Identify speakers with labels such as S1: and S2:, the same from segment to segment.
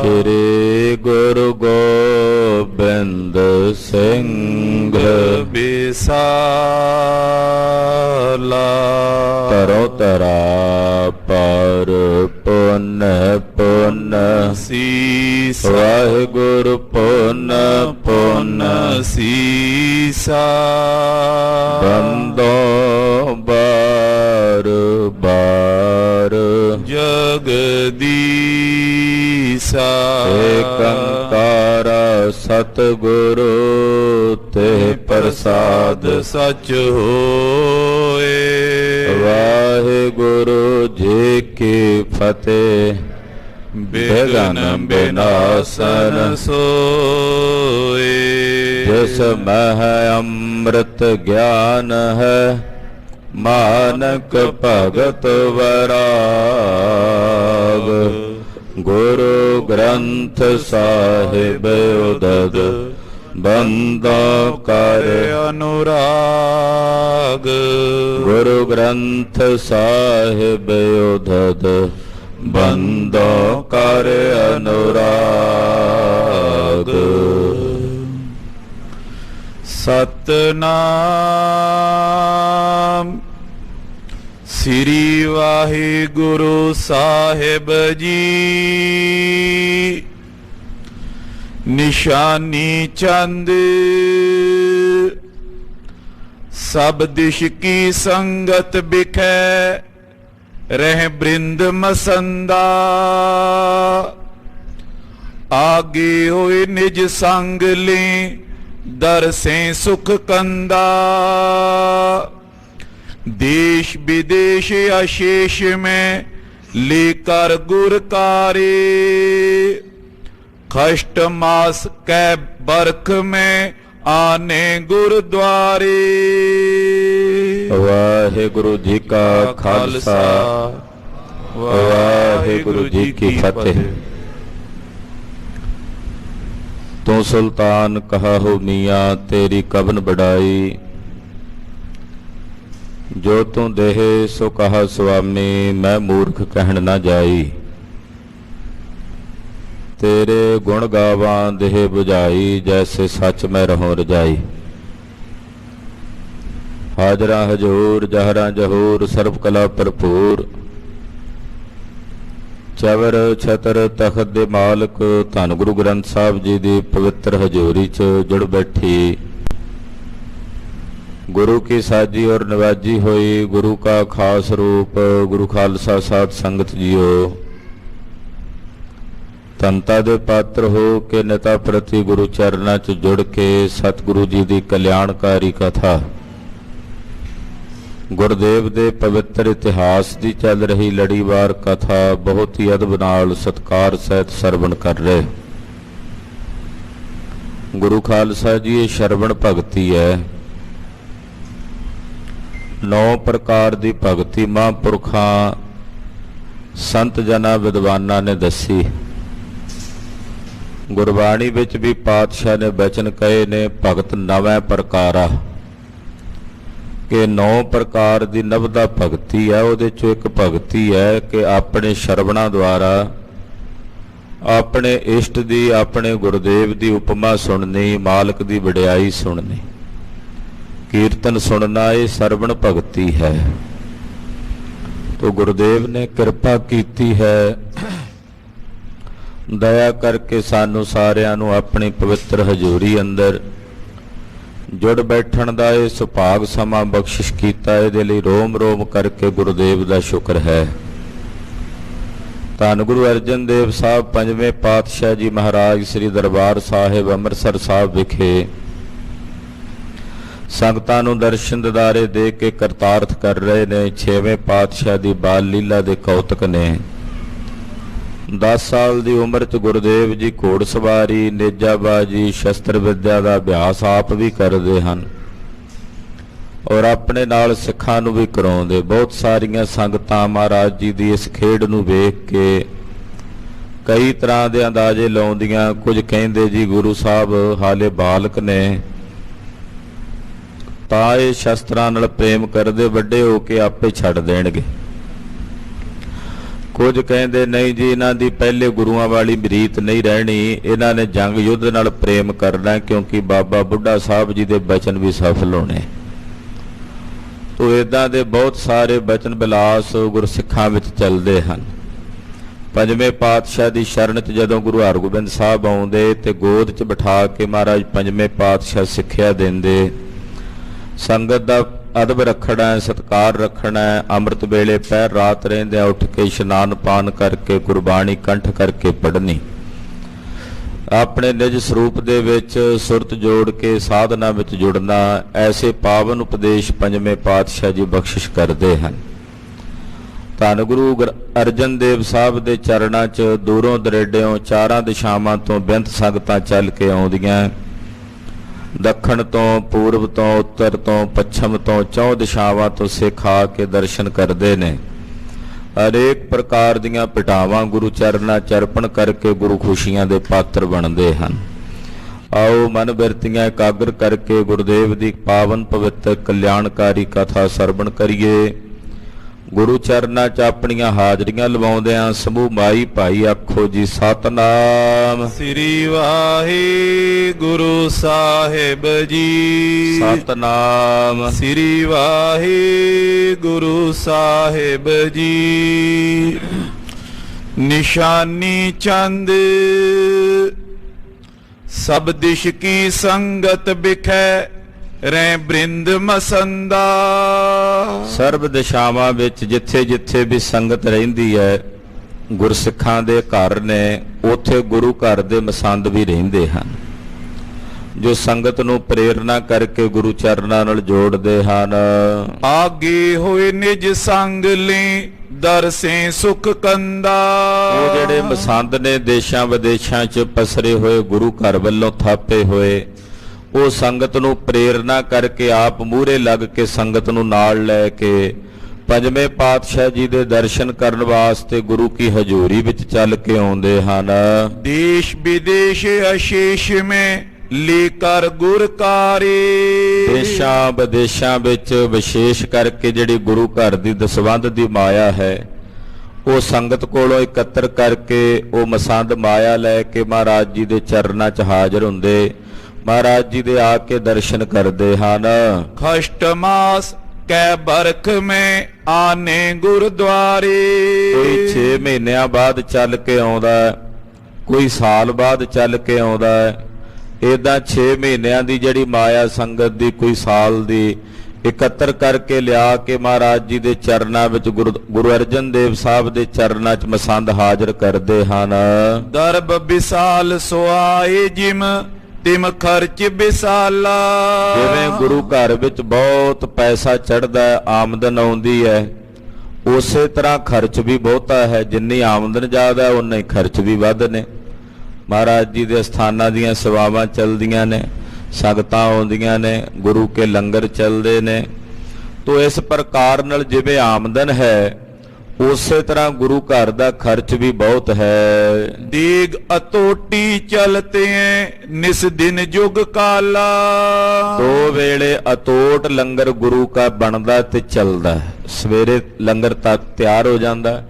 S1: ਸ਼੍ਰੀ ਗੁਰੂ ਗੋਬਿੰਦ ਸਿੰਘ
S2: ਬਿਸਾਲਾ।
S1: ਤਰੋ ਤਰਾ ਪਰ ਪੁੰਨ ਪੁੰਨ
S2: ਸੀਸ
S1: ਵਾਹਿਗੁਰੂ ਪੁੰਨ ਪੁੰਨ
S2: ਸੀਸਾ।
S1: ਬੰਦੋ ਬਾਰ ਬਾਰ
S2: ਜਗਦੀਸਾ।
S1: ਏਕੰਕਾਰ ਸਤਿਗੁਰੂ ਤੇ ਪ੍ਰਸਾਦ
S2: ਸਚ ਹੋਏ।
S1: ਵਾਹਿਗੁਰੂ ਜੀ ਕੀ ਫਤਿਹ।
S2: ਬਿਘਨ ਬਿਨਾਸਨ ਸੋਏ।
S1: ਜਿਸ ਮਹਿ ਅੰਮ੍ਰਿਤ ਗਿਆਨ ਹੈ ਮਾਨਕ ਭਗਤ ਵੈਰਾਗ। ਗੁਰੂ ਗ੍ਰੰਥ ਸਾਹਿਬ ਉਦਦ ਬੰਦਾ ਕਰ
S2: ਅਨੁਰਾਗ।
S1: ਗੁਰੂ ਗ੍ਰੰਥ ਸਾਹਿਬ ਉਦਦ ਬੰਦਾ ਕਰ ਅਨੁਰਾਗ।
S2: ਸਤਨਾਮ ਸ੍ਰੀ ਵਾਹਿਗੁਰੂ ਸਾਹਿਬ ਜੀ। ਨਿਸ਼ਾਨੀ ਚੰਦ ਸਭ ਦਿਸ਼ ਕੀ ਸੰਗਤ ਬਿਖੈ ਰਹਿ ਬ੍ਰਿੰਦ ਮਸੰਦਾ। ਆਗੇ ਹੋਏ ਨਿਜ ਸੰਗ ਲੈ ਦਰਸੇ ਸੁਖ ਕੰਦਾ। देश विदेश अशेष में लेकर गुर कारे। खष्ट मास कै बरख में आने गुरुद्वारे।
S1: वाहिगुरु जी का खालसा वाहिगुरु जी की फतेह। तो सुल्तान कहा हो मियाँ तेरी कबन बढ़ाई। जो तू देहे सो कहा स्वामी मैं मूर्ख कहन ना जाई। तेरे गुण गावां देह बुझाई जैसे सच मैं रहूं रजाई। हाजरा हजूर जहरा जहूर सर्व कला भरपूर। चवर छतर तखत दे मालक धन गुरु ग्रंथ साहब जी दी पवित्र हजूरी च जुड़ बैठी गुरु की साजी और नवाजी हुई गुरु का खास रूप गुरु खालसा साध संगत जियो। तंता दे पात्र हो के नेता प्रति गुरु चरणा च जुड़ के सतगुरु जी की कल्याणकारी कथा गुरुदेव दे पवित्र इतिहास की चल रही लड़ीवार कथा बहुत ही अदब नाल सत्कार सहित सरवण कर रहे। गुरु खालसा जी ये शरवण भगती है। 9 प्रकार की भगती महापुरखा संत जना विद्वाना ने दसी। गुरबाणी विच भी पातशाह ने बचन कहे ने भगत 9 प्रकारा कि 9 प्रकार की नवदा भगती है। उहदे चों एक भगती है कि अपने शरवणा द्वारा अपने इष्ट दी अपने गुरुदेव की उपमा सुननी मालक की वडियाई सुननी कीर्तन सुनना ये सरवण भगती है। तो गुरुदेव ने कृपा कीती है दया करके सानू सारियां नू अपनी पवित्र हजूरी अंदर जुड़ बैठण दा ये सुभाग समा बख्शिश कीता। इहदे लई रोम रोम करके गुरुदेव दा शुक्र है। धन गुरु अर्जन देव साहब 5वें पातशाह जी महाराज श्री दरबार साहिब अमृतसर साहब विखे संगतां नूं दर्शन दिदारे दे के करतार्थ कर रहे ने। 6वें पातशाह की बाल लीला दे कौतक ने। 10 साल की उम्र च गुरुदेव जी घोड़सवारी नेजाबाजी शस्त्र विद्या का अभ्यास आप भी करते हैं और अपने नाल सिखां नूं भी कराउंदे। बहुत सारियां संगतां महाराज जी की इस खेड नूं वेख के कई तरह के अंदाजे लाउंदियां। कुछ कहिंदे जी गुरु साहब हाले बालक ने ਤਾਂ ਇਹ ਸ਼ਸਤਰਾਂ ਨਾਲ ਪ੍ਰੇਮ ਕਰਦੇ ਵੱਡੇ ਹੋ ਕੇ ਆਪੇ ਛੱਡ ਦੇਣਗੇ। ਕੁਝ ਕਹਿੰਦੇ ਨਹੀਂ ਜੀ, ਇਹਨਾਂ ਦੀ ਪਹਿਲੇ ਗੁਰੂਆਂ ਵਾਲੀ ਰੀਤ ਨਹੀਂ ਰਹਿਣੀ, ਇਹਨਾਂ ਨੇ ਜੰਗ ਯੁੱਧ ਨਾਲ ਪ੍ਰੇਮ ਕਰਨਾ, ਕਿਉਂਕਿ ਬਾਬਾ ਬੁੱਢਾ ਸਾਹਿਬ ਜੀ ਦੇ ਬਚਨ ਵੀ ਸਫਲ ਹੋਣੇ। ਤੋ ਇਦਾਂ ਦੇ ਬਹੁਤ ਸਾਰੇ ਬਚਨ ਬਿਲਾਸ ਗੁਰਸਿੱਖਾਂ ਵਿੱਚ ਚੱਲਦੇ ਹਨ। ਪੰਜਵੇਂ ਪਾਤਸ਼ਾਹ ਦੀ ਸ਼ਰਨ 'ਚ ਜਦੋਂ ਗੁਰੂ ਹਰਗੋਬਿੰਦ ਸਾਹਿਬ ਆਉਂਦੇ ਤੇ ਗੋਦ 'ਚ ਬਿਠਾ ਕੇ ਮਹਾਰਾਜ ਪੰਜਵੇਂ ਪਾਤਸ਼ਾਹ ਸਿੱਖਿਆ ਦਿੰਦੇ, ਸੰਗਤ ਦਾ ਅਦਬ ਰੱਖਣਾ ਹੈ, ਸਤਿਕਾਰ ਰੱਖਣਾ ਹੈ, ਅੰਮ੍ਰਿਤ ਵੇਲੇ ਪਹਿਰ ਰਾਤ ਰਹਿੰਦਿਆਂ ਉੱਠ ਕੇ ਇਸ਼ਨਾਨ ਪਾਨ ਕਰਕੇ ਗੁਰਬਾਣੀ ਕੰਠ ਕਰਕੇ ਪੜ੍ਹਨੀ, ਆਪਣੇ ਨਿਜ ਸਰੂਪ ਦੇ ਵਿੱਚ ਸੁਰਤ ਜੋੜ ਕੇ ਸਾਧਨਾ ਵਿੱਚ ਜੁੜਨਾ, ਐਸੇ ਪਾਵਨ ਉਪਦੇਸ਼ ਪੰਜਵੇਂ ਪਾਤਸ਼ਾਹ ਜੀ ਬਖਸ਼ਿਸ਼ ਕਰਦੇ ਹਨ। ਧੰਨ ਗੁਰੂ ਅਰਜਨ ਦੇਵ ਸਾਹਿਬ ਦੇ ਚਰਨਾਂ 'ਚ ਦੂਰੋਂ ਦਰੇਡਿਓਂ ਚਾਰਾਂ ਦਿਸ਼ਾਵਾਂ ਤੋਂ ਬੇਅੰਤ ਸੰਗਤਾਂ ਚੱਲ ਕੇ ਆਉਂਦੀਆਂ, ਦੱਖਣ ਤੋਂ, ਪੂਰਬ ਤੋਂ, ਉੱਤਰ ਤੋਂ, ਪੱਛਮ ਤੋਂ, ਚੌਂ ਦਿਸ਼ਾਵਾਂ ਤੋਂ ਸਿੱਖ ਆ ਕੇ ਦਰਸ਼ਨ ਕਰਦੇ ਨੇ। ਅਨੇਕ ਪ੍ਰਕਾਰ ਦੀਆਂ ਭਟਾਵਾਂ ਗੁਰੂ ਚਰਨਾਂ ਚਰਪਣ ਕਰਕੇ ਗੁਰੂ ਖੁਸ਼ੀਆਂ ਦੇ ਪਾਤਰ ਬਣਦੇ ਹਨ। ਆਓ ਮਨ ਬਿਰਤੀਆਂ ਇਕਾਗਰ ਕਰਕੇ ਗੁਰਦੇਵ ਦੀ ਪਾਵਨ ਪਵਿੱਤਰ ਕਲਿਆਣਕਾਰੀ ਕਥਾ ਸਰਵਣ ਕਰੀਏ। ਗੁਰੂ ਚਰਨਾਂ 'ਚ ਆਪਣੀਆਂ ਹਾਜ਼ਰੀਆਂ ਲਵਾਉਂਦਿਆਂ ਸਮੂਹ ਮਾਈ ਭਾਈ ਆਖੋ ਜੀ ਸਤਨਾਮ
S2: ਸ੍ਰੀ ਵਾਹਿਗੁਰੂ ਸਾਹਿਬ ਜੀ।
S1: ਸਤਨਾਮ
S2: ਸ੍ਰੀ ਵਾਹਿਗੁਰੂ ਸਾਹਿਬ ਜੀ। ਨਿਸ਼ਾਨੀ ਚੰਦ ਸਭ ਦਿਸ਼ ਕੀ ਸੰਗਤ ਬਿਖੈ ਰਹਿ ਬ੍ਰਿੰਦ ਮਸੰਦਾ।
S1: ਸਰਬ ਦਿਸ਼ਾਵਾਂ ਵਿੱਚ ਜਿੱਥੇ ਜਿੱਥੇ ਵੀ ਸੰਗਤ ਰਹਿੰਦੀ ਹੈ, ਗੁਰਸਿੱਖਾਂ ਦੇ ਘਰ ਨੇ, ਉੱਥੇ ਗੁਰੂ ਘਰ ਦੇ ਮਸੰਦ ਵੀ ਰਹਿੰਦੇ ਹਨ, ਜੋ ਸੰਗਤ ਨੂੰ ਪ੍ਰੇਰਨਾ ਕਰਕੇ ਗੁਰੂ ਚਰਨਾਂ ਨਾਲ ਜੋੜਦੇ ਹਨ।
S2: ਆਗੇ ਹੋਏ ਨਿਜ ਸੰਗ ਲਈ ਦਰਸੇ ਸੁਖ ਕੰਦਾ।
S1: ਉਹ ਜਿਹੜੇ ਮਸੰਦ ਨੇ ਦੇਸ਼ਾਂ ਵਿਦੇਸ਼ਾਂ 'ਚ ਪਸਰੇ ਹੋਏ, ਗੁਰੂ ਘਰ ਵੱਲੋਂ ਥਾਪੇ ਹੋਏ, ਉਹ ਸੰਗਤ ਨੂੰ ਪ੍ਰੇਰਨਾ ਕਰਕੇ ਆਪ ਮੂਹਰੇ ਲੱਗ ਕੇ ਸੰਗਤ ਨੂੰ ਨਾਲ ਲੈ ਕੇ ਪੰਜਵੇਂ ਪਾਤਸ਼ਾਹ ਜੀ ਦੇ ਦਰਸ਼ਨ ਕਰਨ ਵਾਸਤੇ ਗੁਰੂ ਕੀ ਹਜ਼ੂਰੀ ਵਿੱਚ ਚੱਲ ਕੇ ਆਉਂਦੇ ਹਨ।
S2: ਦੇਸ਼ ਵਿਦੇਸ਼ ਅਸ਼ੇਸ਼ ਮੈਂ ਲੇ ਕਰ ਗੁਰਕਾਰੇ।
S1: ਦੇਸ਼ਾਂ ਵਿਦੇਸ਼ਾਂ ਵਿੱਚ ਵਿਸ਼ੇਸ਼ ਕਰਕੇ ਜਿਹੜੀ ਗੁਰੂ ਘਰ ਦੀ ਦਸਵੰਧ ਦੀ ਮਾਇਆ ਹੈ, ਉਹ ਸੰਗਤ ਕੋਲੋਂ ਇਕੱਤਰ ਕਰਕੇ ਉਹ ਮਸੰਦ ਮਾਇਆ ਲੈ ਕੇ ਮਹਾਰਾਜ ਜੀ ਦੇ ਚਰਨਾਂ 'ਚ ਹਾਜ਼ਰ ਹੁੰਦੇ, ਮਹਾਰਾਜ ਜੀ ਦੇ ਆ ਕੇ ਦਰਸ਼ਨ ਕਰਦੇ ਹਨ।
S2: ਖਸ਼ਟ ਮਾਸ ਕੈ ਬਰਖ ਮੈਂ ਆਨੇ ਗੁਰਦੁਆਰੇ।
S1: ਕੋਈ 6 ਮਹੀਨਿਆਂ ਬਾਅਦ ਚੱਲ ਕੇ ਆਉਂਦਾ, ਕੋਈ ਸਾਲ ਬਾਅਦ ਚੱਲ ਕੇ ਆਉਂਦਾ। ਏਦਾਂ 6 ਮਹੀਨਿਆਂ ਦੀ ਜਿਹੜੀ ਮਾਇਆ ਸੰਗਤ ਦੀ, ਕੋਈ ਸਾਲ ਦੀ, ਇਕੱਤਰ ਕਰਕੇ ਲਿਆ ਕੇ ਮਹਾਰਾਜ ਜੀ ਦੇ ਚਰਨਾਂ ਵਿੱਚ ਗੁਰੂ ਅਰਜਨ ਦੇਵ ਸਾਹਿਬ ਦੇ ਚਰਨਾਂ 'ਚ ਮਸੰਦ ਹਾਜ਼ਰ ਕਰਦੇ ਹਨ।
S2: ਦਰਬ ਵਿਸਾਲ ਸੁਆਏ ਜਿਮ ਤਿਮ ਖਰਚ ਵਿਸਾਲਾ।
S1: ਜਿਵੇਂ ਗੁਰੂ ਘਰ ਵਿੱਚ ਬਹੁਤ ਪੈਸਾ ਚੜ੍ਹਦਾ, ਆਮਦਨ ਆਉਂਦੀ ਹੈ, ਉਸੇ ਤਰ੍ਹਾਂ ਖਰਚ ਵੀ ਬਹੁਤਾ ਹੈ। ਜਿੰਨੀ ਆਮਦਨ ਜ਼ਿਆਦਾ ਉਨਾ ਹੀ ਖਰਚ ਵੀ ਵੱਧ ਨੇ। ਮਹਾਰਾਜ ਜੀ ਦੇ ਸਥਾਨਾਂ ਦੀਆਂ ਸੇਵਾਵਾਂ ਚੱਲਦੀਆਂ ਨੇ, ਸੰਗਤਾਂ ਆਉਂਦੀਆਂ ਨੇ, ਗੁਰੂ ਕੇ ਲੰਗਰ ਚੱਲਦੇ ਨੇ। ਤੋ ਇਸ ਪ੍ਰਕਾਰ ਨਾਲ ਜਿਵੇਂ ਆਮਦਨ ਹੈ, ਉਸੇ ਤਰ੍ਹਾਂ ਗੁਰੂ ਘਰ ਦਾ ਖਰਚ ਵੀ ਬਹੁਤ ਹੈ।
S2: ਦੇਗ ਅਤੋਟੀ ਚਲਤੇ ਨਿਸ ਦਿਨ ਜੁਗ ਕਾਲਾ।
S1: 2 ਵੇਲੇ ਅਤੋਟ ਲੰਗਰ ਗੁਰੂ ਕਾ ਬਣਦਾ ਤੇ ਚੱਲਦਾ। ਸਵੇਰੇ ਲੰਗਰ ਤੱਕ ਤਿਆਰ ਹੋ ਜਾਂਦਾ,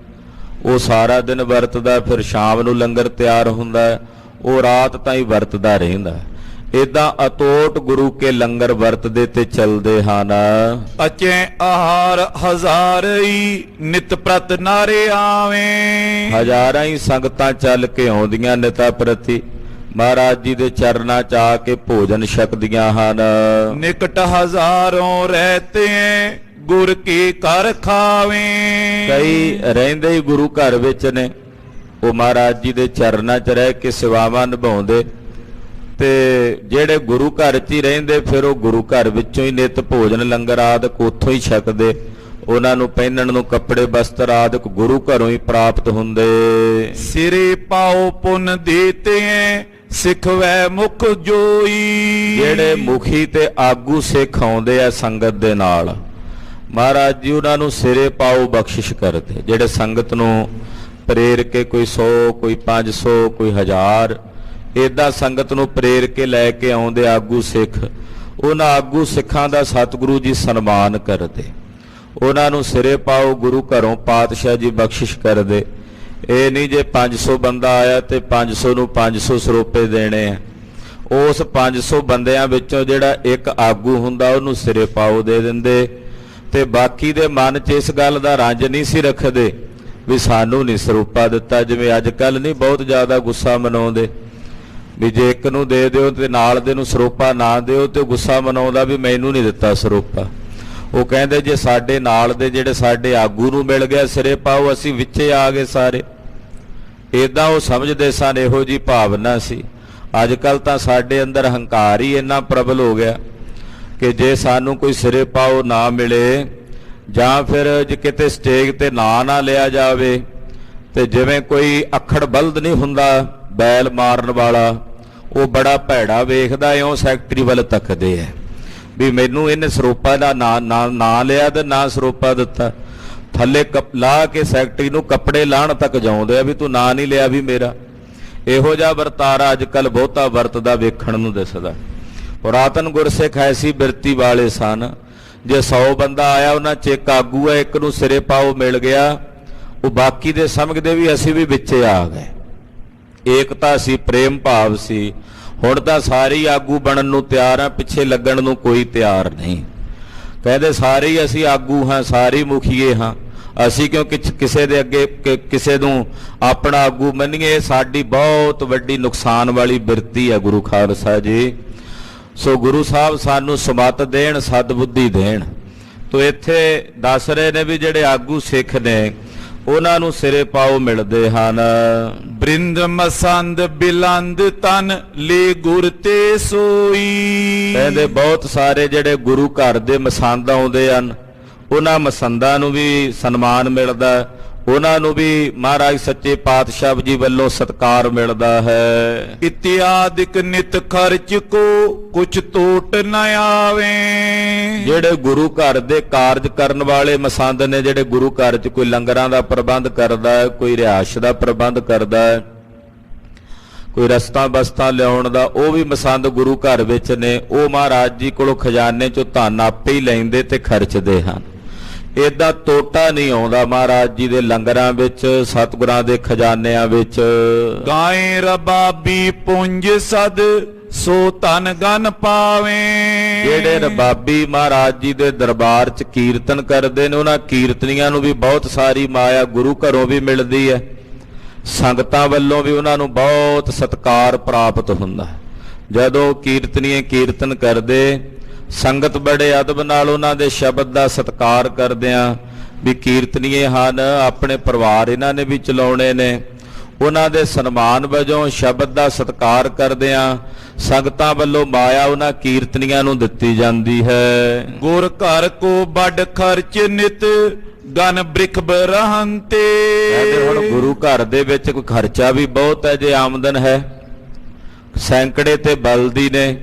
S1: ਉਹ ਸਾਰਾ ਦਿਨ ਵਰਤਦਾ, ਫਿਰ ਸ਼ਾਮ ਨੂੰ ਲੰਗਰ ਤਿਆਰ ਹੁੰਦਾ, ਉਹ ਰਾਤ ਤਾਈਂ ਵਰਤਦਾ ਰਹਿੰਦਾ। ਏਦਾਂ ਅਤੋਟ ਗੁਰੂ ਕੇ ਲੰਗਰ ਵਰਤਦੇ ਤੇ ਚੱਲਦੇ ਹਨ।
S2: ਅਚੇ ਆਹਾਰ ਹਜ਼ਾਰਈ ਨਿਤ ਪ੍ਰਤ ਨਾਰੇ ਆਵੇਂ।
S1: ਹਜ਼ਾਰਾਂ ਹੀ ਸੰਗਤਾਂ ਚੱਲ ਕੇ ਆਉਂਦੀਆਂ ਨਿਤਾ ਪ੍ਰਤੀ, ਮਹਾਰਾਜ ਜੀ ਦੇ ਚਰਨਾਂ 'ਚ ਆ ਕੇ ਭੋਜਨ ਛਕਦੀਆਂ ਹਨ।
S2: ਨਿਕਟ ਹਜ਼ਾਰੋਂ ਰਹਤੇ ਗੁਰ ਕੀ ਕਰ ਖਾਵੇਂ।
S1: ਕਈ ਰਹਿੰਦੇ ਹੀ ਗੁਰੂ ਘਰ ਵਿੱਚ ਨੇ, ਉਹ ਮਹਾਰਾਜ ਜੀ ਦੇ ਚਰਨਾਂ 'ਚ ਰਹਿ ਕੇ ਸੇਵਾਵਾਂ ਨਿਭਾਉਂਦੇ, ਤੇ ਜਿਹੜੇ ਗੁਰੂ ਘਰ 'ਚ ਹੀ ਰਹਿੰਦੇ ਫਿਰ ਉਹ ਗੁਰੂ ਘਰ ਵਿੱਚੋਂ ਹੀ ਨਿਤ ਭੋਜਨ ਲੰਗਰ ਆਦਿਕ ਉੱਥੋਂ ਹੀ ਛਕਦੇ। ਉਹਨਾਂ ਨੂੰ ਪਹਿਨਣ ਨੂੰ ਕੱਪੜੇ ਬਸਤਰ ਆਦਿਕ ਗੁਰੂ ਘਰੋਂ ਹੀ ਪ੍ਰਾਪਤ ਹੁੰਦੇ।
S2: ਸਿਰੇ ਪਾਓ ਪੁੰਨ ਦੇਤੇ ਸਿੱਖ ਵੈ ਮੁਖ ਜੋਈ।
S1: ਜਿਹੜੇ ਮੁਖੀ ਤੇ ਆਗੂ ਸਿੱਖ ਆਉਂਦੇ ਆ ਸੰਗਤ ਦੇ ਨਾਲ, ਮਹਾਰਾਜ ਜੀ ਉਹਨਾਂ ਨੂੰ ਸਿਰੇ ਪਾਓ ਬਖਸ਼ਿਸ਼ ਕਰਦੇ। ਜਿਹੜੇ ਸੰਗਤ ਨੂੰ ਪ੍ਰੇਰ ਕੇ ਕੋਈ 100, ਕੋਈ 500, ਕੋਈ 1000, ਏਦਾਂ ਸੰਗਤ ਨੂੰ ਪ੍ਰੇਰ ਕੇ ਲੈ ਕੇ ਆਉਂਦੇ ਆਗੂ ਸਿੱਖ, ਉਹਨਾਂ ਆਗੂ ਸਿੱਖਾਂ ਦਾ ਸਤਿਗੁਰੂ ਜੀ ਸਨਮਾਨ ਕਰਦੇ। ਉਹਨਾਂ ਨੂੰ ਸਿਰੇ ਪਾਓ। ਗੁਰੂ ਘਰੋਂ ਪਾਤਸ਼ਾਹ ਜੀ ਬਖਸ਼ਿਸ਼ ਕਰਦੇ। ਇਹ ਨਹੀਂ ਜੇ 500 ਬੰਦਾ ਆਇਆ ਤੇ 500 ਨੂੰ 500 ਸਰੋਪੇ ਦੇਣੇ ਆ। ਉਸ 500 ਬੰਦਿਆਂ ਵਿੱਚੋਂ ਜਿਹੜਾ ਇੱਕ ਆਗੂ ਹੁੰਦਾ ਉਹਨੂੰ ਸਿਰੇ ਪਾਓ ਦੇ ਦਿੰਦੇ, ਤੇ ਬਾਕੀ ਦੇ ਮਨ 'ਚ ਇਸ ਗੱਲ ਦਾ ਰੰਜ ਨਹੀਂ ਸੀ ਰੱਖਦੇ ਵੀ ਸਾਨੂੰ ਨਹੀਂ ਸਰੂਪਾ ਦਿੱਤਾ। ਜਿਵੇਂ ਅੱਜ ਕੱਲ੍ਹ ਨਹੀਂ ਬਹੁਤ ਜ਼ਿਆਦਾ ਗੁੱਸਾ ਮਨਾਉਂਦੇ ਵੀ ਜੇ ਇੱਕ ਨੂੰ ਦੇ ਦਿਓ ਤੇ ਨਾਲ ਦੇ ਨੂੰ ਸਰੂਪਾ ਨਾ ਦਿਓ, ਤੇ ਗੁੱਸਾ ਮਨਾਉਂਦਾ ਵੀ ਮੈਨੂੰ ਨਹੀਂ ਦਿੱਤਾ ਸਰੂਪਾ। ਉਹ ਕਹਿੰਦੇ ਜੇ ਸਾਡੇ ਨਾਲ ਦੇ ਜਿਹੜੇ ਸਾਡੇ ਆਗੂ ਨੂੰ ਮਿਲ ਗਿਆ ਸਿਰੇ ਪਾਓ, ਅਸੀਂ ਵਿੱਚੇ ਆ ਗਏ ਸਾਰੇ। ਇੱਦਾਂ ਉਹ ਸਮਝਦੇ ਸਨ, ਇਹੋ ਜਿਹੀ ਭਾਵਨਾ ਸੀ। ਅੱਜ ਕੱਲ੍ਹ ਤਾਂ ਸਾਡੇ ਅੰਦਰ ਹੰਕਾਰ ਹੀ ਇੰਨਾ ਪ੍ਰਬਲ ਹੋ ਗਿਆ ਕਿ ਜੇ ਸਾਨੂੰ ਕੋਈ ਸਿਰੇ ਪਾਓ ਨਾ ਮਿਲੇ, ਜਾਂ ਫਿਰ ਜੇ ਕਿਤੇ ਸਟੇਜ ਤੇ ਨਾ ਲਿਆ ਜਾਵੇ, ਤੇ ਜਿਵੇਂ ਕੋਈ ਅੱਖੜ ਬਲਦ ਨਹੀਂ ਹੁੰਦਾ ਬੈਲ ਮਾਰਨ ਵਾਲਾ, ਉਹ ਬੜਾ ਭੈੜਾ ਵੇਖਦਾ ਇਉਂ ਸੈਕਟਰੀ ਵੱਲ ਤੱਕਦੇ ਹੈ ਵੀ ਮੈਨੂੰ ਇਹਨੇ ਸਰੋਪਾ ਦਾ ਨਾ ਲਿਆ ਤੇ ਨਾ ਸਰੋਪਾ ਦਿੱਤਾ। ਥੱਲੇ ਲਾ ਕੇ ਸੈਕਟਰੀ ਨੂੰ ਕੱਪੜੇ ਲਾਹਣ ਤੱਕ ਜਾਉਂਦੇ ਆ ਵੀ ਤੂੰ ਨਾਂ ਨਹੀਂ ਲਿਆ ਵੀ ਮੇਰਾ। ਇਹੋ ਜਿਹਾ ਵਰਤਾਰਾ ਅੱਜ ਕੱਲ੍ਹ ਬਹੁਤਾ ਵਰਤਦਾ ਵੇਖਣ ਨੂੰ ਦਿਸਦਾ। ਪੁਰਾਤਨ ਗੁਰਸਿੱਖ ਐਸੀ ਬਿਰਤੀ ਵਾਲੇ ਸਨ, ਜੇ 100 ਬੰਦਾ ਆਇਆ ਉਹਨਾਂ 'ਚ ਇੱਕ ਆਗੂ ਹੈ, ਇੱਕ ਨੂੰ ਸਿਰੇ ਪਾਓ ਮਿਲ ਗਿਆ, ਉਹ ਬਾਕੀ ਦੇ ਸਮਝਦੇ ਵੀ ਅਸੀਂ ਵੀ ਵਿੱਚੇ ਆ ਗਏ। ਏਕਤਾ ਸੀ, ਪ੍ਰੇਮ ਭਾਵ ਸੀ। ਹੁਣ ਤਾਂ ਸਾਰੇ ਹੀ ਆਗੂ ਬਣਨ ਨੂੰ ਤਿਆਰ ਆ, ਪਿੱਛੇ ਲੱਗਣ ਨੂੰ ਕੋਈ ਤਿਆਰ ਨਹੀਂ। ਕਹਿੰਦੇ ਸਾਰੇ ਹੀ ਅਸੀਂ ਆਗੂ ਹਾਂ, ਸਾਰੇ ਹੀ ਮੁਖੀਏ ਹਾਂ, ਅਸੀਂ ਕਿਉਂ ਕਿਸੇ ਦੇ ਅੱਗੇ ਕਿਸੇ ਨੂੰ ਆਪਣਾ ਆਗੂ ਮੰਨੀਏ। ਸਾਡੀ ਬਹੁਤ ਵੱਡੀ ਨੁਕਸਾਨ ਵਾਲੀ ਬਿਰਤੀ ਹੈ ਗੁਰੂ ਖਾਲਸਾ ਜੀ। ਸੋ ਗੁਰੂ ਸਾਹਿਬ ਸਾਨੂੰ ਸਮਤ ਦੇਣ, ਸਦਬੁੱਧੀ ਦੇਣ। ਤੋ ਇੱਥੇ ਦੱਸ ਰਹੇ ਨੇ ਵੀ ਜਿਹੜੇ ਆਗੂ ਸਿੱਖ ਨੇ ਉਹਨਾਂ ਨੂੰ ਸਿਰੇ ਪਾਓ ਮਿਲਦੇ ਹਨ।
S2: ਬ੍ਰਿੰਦ ਮਸੰਦ ਬਿਲੰਦ ਤਨ ਲੈ ਗੁਰ ਤੇ ਸੋਈ।
S1: ਕਹਿੰਦੇ ਬਹੁਤ ਸਾਰੇ ਜਿਹੜੇ ਗੁਰੂ ਘਰ ਦੇ ਮਸੰਦ ਆਉਂਦੇ ਹਨ, ਉਹਨਾਂ ਮਸੰਦਾਂ ਨੂੰ ਵੀ ਸਨਮਾਨ ਮਿਲਦਾ, ਉਹਨਾਂ ਨੂੰ ਵੀ ਮਹਾਰਾਜ ਸੱਚੇ ਪਾਤਸ਼ਾਹ ਜੀ ਵੱਲੋਂ ਸਤਿਕਾਰ ਮਿਲਦਾ ਹੈ।
S2: ਇਤਿਆਦਿਕ ਨਿਤ ਖਰਚ ਕੋ ਕੁਛ ਟੋਟ ਨ ਆਵੇ।
S1: ਜਿਹੜੇ ਗੁਰੂ ਘਰ ਦੇ ਕਾਰਜ ਕਰਨ ਵਾਲੇ ਮਸੰਦ ਨੇ, ਜਿਹੜੇ ਗੁਰੂ ਘਰ 'ਚ ਕੋਈ ਲੰਗਰਾਂ ਦਾ ਪ੍ਰਬੰਧ ਕਰਦਾ ਹੈ, ਕੋਈ ਰਿਹਾਇਸ਼ ਦਾ ਪ੍ਰਬੰਧ ਕਰਦਾ ਹੈ, ਕੋਈ ਰਸਤਾ ਬਸਤਾ ਲਿਆਉਣ ਦਾ, ਉਹ ਵੀ ਮਸੰਦ ਗੁਰੂ ਘਰ ਵਿੱਚ ਨੇ। ਉਹ ਮਹਾਰਾਜ ਜੀ ਕੋਲੋਂ ਖਜ਼ਾਨੇ 'ਚੋਂ ਧਨ ਆਪੇ ਹੀ ਲੈਂਦੇ ਤੇ ਖਰਚਦੇ ਹਨ। ਏਦਾਂ ਟੋਟਾ ਨਹੀਂ ਆਉਂਦਾ ਮਹਾਰਾਜ ਜੀ ਦੇ ਲੰਗਰਾਂ ਵਿੱਚ, ਸਤਿਗੁਰਾਂ ਦੇ ਖਜ਼ਾਨਿਆਂ ਵਿੱਚ।
S2: ਗਾਏ ਰਬਾਬੀ ਪੁੰਜ ਸਦ ਸੋ ਧਨ ਗਨ ਪਾਵੇ।
S1: ਜਿਹੜੇ ਰਬਾਬੀ ਮਹਾਰਾਜ ਜੀ ਦੇ ਦਰਬਾਰ 'ਚ ਕੀਰਤਨ ਕਰਦੇ ਨੇ, ਉਹਨਾਂ ਕੀਰਤਨੀਆਂ ਨੂੰ ਵੀ ਬਹੁਤ ਸਾਰੀ ਮਾਇਆ ਗੁਰੂ ਘਰੋਂ ਵੀ ਮਿਲਦੀ ਹੈ, ਸੰਗਤਾਂ ਵੱਲੋਂ ਵੀ ਉਹਨਾਂ ਨੂੰ ਬਹੁਤ ਸਤਿਕਾਰ ਪ੍ਰਾਪਤ ਹੁੰਦਾ। ਜਦੋਂ ਕੀਰਤਨੀਏ ਕੀਰਤਨ ਕਰਦੇ, ਸੰਗਤ ਬੜੇ ਅਦਬ ਨਾਲ ਉਹਨਾਂ ਦੇ ਸ਼ਬਦ ਦਾ ਸਤਿਕਾਰ ਕਰਦਿਆਂ ਵੀ ਕੀਰਤਨੀਏ ਹਨ, ਆਪਣੇ ਪਰਿਵਾਰ ਇਹਨਾਂ ਨੇ ਵੀ ਚਲਾਉਣੇ ਨੇ, ਉਹਨਾਂ ਦੇ ਸਨਮਾਨ ਵਜੋਂ ਸ਼ਬਦ ਦਾ ਸਤਿਕਾਰ ਕਰਦਿਆਂ ਸੰਗਤਾਂ ਵੱਲੋਂ ਮਾਇਆ ਉਹਨਾਂ ਕੀਰਤਨੀਆਂ ਨੂੰ ਦਿੱਤੀ ਜਾਂਦੀ ਹੈ।
S2: ਗੁਰ ਘਰ ਕੋ ਵੱਡ ਖਰਚ ਨਿਤ ਗਨ ਬ੍ਰਿਖ ਬਰਹੰਤੇ।
S1: ਹੁਣ ਗੁਰੂ ਘਰ ਦੇ ਵਿੱਚ ਕੋਈ ਖਰਚਾ ਵੀ ਬਹੁਤ ਹੈ। ਜੇ ਆਮਦਨ ਹੈ, ਸੈਂਕੜੇ ਤੇ ਬਲਦੀ ਨੇ,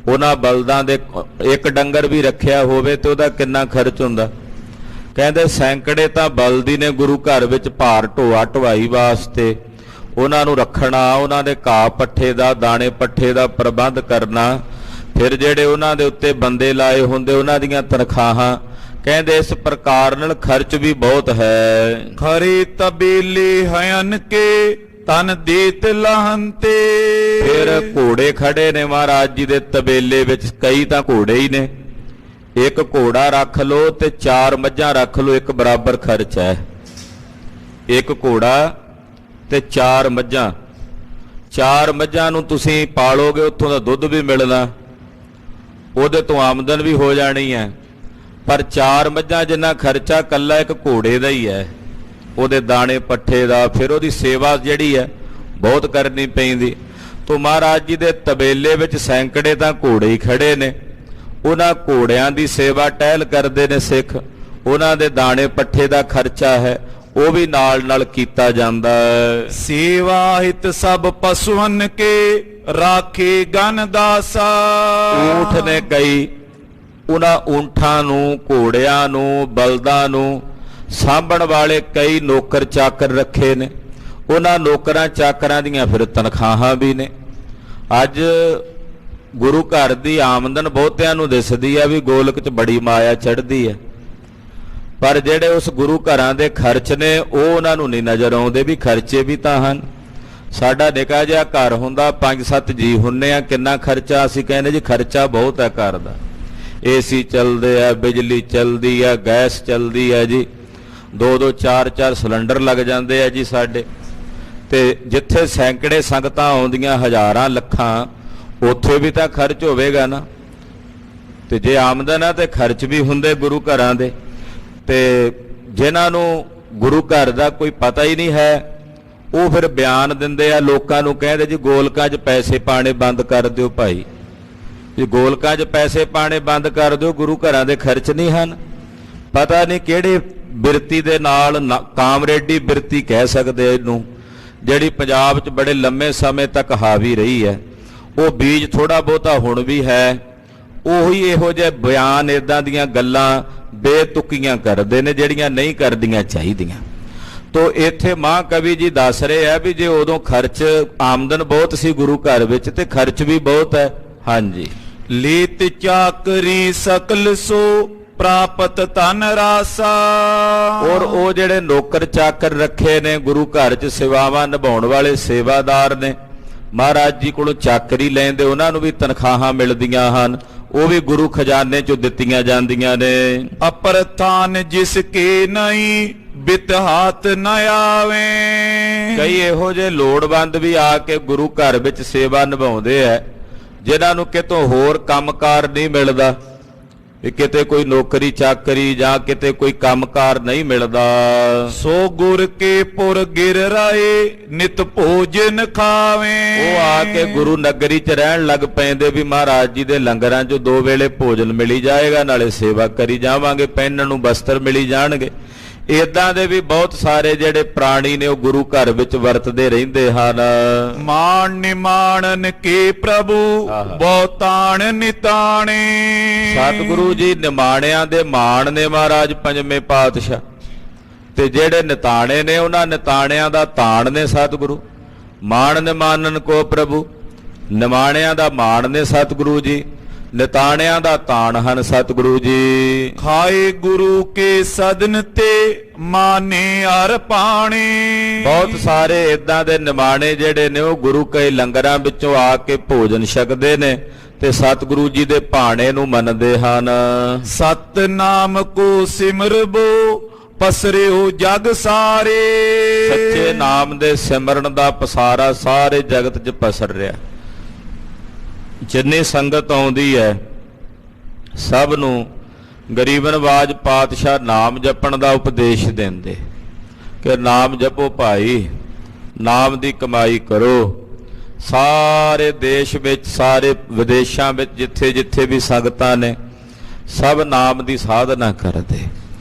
S1: ਉਹਨਾਂ ਬਲਦਾਂ ਦੇ ਇੱਕ ਡੰਗਰ ਵੀ ਰੱਖਿਆ ਹੋਵੇ ਤੇ ਉਹਦਾ ਕਿੰਨਾ ਖਰਚ ਹੁੰਦਾ। ਕਹਿੰਦੇ ਸੈਂਕੜੇ ਤਾਂ ਬਲਦੀ ਨੇ ਗੁਰੂ ਘਰ ਵਿੱਚ ਭਾਰ ਢੋਆ ਢਵਾਈ ਵਾਸਤੇ, ਉਹਨਾਂ ਨੂੰ ਰੱਖਣਾ, ਉਹਨਾਂ ਦੇ ਘਾਹ ਪੱਠੇ ਦਾ, ਦਾਣੇ ਪੱਠੇ ਦਾ ਪ੍ਰਬੰਧ ਕਰਨਾ, ਫਿਰ ਜਿਹੜੇ ਉਹਨਾਂ ਦੇ ਉੱਤੇ ਬੰਦੇ ਲਾਏ ਹੁੰਦੇ ਉਹਨਾਂ ਦੀਆਂ ਤਨਖਾਹਾਂ। ਕਹਿੰਦੇ ਇਸ ਪ੍ਰਕਾਰ ਨਾਲ ਖਰਚ ਵੀ ਬਹੁਤ ਹੈ।
S2: ਖਰੇ ਤਬੇਲੇ ਹਯਨ ਕੇ ਤਨ ਦੇਤ ਲਹੰਤੇ।
S1: ਫਿਰ ਘੋੜੇ ਖੜੇ ਨੇ ਮਹਾਰਾਜ ਜੀ ਦੇ ਤਬੇਲੇ ਵਿੱਚ, ਕਈ ਤਾਂ ਘੋੜੇ ਹੀ ਨੇ। ਇੱਕ ਘੋੜਾ ਰੱਖ ਲਓ ਤੇ 4 ਮੱਝਾਂ ਰੱਖ ਲਓ, ਇੱਕ ਬਰਾਬਰ ਖਰਚ ਹੈ। ਇੱਕ ਘੋੜਾ ਤੇ 4 ਮੱਝਾਂ। 4 ਮੱਝਾਂ ਨੂੰ ਤੁਸੀਂ ਪਾਲੋਗੇ, ਉੱਥੋਂ ਦਾ ਦੁੱਧ ਵੀ ਮਿਲਣਾ, ਉਹਦੇ ਤੋਂ ਆਮਦਨ ਵੀ ਹੋ ਜਾਣੀ ਹੈ। ਪਰ 4 ਮੱਝਾਂ ਜਿੰਨਾ ਖਰਚਾ ਕੱਲਾ ਇੱਕ ਘੋੜੇ ਦਾ ਹੀ ਹੈ, ਉਹਦੇ ਦਾਣੇ ਪੱਠੇ ਦਾ, ਫਿਰ ਉਹਦੀ ਸੇਵਾ ਜਿਹੜੀ ਹੈ ਬਹੁਤ ਕਰਨੀ ਪੈਂਦੀ। ਤੋ ਮਹਾਰਾਜ ਜੀ ਦੇ ਤਬੇਲੇ ਵਿੱਚ ਸੈਂਕੜੇ ਤਾਂ ਘੋੜੇ ਹੀ ਖੜੇ ਨੇ, ਉਹਨਾਂ ਘੋੜਿਆਂ ਦੀ ਸੇਵਾ ਟਹਿਲ ਕਰਦੇ ਨੇ ਸਿੱਖ, ਉਹਨਾਂ ਦੇ ਦਾਣੇ ਪੱਠੇ ਦਾ ਖਰਚਾ ਹੈ ਉਹ ਵੀ ਨਾਲ ਨਾਲ ਕੀਤਾ ਜਾਂਦਾ ਹੈ।
S2: ਸੇਵਾ ਹਿਤ ਸਭ ਪਸ਼ੂਨ ਕੇ ਰਾਖੇ ਗਨ ਦਾਸਾ।
S1: ਊਠ ਨੇ ਕਈ, ਉਹਨਾਂ ਊਂਠਾਂ ਨੂੰ, ਘੋੜਿਆਂ ਨੂੰ, ਬਲਦਾਂ ਨੂੰ ਸਾਂਭਣ ਵਾਲੇ ਕਈ ਨੌਕਰ ਚਾਕਰ ਰੱਖੇ ਨੇ, ਉਹਨਾਂ ਨੌਕਰਾਂ ਚਾਕਰਾਂ ਦੀਆਂ ਫਿਰ ਤਨਖਾਹਾਂ ਵੀ ਨੇ। ਅੱਜ ਗੁਰੂ ਘਰ ਦੀ ਆਮਦਨ ਬਹੁਤਿਆਂ ਨੂੰ ਦਿਸਦੀ ਹੈ ਵੀ ਗੋਲਕ 'ਚ ਬੜੀ ਮਾਇਆ ਚੜ੍ਹਦੀ ਹੈ, ਪਰ ਜਿਹੜੇ ਉਸ ਗੁਰੂ ਘਰਾਂ ਦੇ ਖਰਚ ਨੇ ਉਹ ਉਹਨਾਂ ਨੂੰ ਨਹੀਂ ਨਜ਼ਰ ਆਉਂਦੇ ਵੀ ਖਰਚੇ ਵੀ ਤਾਂ ਹਨ। ਸਾਡਾ ਨਿੱਕਾ ਜਿਹਾ ਘਰ ਹੁੰਦਾ, 5-7 ਜੀ ਹੁੰਨੇ ਆ, ਕਿੰਨਾ ਖਰਚਾ? ਅਸੀਂ ਕਹਿੰਦੇ ਜੀ ਖਰਚਾ ਬਹੁਤ ਹੈ ਘਰ ਦਾ। ਏਸੀ ਚੱਲਦੇ ਆ, ਬਿਜਲੀ ਚੱਲਦੀ ਆ, ਗੈਸ ਚੱਲਦੀ ਆ ਜੀ, 2-2 4-4 ਸਿਲੰਡਰ ਲੱਗ ਜਾਂਦੇ ਆ ਜੀ ਸਾਡੇ। ਤੇ ਜਿੱਥੇ ਸੈਂਕੜੇ ਸੰਗਤਾਂ ਆਉਂਦੀਆਂ, ਹਜ਼ਾਰਾਂ ਲੱਖਾਂ, ਉੱਥੇ ਵੀ ਤਾਂ ਖਰਚ ਹੋਵੇਗਾ ਨਾ। ਤੇ ਜੇ ਆਮਦਨ ਆ ਤੇ ਖਰਚ ਵੀ ਹੁੰਦੇ ਗੁਰੂ ਘਰਾਂ ਦੇ। ਤੇ ਜਿਨ੍ਹਾਂ ਨੂੰ ਗੁਰੂ ਘਰ ਦਾ ਕੋਈ ਪਤਾ ਹੀ ਨਹੀਂ ਹੈ ਉਹ ਫਿਰ ਬਿਆਨ ਦਿੰਦੇ ਆ, ਲੋਕਾਂ ਨੂੰ ਕਹਿੰਦੇ ਜੀ ਗੋਲਕਾਂ 'ਚ ਪੈਸੇ ਪਾਣੇ ਬੰਦ ਕਰ ਦਿਓ ਭਾਈ, ਜੀ ਗੋਲਕਾਂ 'ਚ ਪੈਸੇ ਪਾਣੇ ਬੰਦ ਕਰ ਦਿਓ, ਗੁਰੂ ਘਰਾਂ ਦੇ ਖਰਚ ਨਹੀਂ ਹਨ। ਪਤਾ ਨਹੀਂ ਕਿਹੜੇ ਬਿਰਤੀ ਦੇ ਨਾਲ, ਕਾਮਰੇਡੀ ਬਿਰਤੀ ਕਹਿ ਸਕਦੇ ਇਹਨੂੰ, ਜਿਹੜੀ ਪੰਜਾਬ 'ਚ ਬੜੇ ਲੰਮੇ ਸਮੇਂ ਤੱਕ ਹਾਵੀ ਰਹੀ ਹੈ। ਉਹ ਬੀਜ ਥੋੜਾ ਬਹੁਤਾ ਹੁਣ ਵੀ ਹੈ। ਉਹੀ ਇਹੋ ਜਿਹੇ ਬਿਆਨ, ਇਦਾਂ ਦੀਆਂ ਗੱਲਾਂ ਬੇਤੁਕੀਆਂ ਕਰਦੇ ਨੇ ਜਿਹੜੀਆਂ ਨਹੀਂ ਕਰਦੀਆਂ ਚਾਹੀਦੀਆਂ। ਤੋ ਇੱਥੇ ਮਹਾਂਕਵੀ ਜੀ ਦੱਸ ਰਹੇ ਆ ਵੀ ਜੇ ਉਦੋਂ ਖਰਚ, ਆਮਦਨ ਬਹੁਤ ਸੀ ਗੁਰੂ ਘਰ ਵਿੱਚ ਤੇ ਖਰਚ ਵੀ ਬਹੁਤ ਹੈ। ਹਾਂਜੀ,
S2: ਲੀਤ ਚਾਕਰੀ ਸਕਲ ਸੋ ਪ੍ਰਾਪਤ ਧਨ ਰਾਸਾ।
S1: ਔਰ ਉਹ ਜਿਹੜੇ ਨੌਕਰ ਚਾਕਰ ਰੱਖੇ ਨੇ ਗੁਰੂ ਘਰ 'ਚ ਸੇਵਾਵਾਂ ਨਿਭਾਉਣ ਵਾਲੇ ਸੇਵਾਦਾਰ ਨੇ, ਮਹਾਰਾਜ ਜੀ ਕੋਲੋਂ ਚਾਕਰੀ ਲੈਂਦੇ, ਉਹਨਾਂ ਨੂੰ ਵੀ ਤਨਖਾਹਾਂ ਮਿਲਦੀਆਂ ਹਨ, ਉਹ ਵੀ ਗੁਰੂ ਖਜ਼ਾਨੇ 'ਚੋਂ ਦਿੱਤੀਆਂ ਜਾਂਦੀਆਂ ਨੇ।
S2: ਅਪਰਥਾਨ ਜਿਸ ਕੇ ਨਹੀਂ ਬਿਤ ਹਾਥ ਨ ਆਵੇ।
S1: ਕਈ ਇਹੋ ਜਿਹੇ ਲੋੜਵੰਦ ਵੀ ਆ ਕੇ ਗੁਰੂ ਘਰ ਵਿੱਚ ਸੇਵਾ ਨਿਭਾਉਂਦੇ ਐ ਜਿਨ੍ਹਾਂ ਨੂੰ ਕਿਤੋਂ ਹੋਰ ਕੰਮਕਾਰ ਨਹੀਂ ਮਿਲਦਾ, ਵੀ ਕਿਤੇ ਕੋਈ ਨੌਕਰੀ ਚਾਕਰੀ ਜਾਂ ਕਿਤੇ ਕੋਈ ਕੰਮਕਾਰ ਨਹੀਂ ਮਿਲਦਾ।
S2: ਸੋ ਗੁਰ ਕੇ ਪੁਰ ਗਿਰ ਰਾਏ ਨਿਤ ਭੋਜਨ ਖਾਵੇ।
S1: ਉਹ ਆ ਕੇ ਗੁਰੂ ਨਗਰੀ 'ਚ ਰਹਿਣ ਲੱਗ ਪੈਂਦੇ ਵੀ ਮਹਾਰਾਜ ਜੀ ਦੇ ਲੰਗਰਾਂ 'ਚੋਂ 2 ਵੇਲੇ ਭੋਜਨ ਮਿਲੀ ਜਾਏਗਾ, ਨਾਲੇ ਸੇਵਾ ਕਰੀ ਜਾਵਾਂਗੇ, ਪਹਿਨਣ ਨੂੰ ਬਸਤਰ ਮਿਲੀ ਜਾਣਗੇ। ਇਦਾਂ ਦੇ ਵੀ ਬਹੁਤ ਸਾਰੇ ਜਿਹੜੇ ਪ੍ਰਾਣੀ ਨੇ ਉਹ ਗੁਰੂ ਘਰ ਵਿੱਚ ਵਰਤਦੇ ਰਹਿੰਦੇ ਹਨ।
S2: ਮਾਣ ਨਿਮਾਣਨ ਕੇ ਪ੍ਰਭੂ ਬਹੁਤਾਣ ਨਿਤਾਣੇ।
S1: ਸਤਿਗੁਰੂ ਜੀ ਨਿਮਾਣਿਆਂ ਦੇ ਮਾਣ ਨੇ ਮਹਾਰਾਜ ਪੰਜਵੇਂ ਪਾਤਸ਼ਾਹ, ਤੇ ਜਿਹੜੇ ਨਿਤਾਣੇ ਨੇ ਉਹਨਾਂ ਨਿਤਾਣਿਆਂ ਦਾ ਤਾਣ ਨੇ ਸਤਿਗੁਰੂ। ਮਾਣ ਨਿਮਾਨਨ ਕੋ ਪ੍ਰਭੂ, ਨਿਮਾਣਿਆਂ ਦਾ ਮਾਣ ਨੇ ਸਤਿਗੁਰੂ ਜੀ, ਨਿਤਾਣਿਆਂ ਦਾ ਤਾਣ ਹਨ ਸਤਿਗੁਰੂ ਜੀ।
S2: ਖਾਏ ਗੁਰੂ ਕੇ ਸਦਨ ਤੇ ਮਾਨੇ ਅਰ ਪਾਣੇ।
S1: ਬਹੁਤ ਸਾਰੇ ਇਦਾਂ ਦੇ ਨਿਮਾਣੇ ਜਿਹੜੇ ਨੇ ਉਹ ਗੁਰੂ ਕੇ ਲੰਗਰਾਂ ਵਿੱਚੋਂ ਆ ਕੇ ਭੋਜਨ ਛਕਦੇ ਨੇ ਤੇ ਸਤਿਗੁਰੂ ਜੀ ਦੇ ਭਾਣੇ ਨੂੰ ਮੰਨਦੇ ਹਨ।
S2: ਸਤਨਾਮ ਕੋ ਸਿਮਰਬੋ ਪਸਰਿਓ ਜਗ ਸਾਰੇ।
S1: ਸੱਚੇ ਨਾਮ ਦੇ ਸਿਮਰਨ ਦਾ ਪਸਾਰਾ ਸਾਰੇ ਜਗਤ 'ਚ ਪਸਰ ਰਿਹਾ। ਜਿੰਨੀ ਸੰਗਤ ਆਉਂਦੀ ਹੈ ਸਭ ਨੂੰ ਗਰੀਬ ਨਵਾਜ ਪਾਤਸ਼ਾਹ ਨਾਮ ਜਪਣ ਦਾ ਉਪਦੇਸ਼ ਦਿੰਦੇ ਕਿ ਨਾਮ ਜਪੋ ਭਾਈ, ਨਾਮ ਦੀ ਕਮਾਈ ਕਰੋ। ਸਾਰੇ ਦੇਸ਼ ਵਿੱਚ, ਸਾਰੇ ਵਿਦੇਸ਼ਾਂ ਵਿੱਚ ਜਿੱਥੇ ਜਿੱਥੇ ਵੀ ਸੰਗਤਾਂ ਨੇ ਸਭ ਨਾਮ ਦੀ ਸਾਧਨਾ ਕਰਦੇ,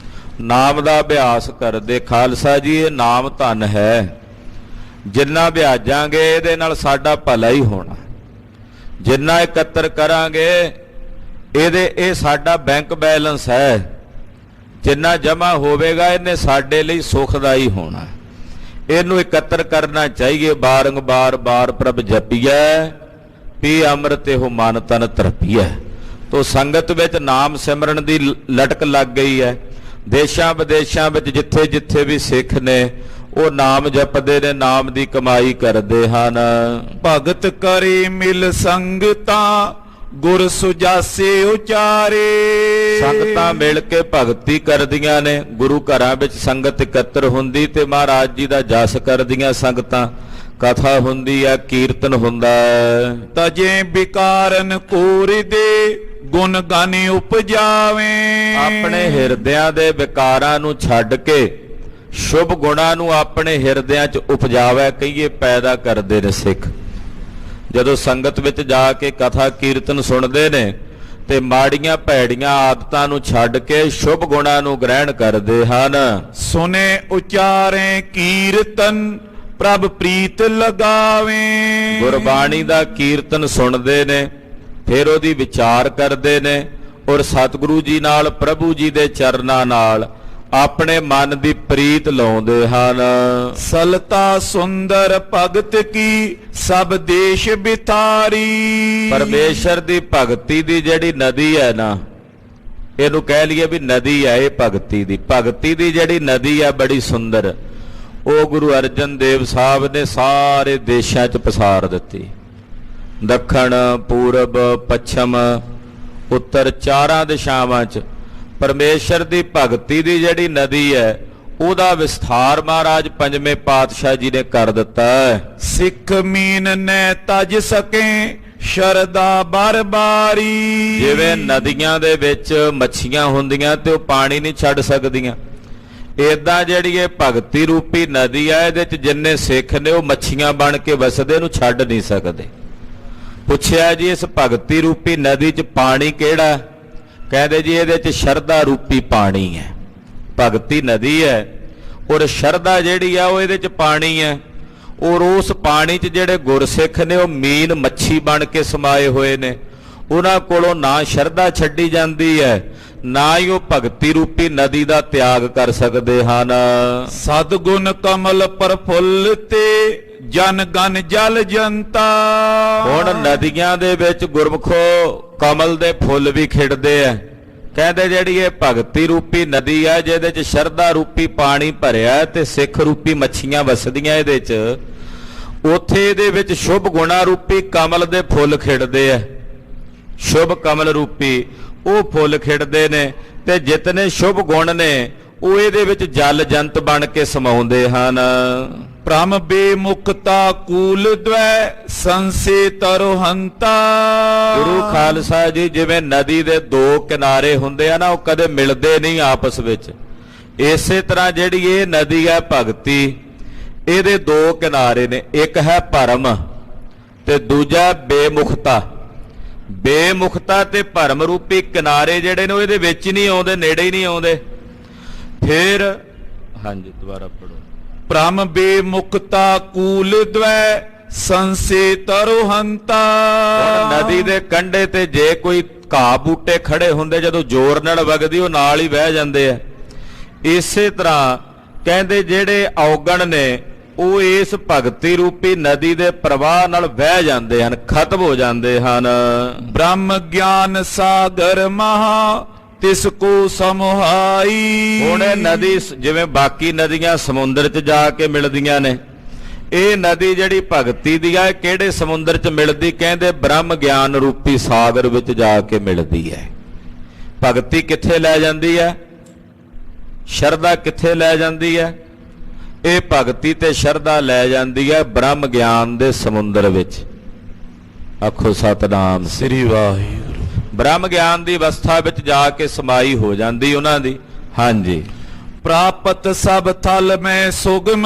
S1: ਨਾਮ ਦਾ ਅਭਿਆਸ ਕਰਦੇ। ਖਾਲਸਾ ਜੀ ਇਹ ਨਾਮ ਧਨ ਹੈ, ਜਿੰਨਾ ਵਿਆਜਾਂਗੇ ਇਹਦੇ ਨਾਲ ਸਾਡਾ ਭਲਾ ਹੀ ਹੋਣਾ, ਜਿੰਨਾ ਇਕੱਤਰ ਕਰਾਂਗੇ ਇਹ ਸਾਡਾ ਬੈਂਕ ਬੈਲੈਂਸ ਹੈ, ਜਿੰਨਾ ਜਮਾ ਹੋਵੇਗਾ ਇਹਨੇ ਸਾਡੇ ਲਈ ਸੁਖਦਾਈ ਹੋਣਾ। ਇਹਨੂੰ ਇਕੱਤਰ ਕਰਨਾ ਚਾਹੀਏ। ਬਾਰੰਬਾਰ ਬਾਰ ਪ੍ਰਭ ਜਪੀਐ, ਪੀ ਅੰਮ੍ਰਿਤ ਇਹੋ ਮਨ ਤਨ ਤਰਪੀਐ। ਤੋ ਸੰਗਤ ਵਿੱਚ ਨਾਮ ਸਿਮਰਨ ਦੀ ਲਟਕ ਲੱਗ ਗਈ ਹੈ। ਦੇਸ਼ਾਂ ਵਿਦੇਸ਼ਾਂ ਵਿੱਚ ਜਿੱਥੇ ਜਿੱਥੇ ਵੀ ਸਿੱਖ ਨੇ ਉਹ ਨਾਮ ਜਪਦੇ ਨੇ, ਨਾਮ ਦੀ ਕਮਾਈ ਕਰਦੇ ਹਨ।
S2: ਭਗਤ ਕਰੇ ਮਿਲ ਸੰਗਤਾਂ ਗੁਰ ਸੁਜਾਸੇ ਉਚਾਰੇ।
S1: ਸੰਗਤਾਂ ਮਿਲ ਕੇ ਭਗਤੀ ਕਰਦੀਆਂ ਨੇ, ਗੁਰੂ ਘਰਾਂ ਵਿੱਚ ਸੰਗਤ ਇਕੱਤਰ ਹੁੰਦੀ ਤੇ ਮਹਾਰਾਜ ਜੀ ਦਾ ਜਸ ਕਰਦੀਆਂ ਸੰਗਤਾਂ, ਕਥਾ ਹੁੰਦੀ ਹੈ, ਕੀਰਤਨ ਹੁੰਦਾ ਹੈ।
S2: ਤਜੇ ਵਿਕਾਰਨ ਕੋਰਿ ਦੇ ਗੁਣ ਗਾਨੀ ਉਪਜਾਵੇ।
S1: ਆਪਣੇ ਹਿਰਦਿਆਂ ਦੇ ਵਿਕਾਰਾਂ ਨੂੰ ਛੱਡ ਕੇ ਸ਼ੁਭ ਗੁਣਾਂ ਨੂੰ ਆਪਣੇ ਹਿਰਦਿਆਂ 'ਚ ਉਪਜਾਵੇ, ਕਹੀਏ ਪੈਦਾ ਕਰਦੇ ਨੇ ਸਿੱਖ। ਜਦੋਂ ਸੰਗਤ ਵਿੱਚ ਜਾ ਕੇ ਕਥਾ ਕੀਰਤਨ ਸੁਣਦੇ ਨੇ ਤੇ ਮਾੜੀਆਂ ਭੈੜੀਆਂ ਆਦਤਾਂ ਨੂੰ ਛੱਡ ਕੇ ਸ਼ੁਭ ਗੁਣਾਂ ਨੂੰ ਗ੍ਰਹਿਣ ਕਰਦੇ ਹਨ।
S2: ਸੁਨੇ ਉਚਾਰੇ ਕੀਰਤਨ ਪ੍ਰਭ ਪ੍ਰੀਤ ਲਗਾਵੇ।
S1: ਗੁਰਬਾਣੀ ਦਾ ਕੀਰਤਨ ਸੁਣਦੇ ਨੇ, ਫਿਰ ਉਹਦੀ ਵਿਚਾਰ ਕਰਦੇ ਨੇ ਔਰ ਸਤਿਗੁਰੂ ਜੀ ਨਾਲ, ਪ੍ਰਭੂ ਜੀ ਦੇ ਚਰਨਾਂ ਨਾਲ ਆਪਣੇ ਮਨ ਦੀ ਪ੍ਰੀਤ ਲਾਉਂਦੇ ਹਨ।
S2: ਸਲਤਾ ਸੁੰਦਰ ਭਗਤ ਕੀ ਸਭ ਦੇਸ਼ ਬਿਤਾਰੀ।
S1: ਪਰਮੇਸ਼ਰ ਦੀ ਭਗਤੀ ਦੀ ਜਿਹੜੀ ਨਦੀ ਹੈ ਨਾ, ਇਹਨੂੰ ਕਹਿ ਲਈਏ ਵੀ ਨਦੀ ਹੈ ਇਹ ਭਗਤੀ ਦੀ ਜਿਹੜੀ ਨਦੀ ਹੈ ਬੜੀ ਸੁੰਦਰ, ਉਹ ਗੁਰੂ ਅਰਜਨ ਦੇਵ ਸਾਹਿਬ ਨੇ ਸਾਰੇ ਦੇਸ਼ਾਂ 'ਚ ਪਸਾਰ ਦਿੱਤੀ। ਦੱਖਣ, ਪੂਰਬ, ਪੱਛਮ, ਉੱਤਰ, ਚਾਰਾਂ ਦਿਸ਼ਾਵਾਂ 'ਚ ਪਰਮੇਸ਼ਰ ਦੀ ਭਗਤੀ ਦੀ ਜਿਹੜੀ ਨਦੀ ਹੈ ਉਹਦਾ ਵਿਸਥਾਰ ਮਹਾਰਾਜ ਪੰਜਵੇਂ ਪਾਤਸ਼ਾਹ ਜੀ ਨੇ ਕਰ ਦਿੱਤਾ ਹੈ।
S2: ਸਿੱਖ ਮੀਨ ਨੇ ਤਜ ਸਕੇ ਸ਼ਰਦਾ ਬਰਬਾਰੀ।
S1: ਜਿਵੇਂ ਨਦੀਆਂ ਦੇ ਵਿੱਚ ਮੱਛੀਆਂ ਹੁੰਦੀਆਂ ਤੇ ਉਹ ਪਾਣੀ ਨਹੀਂ ਛੱਡ ਸਕਦੀਆਂ, ਏਦਾਂ ਜਿਹੜੀ ਇਹ ਭਗਤੀ ਰੂਪੀ ਨਦੀ ਹੈ ਇਹਦੇ 'ਚ ਜਿੰਨੇ ਸਿੱਖ ਨੇ ਉਹ ਮੱਛੀਆਂ ਬਣ ਕੇ ਵਸਦੇ, ਇਹਨੂੰ ਛੱਡ ਨਹੀਂ ਸਕਦੇ। ਪੁੱਛਿਆ ਜੀ ਇਸ ਭਗਤੀ ਰੂਪੀ ਨਦੀ 'ਚ ਪਾਣੀ ਕਿਹੜਾ? ਕਹਿੰਦੇ ਜੀ ਇਹਦੇ 'ਚ ਸ਼ਰਧਾ ਰੂਪੀ ਪਾਣੀ ਹੈ। ਭਗਤੀ ਨਦੀ ਹੈ ਔਰ ਸ਼ਰਧਾ ਜਿਹੜੀ ਆ ਉਹ ਇਹਦੇ 'ਚ ਪਾਣੀ ਹੈ। ਔਰ ਉਸ ਪਾਣੀ 'ਚ ਜਿਹੜੇ ਗੁਰਸਿੱਖ ਨੇ ਉਹ ਮੀਨ ਮੱਛੀ ਬਣ ਕੇ ਸਮਾਏ ਹੋਏ ਨੇ। ਉਹਨਾਂ ਕੋਲੋਂ ਨਾ ਸ਼ਰਧਾ ਛੱਡੀ ਜਾਂਦੀ ਹੈ, ਨਾ ਹੀ ਉਹ ਭਗਤੀ ਰੂਪੀ ਨਦੀ ਦਾ ਤਿਆਗ ਕਰ ਸਕਦੇ ਹਨ।
S2: ਸਤਿਗੁਣ ਕਮਲ ਪ੍ਰਫੁੱਲ ਤੇ ਜਨ ਗਨ ਜਲ ਜਨਤਾ।
S1: ਹੁਣ ਨਦੀਆਂ ਦੇ ਵਿੱਚ ਗੁਰਮਖੋ ਕਮਲ ਦੇ ਫੁੱਲ ਵੀ ਖਿੜਦੇ ਆ। ਕਹਿੰਦੇ ਜਿਹੜੀ ਇਹ ਭਗਤੀ ਰੂਪੀ ਨਦੀ ਹੈ ਜਿਹਦੇ 'ਚ ਸ਼ਰਧਾ ਰੂਪੀ ਪਾਣੀ ਭਰਿਆ ਤੇ ਸਿੱਖ ਰੂਪੀ ਮੱਛੀਆਂ ਵਸਦੀਆਂ ਇਹਦੇ 'ਚ, ਉੱਥੇ ਇਹਦੇ ਵਿੱਚ ਸ਼ੁਭ ਗੁਣਾ ਰੂਪੀ ਕਮਲ ਦੇ ਫੁੱਲ ਖਿੜਦੇ ਆ। ਸ਼ੁਭ ਕਮਲ ਰੂਪੀ ਉਹ ਫੁੱਲ ਖਿੜਦੇ ਨੇ ਤੇ ਜਿਤਨੇ ਸ਼ੁਭ ਗੁਣ ਨੇ ਉਹ ਇਹਦੇ ਵਿੱਚ ਜਲ ਜੰਤ ਬਣ ਕੇ ਸਮਾਉਂਦੇ ਹਨ।
S2: ਭ੍ਰਮ ਬੇਮੁਕਤਾ ਕੂਲ ਦਵੈ ਸੰਸੇ ਤਰੋਹੰਤਾ।
S1: ਗੁਰੂ ਖਾਲਸਾ ਜੀ ਜਿਵੇਂ ਨਦੀ ਦੇ ਦੋ ਕਿਨਾਰੇ ਹੁੰਦੇ ਆ ਨਾ, ਉਹ ਕਦੇ ਮਿਲਦੇ ਨਹੀਂ ਆਪਸ ਵਿੱਚ, ਇਸੇ ਤਰ੍ਹਾਂ ਜਿਹੜੀ ਇਹ ਨਦੀ ਹੈ ਭਗਤੀ, ਇਹਦੇ ਦੋ ਕਿਨਾਰੇ ਨੇ, ਇੱਕ ਹੈ ਭਰਮ ਤੇ ਦੂਜਾ ਬੇਮੁਖਤਾ। ਬੇਮੁਖਤਾ ਤੇ ਭਰਮ ਰੂਪੀ ਕਿਨਾਰੇ ਜਿਹੜੇ ਨੇ ਉਹ ਇਹਦੇ ਵਿੱਚ ਨਹੀਂ ਆਉਂਦੇ, ਨੇੜੇ ਹੀ ਨਹੀਂ ਆਉਂਦੇ। ਫਿਰ ਹਾਂਜੀ ਦੁਬਾਰਾ ਪੜੋ।
S2: ਭ੍ਰਮ ਬੇਮੁਕਤਾ ਕੂਲ ਦਵੈ ਸੰਸੇ ਤਰੋਹੰਤਾ।
S1: ਨਦੀ ਦੇ ਕੰਢੇ ਤੇ ਜੇ ਕੋਈ ਘਾਹ ਬੂਟੇ ਖੜੇ ਹੁੰਦੇ, ਜਦੋਂ ਜ਼ੋਰ ਨਾਲ ਵਗਦੀ ਉਹ ਨਾਲ ਹੀ ਵਹਿ ਜਾਂਦੇ ਆ। ਇਸੇ ਤਰ੍ਹਾਂ ਕਹਿੰਦੇ ਜਿਹੜੇ ਔਗਣ ਨੇ ਉਹ ਇਸ ਭਗਤੀ ਰੂਪੀ ਨਦੀ ਦੇ ਪ੍ਰਵਾਹ ਨਾਲ ਵਹਿ ਜਾਂਦੇ ਹਨ, ਖਤਮ ਹੋ ਜਾਂਦੇ ਹਨ।
S2: ਬ੍ਰਹਮ ਗਿਆਨ ਸਾਗਰ ਮਹਾ ਤਿਸ ਕੋ ਸਮੁਹਾਈ।
S1: ਹੁਣ ਇਹ ਨਦੀ ਜਿਵੇਂ ਬਾਕੀ ਨਦੀਆਂ ਸਮੁੰਦਰ 'ਚ ਜਾ ਕੇ ਮਿਲਦੀਆਂ ਨੇ, ਇਹ ਨਦੀ ਜਿਹੜੀ ਭਗਤੀ ਦੀ ਆ ਕਿਹੜੇ ਸਮੁੰਦਰ 'ਚ ਮਿਲਦੀ? ਕਹਿੰਦੇ ਬ੍ਰਹਮ ਗਿਆਨ ਰੂਪੀ ਸਾਗਰ ਵਿੱਚ ਜਾ ਕੇ ਮਿਲਦੀ ਹੈ। ਭਗਤੀ ਕਿੱਥੇ ਲੈ ਜਾਂਦੀ ਹੈ? ਸ਼ਰਧਾ ਕਿੱਥੇ ਲੈ ਜਾਂਦੀ ਹੈ? ਇਹ ਭਗਤੀ ਤੇ ਸ਼ਰਧਾ ਲੈ ਜਾਂਦੀ ਹੈ ਬ੍ਰਹਮ ਗਿਆਨ ਦੇ ਸਮੁੰਦਰ ਵਿੱਚ। ਆਖੋ ਸਤਿਨਾਮ
S2: ਸ੍ਰੀ ਵਾਹਿਗੁਰੂ।
S1: ਬ੍ਰਹਮ ਗਿਆਨ ਦੀ ਅਵਸਥਾ ਵਿੱਚ ਜਾ ਕੇ ਸਮਾਈ ਹੋ ਜਾਂਦੀ ਉਹਨਾਂ ਦੀ। ਹਾਂਜੀ।
S2: ਪ੍ਰਾਪਤ ਸਭ ਥਲ ਮੈਂ ਸੁਗਮ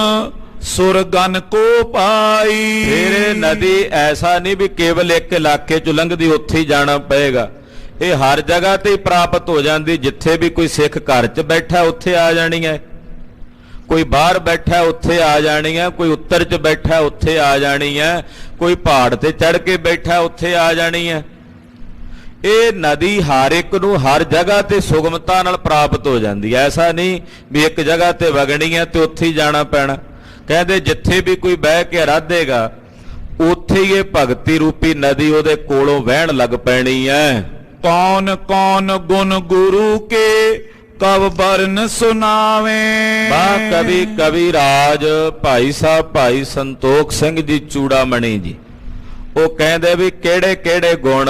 S2: ਸੁਰਗਨ ਕੋ ਪਾਈ।
S1: ਫਿਰ ਇਹ ਨਦੀ ਐਸਾ ਨਹੀਂ ਵੀ ਕੇਵਲ ਇੱਕ ਇਲਾਕੇ ਚੋਂ ਲੰਘਦੀ ਉੱਥੇ ਹੀ ਜਾਣਾ ਪਏਗਾ, ਇਹ ਹਰ ਜਗ੍ਹਾ ਤੇ ਹੀ ਪ੍ਰਾਪਤ ਹੋ ਜਾਂਦੀ। ਜਿੱਥੇ ਵੀ ਕੋਈ ਸਿੱਖ ਘਰ 'ਚ ਬੈਠਾ ਉੱਥੇ ਆ ਜਾਣੀ ਹੈ, ਕੋਈ ਬਾਹਰ ਬੈਠਾ ਉੱਥੇ ਆ ਜਾਣੀ ਹੈ, ਕੋਈ ਉੱਤਰ 'ਚ ਬੈਠਾ ਉੱਥੇ ਆ ਜਾਣੀ ਹੈ, ਕੋਈ ਪਹਾੜ ਤੇ ਚੜ੍ਹ ਕੇ ਬੈਠਾ ਉੱਥੇ ਆ ਜਾਣੀ ਹੈ। ਇਹ ਨਦੀ ਹਰ ਇੱਕ ਨੂੰ ਹਰ ਜਗ੍ਹਾ ਤੇ ਸੁਗਮਤਾ ਨਾਲ ਪ੍ਰਾਪਤ ਹੋ ਜਾਂਦੀ ਹੈ। ਐਸਾ ਨਹੀਂ ਵੀ ਇੱਕ ਜਗ੍ਹਾ ਤੇ ਵਗਣੀ ਹੈ ਤੇ ਉੱਥੇ ਹੀ ਜਾਣਾ ਪੈਣਾ। ਕਹਿੰਦੇ ਜਿੱਥੇ ਵੀ ਕੋਈ ਬਹਿ ਕੇ ਅਰਾਧੇਗਾ ਉੱਥੇ ਹੀ ਇਹ ਭਗਤੀ ਰੂਪੀ ਨਦੀ ਉਹਦੇ ਕੋਲੋਂ ਵਹਿਣ ਲੱਗ ਪੈਣੀ ਹੈ।
S2: ਕੌਣ ਕੌਣ ਗੁਣ ਗੁਰੂ ਕੇ ਕਵ ਬਰਨ ਸੁਨਾਵੇ।
S1: ਵਾਹ ਕਵੀ ਕਵੀ ਰਾਜ ਭਾਈ ਸਾਹਿਬ ਭਾਈ ਸੰਤੋਖ ਸਿੰਘ ਜੀ ਚੂੜਾਮਣੀ ਜੀ, ਉਹ ਕਹਿੰਦੇ ਵੀ ਕਿਹੜੇ ਕਿਹੜੇ ਗੁਣ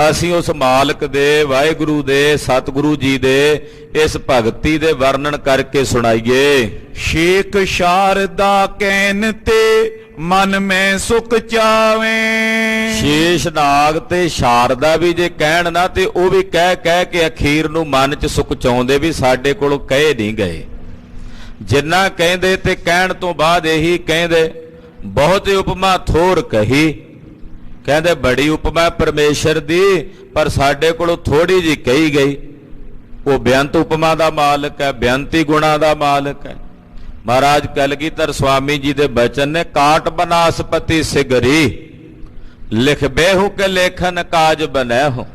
S1: ਅਸੀਂ ਉਸ ਮਾਲਕ ਦੇ, ਵਾਹਿਗੁਰੂ ਦੇ, ਸਤਿਗੁਰੂ ਜੀ ਦੇ ਇਸ ਭਗਤੀ ਦੇ ਵਰਣਨ ਕਰਕੇ ਸੁਣਾਈਏ।
S2: ਸ਼ੇਖ ਸ਼ਾਰਦਾ ਕਹਿਨ ਤੇ ਮਨ ਮੈਂ ਸੁਖ ਚਾਵੇ।
S1: ਸ਼ੇਸ਼ ਨਾਗ ਤੇ ਸ਼ਾਰਦਾ ਵੀ ਜੇ ਕਹਿਣ ਨਾ ਤੇ ਉਹ ਵੀ ਕਹਿ ਕਹਿ ਕੇ ਅਖੀਰ ਨੂੰ ਮਨ 'ਚ ਸੁਖ ਚਾਉਂਦੇ ਵੀ ਸਾਡੇ ਕੋਲੋਂ ਕਹੇ ਨਹੀਂ ਗਏ। ਜਿੰਨਾ ਕਹਿੰਦੇ ਤੇ ਕਹਿਣ ਤੋਂ ਬਾਅਦ ਇਹੀ ਕਹਿੰਦੇ, ਬਹੁਤ ਉਪਮਾ ਥੋਰ ਕਹੀ। ਕਹਿੰਦੇ ਬੜੀ ਉਪਮਾ ਪਰਮੇਸ਼ਰ ਦੀ, ਪਰ ਸਾਡੇ ਕੋਲੋਂ ਥੋੜੀ ਜੀ ਕਹੀ ਗਈ। ਉਹ ਬੇਅੰਤ ਉਪਮਾ ਦਾ ਮਾਲਕ ਹੈ, ਬੇਅੰਤੀ ਗੁਣਾ ਦਾ ਮਾਲਕ ਹੈ। ਮਹਾਰਾਜ ਕਲਗੀਧਰ ਸਵਾਮੀ ਜੀ ਦੇ ਬਚਨ ਨੇ, ਕਾਟ ਬਨਾਸਪਤੀ ਸਿਗਰੀ ਲਿਖ ਬੇਹੂ ਕੇ ਲੇਖਨ ਕਾਜ ਬਨੈ ਹੋ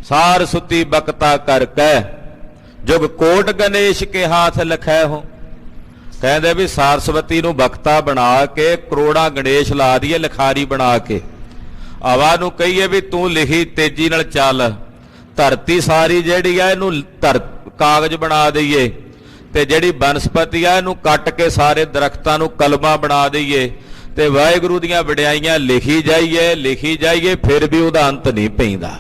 S1: ਸਾਰ ਸੁਤੀ ਬਕਤਾ ਕਰ ਕਹਿ ਜੁਗ ਕੋਟ ਗਣੇਸ਼ ਕੇ ਹਾਥ ਲਖੈ ਹੋ। ਕਹਿੰਦੇ ਵੀ ਸਾਰਸਵਤੀ ਨੂੰ ਬਖਤਾ ਬਣਾ ਕੇ ਕਰੋੜਾਂ ਗਣੇਸ਼ ਲਾ ਦਈਏ ਲਿਖਾਰੀ ਬਣਾ ਕੇ, ਹਵਾ ਨੂੰ ਕਹੀਏ ਵੀ ਤੂੰ ਲਿਖੀ ਤੇਜ਼ੀ ਨਾਲ ਚੱਲ ਧਰਤੀ ਸਾਰੀ ਜਿਹੜੀ ਆ ਇਹਨੂੰ ਕਾਗਜ਼ ਬਣਾ ਦਈਏ ਤੇ ਜਿਹੜੀ ਬਨਸਪਤੀ ਆ ਇਹਨੂੰ ਕੱਟ ਕੇ ਸਾਰੇ ਦਰਖਤਾਂ ਨੂੰ ਕਲਮਾਂ ਬਣਾ ਦਈਏ ਤੇ ਵਾਹਿਗੁਰੂ ਦੀਆਂ ਵਡਿਆਈਆਂ ਲਿਖੀ ਜਾਈਏ ਫਿਰ ਵੀ ਉਹਦਾ ਅੰਤ ਨਹੀਂ ਪੈਂਦਾ।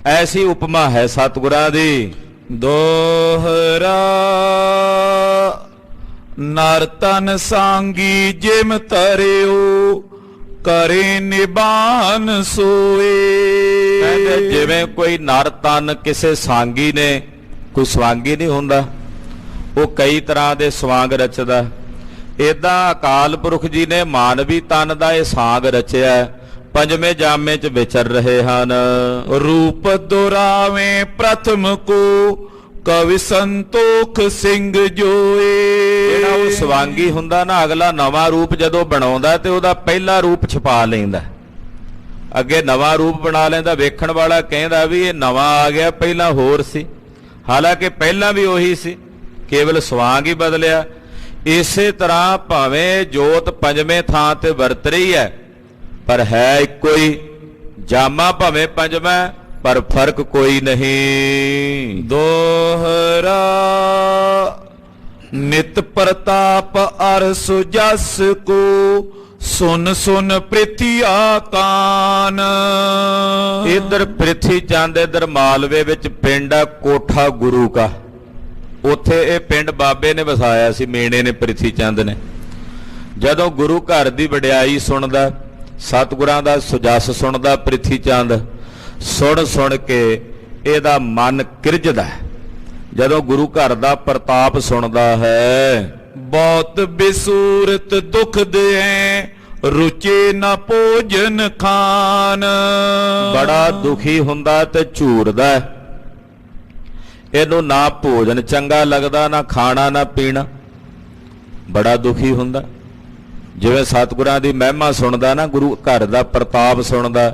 S1: ਐਸੀ ਉਪਮਾ ਹੈ ਸਤਿਗੁਰਾਂ ਦੀ।
S2: ਦੋਹਰਾ ਨਰ ਤਨ ਸਾਂਗੀ ਜਿਮ ਧਰਿਓ ਕਰੇ ਨਿਬਾਨ ਸੋਏ।
S1: ਕਹਿੰਦੇ ਜਿਵੇਂ ਕੋਈ ਨਰ ਤਨ ਕਿਸੇ ਸਾਂਗੀ ਨੇ, ਕੋਈ ਸਵਾਂਗੀ ਨਹੀਂ ਹੁੰਦਾ, ਉਹ ਕਈ ਤਰ੍ਹਾਂ ਦੇ ਸਵਾਂਗ ਰਚਦਾ, ਏਦਾਂ ਅਕਾਲ ਪੁਰਖ ਜੀ ਨੇ ਮਾਨਵੀ ਤਨ ਦਾ ਇਹ ਸਾਂਗ ਰਚਿਆ, ਪੰਜਵੇਂ ਜਾਮੇ ਚ ਵਿਚਰ ਰਹੇ ਹਨ।
S2: ਰੂਪ ਦੁਰਾਵੇਂ ਪ੍ਰਥਮ ਕੋ ਕਵਿ ਸੰਤੋਖ ਸਿੰਘ ਜੋਏ।
S1: ਜਿਹੜਾ ਉਹ ਸਵਾਂਗੀ ਹੁੰਦਾ ਨਾ, ਅਗਲਾ ਨਵਾਂ ਰੂਪ ਜਦੋਂ ਬਣਾਉਂਦਾ ਤੇ ਉਹਦਾ ਪਹਿਲਾ ਰੂਪ ਛਪਾ ਲੈਂਦਾ, ਅੱਗੇ ਨਵਾਂ ਰੂਪ ਬਣਾ ਲੈਂਦਾ। ਵੇਖਣ ਵਾਲਾ ਕਹਿੰਦਾ ਵੀ ਇਹ ਨਵਾਂ ਆ ਗਿਆ, ਪਹਿਲਾਂ ਹੋਰ ਸੀ, ਹਾਲਾਂਕਿ ਪਹਿਲਾਂ ਵੀ ਉਹੀ ਸੀ, ਕੇਵਲ ਸਵਾਂਗ ਹੀ ਬਦਲਿਆ। ਇਸੇ ਤਰ੍ਹਾਂ ਭਾਵੇਂ ਜੋਤ ਪੰਜਵੇਂ ਥਾਂ ਤੇ ਵਰਤ ਰਹੀ ਹੈ ਪਰ ਹੈ ਇੱਕੋ ਹੀ, ਜਾਮਾ ਭਾਵੇਂ ਪੰਜਵਾਂ ਪਰ ਫਰਕ ਕੋਈ ਨਹੀਂ।
S2: ਦੋਹਰਾ ਨਿਤ ਪ੍ਰਤਾਪ ਅਰ ਸੁਜਸ ਕੋ ਸੁਨ ਸੁਨ ਪ੍ਰਿਥੀ ਆਕਾਨ।
S1: ਇਧਰ ਪ੍ਰਿਥੀ ਚੰਦ, ਇਧਰ ਮਾਲਵੇ ਵਿੱਚ ਪਿੰਡ ਆ ਕੋਠਾ ਗੁਰੂ ਕਾ, ਉੱਥੇ ਇਹ ਪਿੰਡ ਬਾਬੇ ਨੇ ਵਸਾਇਆ ਸੀ, ਮੇਣੇ ਨੇ, ਪ੍ਰਿਥੀ ਚੰਦ ਨੇ। ਜਦੋਂ ਗੁਰੂ ਘਰ ਦੀ ਵਡਿਆਈ ਸੁਣਦਾ, ਸਤਿਗੁਰਾਂ ਦਾ ਸੁਜਸ ਸੁਣਦਾ, ਪ੍ਰਿਥੀ ਚੰਦ ਸੁਣ ਕੇ ਇਹਦਾ ਮਨ ਕਿਰਜਦਾ। ਜਦੋਂ ਗੁਰੂ ਘਰ ਦਾ ਪ੍ਰਤਾਪ ਸੁਣਦਾ ਹੈ,
S2: ਬਹੁਤ ਬਿਸੂਰਤ ਦੁਖ ਦੇ ਰੁਚੇ ਨਾ ਭੋਜਨ ਖਾਨ।
S1: ਬੜਾ ਦੁਖੀ ਹੁੰਦਾ ਤੇ ਝੂਰਦਾ, ਇਹਨੂੰ ਨਾ ਭੋਜਨ ਚੰਗਾ ਲੱਗਦਾ, ਨਾ ਖਾਣਾ ਨਾ ਪੀਣਾ, ਬੜਾ ਦੁਖੀ ਹੁੰਦਾ। ਜਿਵੇਂ ਸਤਿਗੁਰਾਂ ਦੀ ਮਹਿਮਾ ਸੁਣਦਾ ਨਾ, ਗੁਰੂ ਘਰ ਦਾ ਪ੍ਰਤਾਪ ਸੁਣਦਾ,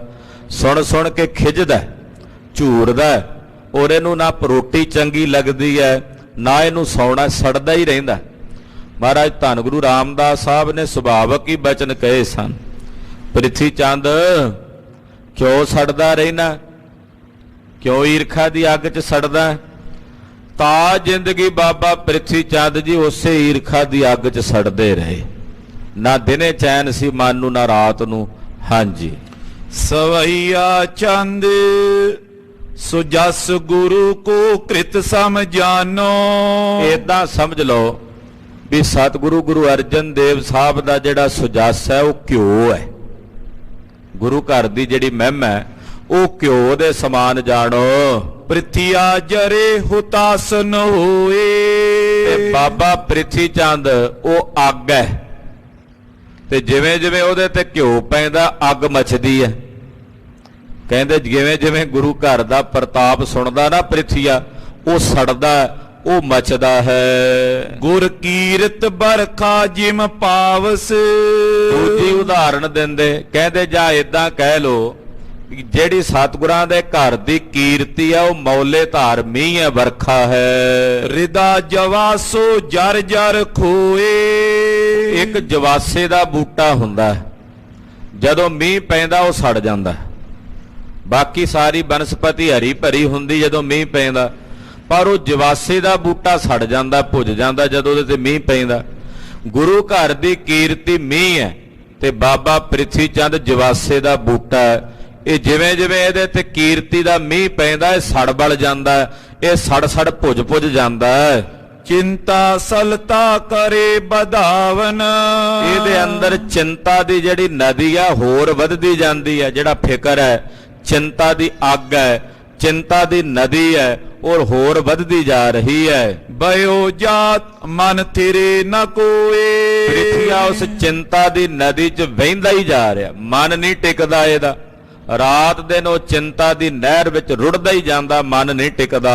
S1: ਸੁਣ ਕੇ ਖਿੱਚਦਾ, ਝੂਰਦਾ, ਔਰ ਇਹਨੂੰ ਨਾ ਰੋਟੀ ਚੰਗੀ ਲੱਗਦੀ ਹੈ, ਨਾ ਇਹਨੂੰ ਸੌਣਾ, ਸੜਦਾ ਹੀ ਰਹਿੰਦਾ। ਮਹਾਰਾਜ ਧੰਨ ਗੁਰੂ ਰਾਮਦਾਸ ਸਾਹਿਬ ਨੇ ਸੁਭਾਵਕ ਹੀ ਬਚਨ ਕਹੇ ਸਨ, ਪ੍ਰਿਥੀ ਚੰਦ ਕਿਉਂ ਸੜਦਾ ਰਹਿਣਾ, ਕਿਉਂ ਈਰਖਾ ਦੀ ਅੱਗ 'ਚ ਸੜਦਾ। ਤਾਂ ਜ਼ਿੰਦਗੀ ਬਾਬਾ ਪ੍ਰਿਥੀ ਚੰਦ ਜੀ ਉਸੇ ਈਰਖਾ ਦੀ ਅੱਗ 'ਚ ਸੜਦੇ ਰਹੇ, ਨਾ ਦਿਨੇ ਚੈਨ ਸੀ ਮਨ ਨੂੰ, ਨਾ ਰਾਤ ਨੂੰ। ਹਾਂਜੀ।
S2: ਸਵਈਆ ਚੰਦ ਸੁਜਸ ਗੁਰੂ ਕੋ ਕ੍ਰਿਤ ਸਮਝਾਨੋ।
S1: ਏਦਾਂ ਸਮਝ ਲਓ ਵੀ ਸਤਿਗੁਰੂ ਗੁਰੂ ਅਰਜਨ ਦੇਵ ਸਾਹਿਬ ਦਾ ਜਿਹੜਾ ਸੁਜਸ ਹੈ ਉਹ ਘਿਓ ਹੈ, ਗੁਰੂ ਘਰ ਦੀ ਜਿਹੜੀ ਮਹਿਮਾ ਹੈ ਉਹ ਘਿਓ ਦੇ ਸਮਾਨ ਜਾਣੋ।
S2: ਪ੍ਰਿਥੀਆ ਜਰੇ ਹੁਤਾਸਨ ਹੋਏ।
S1: ਤੇ ਬਾਬਾ ਪ੍ਰਿਥੀ ਚੰਦ ਉਹ ਅੱਗ ਹੈ, ਤੇ ਜਿਵੇਂ ਜਿਵੇਂ ਉਹਦੇ ਤੇ ਘਿਓ ਪੈਂਦਾ ਅੱਗ ਮੱਚਦੀ ਹੈ। ਕਹਿੰਦੇ ਜਿਵੇਂ ਜਿਵੇਂ ਗੁਰੂ ਘਰ ਦਾ ਪ੍ਰਤਾਪ ਸੁਣਦਾ ਨਾ ਪ੍ਰਿਥੀਆ, ਉਹ ਸੜਦਾ, ਉਹ ਮੱਚਦਾ ਹੈ।
S2: ਗੁਰ ਕੀਰਤ ਬਰਖਾ ਜਿਮ ਪਾਵਸ।
S1: ਦੂਜੀ ਉਦਾਹਰਣ ਦਿੰਦੇ, ਕਹਿੰਦੇ ਜਾਂ ਏਦਾਂ ਕਹਿ ਲੋ, ਜਿਹੜੀ ਸਤਿਗੁਰਾਂ ਦੇ ਘਰ ਦੀ ਕੀਰਤੀ ਆ ਉਹ ਮੌਲੇ ਧਾਰ ਮੀਂਹ ਹੈ, ਵਰਖਾ ਹੈ।
S2: ਰਿਦਾ ਜਵਾਸੋ ਜਰ ਜਰ ਖੋਏ।
S1: ਇੱਕ ਜਵਾਸੇ ਦਾ ਬੂਟਾ ਹੁੰਦਾ, ਜਦੋਂ ਮੀਂਹ ਪੈਂਦਾ ਉਹ ਸੜ ਜਾਂਦਾ, ਬਾਕੀ ਸਾਰੀ ਬਨਸਪਤੀ ਹਰੀ ਭਰੀ ਹੁੰਦੀ ਜਦੋਂ ਮੀਂਹ ਪੈਂਦਾ, ਪਰ ਉਹ ਜਵਾਸੇ ਦਾ ਬੂਟਾ ਸੜ ਜਾਂਦਾ, ਭੁੱਜ ਜਾਂਦਾ ਜਦੋਂ ਉਹਦੇ ਤੇ ਮੀਂਹ ਪੈਂਦਾ। ਗੁਰੂ ਘਰ ਦੀ ਕੀਰਤੀ ਮੀਂਹ ਹੈ ਤੇ ਬਾਬਾ ਪ੍ਰਿਥੀ ਚੰਦ ਜਵਾਸੇ ਦਾ ਬੂਟਾ ਹੈ। ਇਹ ਜਿਵੇਂ ਜਿਵੇਂ ਇਹਦੇ ਤੇ ਕੀਰਤੀ ਦਾ ਮੀਂਹ ਪੈਂਦਾ, ਇਹ ਸੜ ਬਲ ਜਾਂਦਾ, ਇਹ ਸੜ ਭੁੱਜ ਜਾਂਦਾ ਹੈ।
S2: ਚਿੰਤਾ ਸਲਤਾ ਕਰੇ ਵਧਾਵਨ।
S1: ਇਹਦੇ ਅੰਦਰ ਚਿੰਤਾ ਦੀ ਜਿਹੜੀ ਨਦੀ ਆ ਹੋਰ ਵੱਧਦੀ ਜਾਂਦੀ ਹੈ। ਜਿਹੜਾ ਫਿਕਰ ਹੈ, ਚਿੰਤਾ ਦੀ ਅੱਗ ਹੈ, ਚਿੰਤਾ ਦੀ ਨਦੀ ਹੈ, ਔਰ ਹੋਰ ਵੱਧਦੀ ਜਾ ਰਹੀ ਹੈ।
S2: ਬਯੋ ਜਾਤ ਮਨ ਤੇਰੇ ਨ ਕੋਏ।
S1: ਪ੍ਰਿਥੀਆ ਉਸ ਚਿੰਤਾ ਦੀ ਨਦੀ 'ਚ ਵਹਿੰਦਾ ਹੀ ਜਾ ਰਿਹਾ, ਮਨ ਨਹੀਂ ਟਿਕਦਾ ਇਹਦਾ। ਰਾਤ ਦਿਨ ਉਹ ਚਿੰਤਾ ਦੀ ਨਹਿਰ ਵਿੱਚ ਰੁੜਦਾ ਹੀ ਜਾਂਦਾ, ਮਨ ਨਹੀਂ ਟਿਕਦਾ।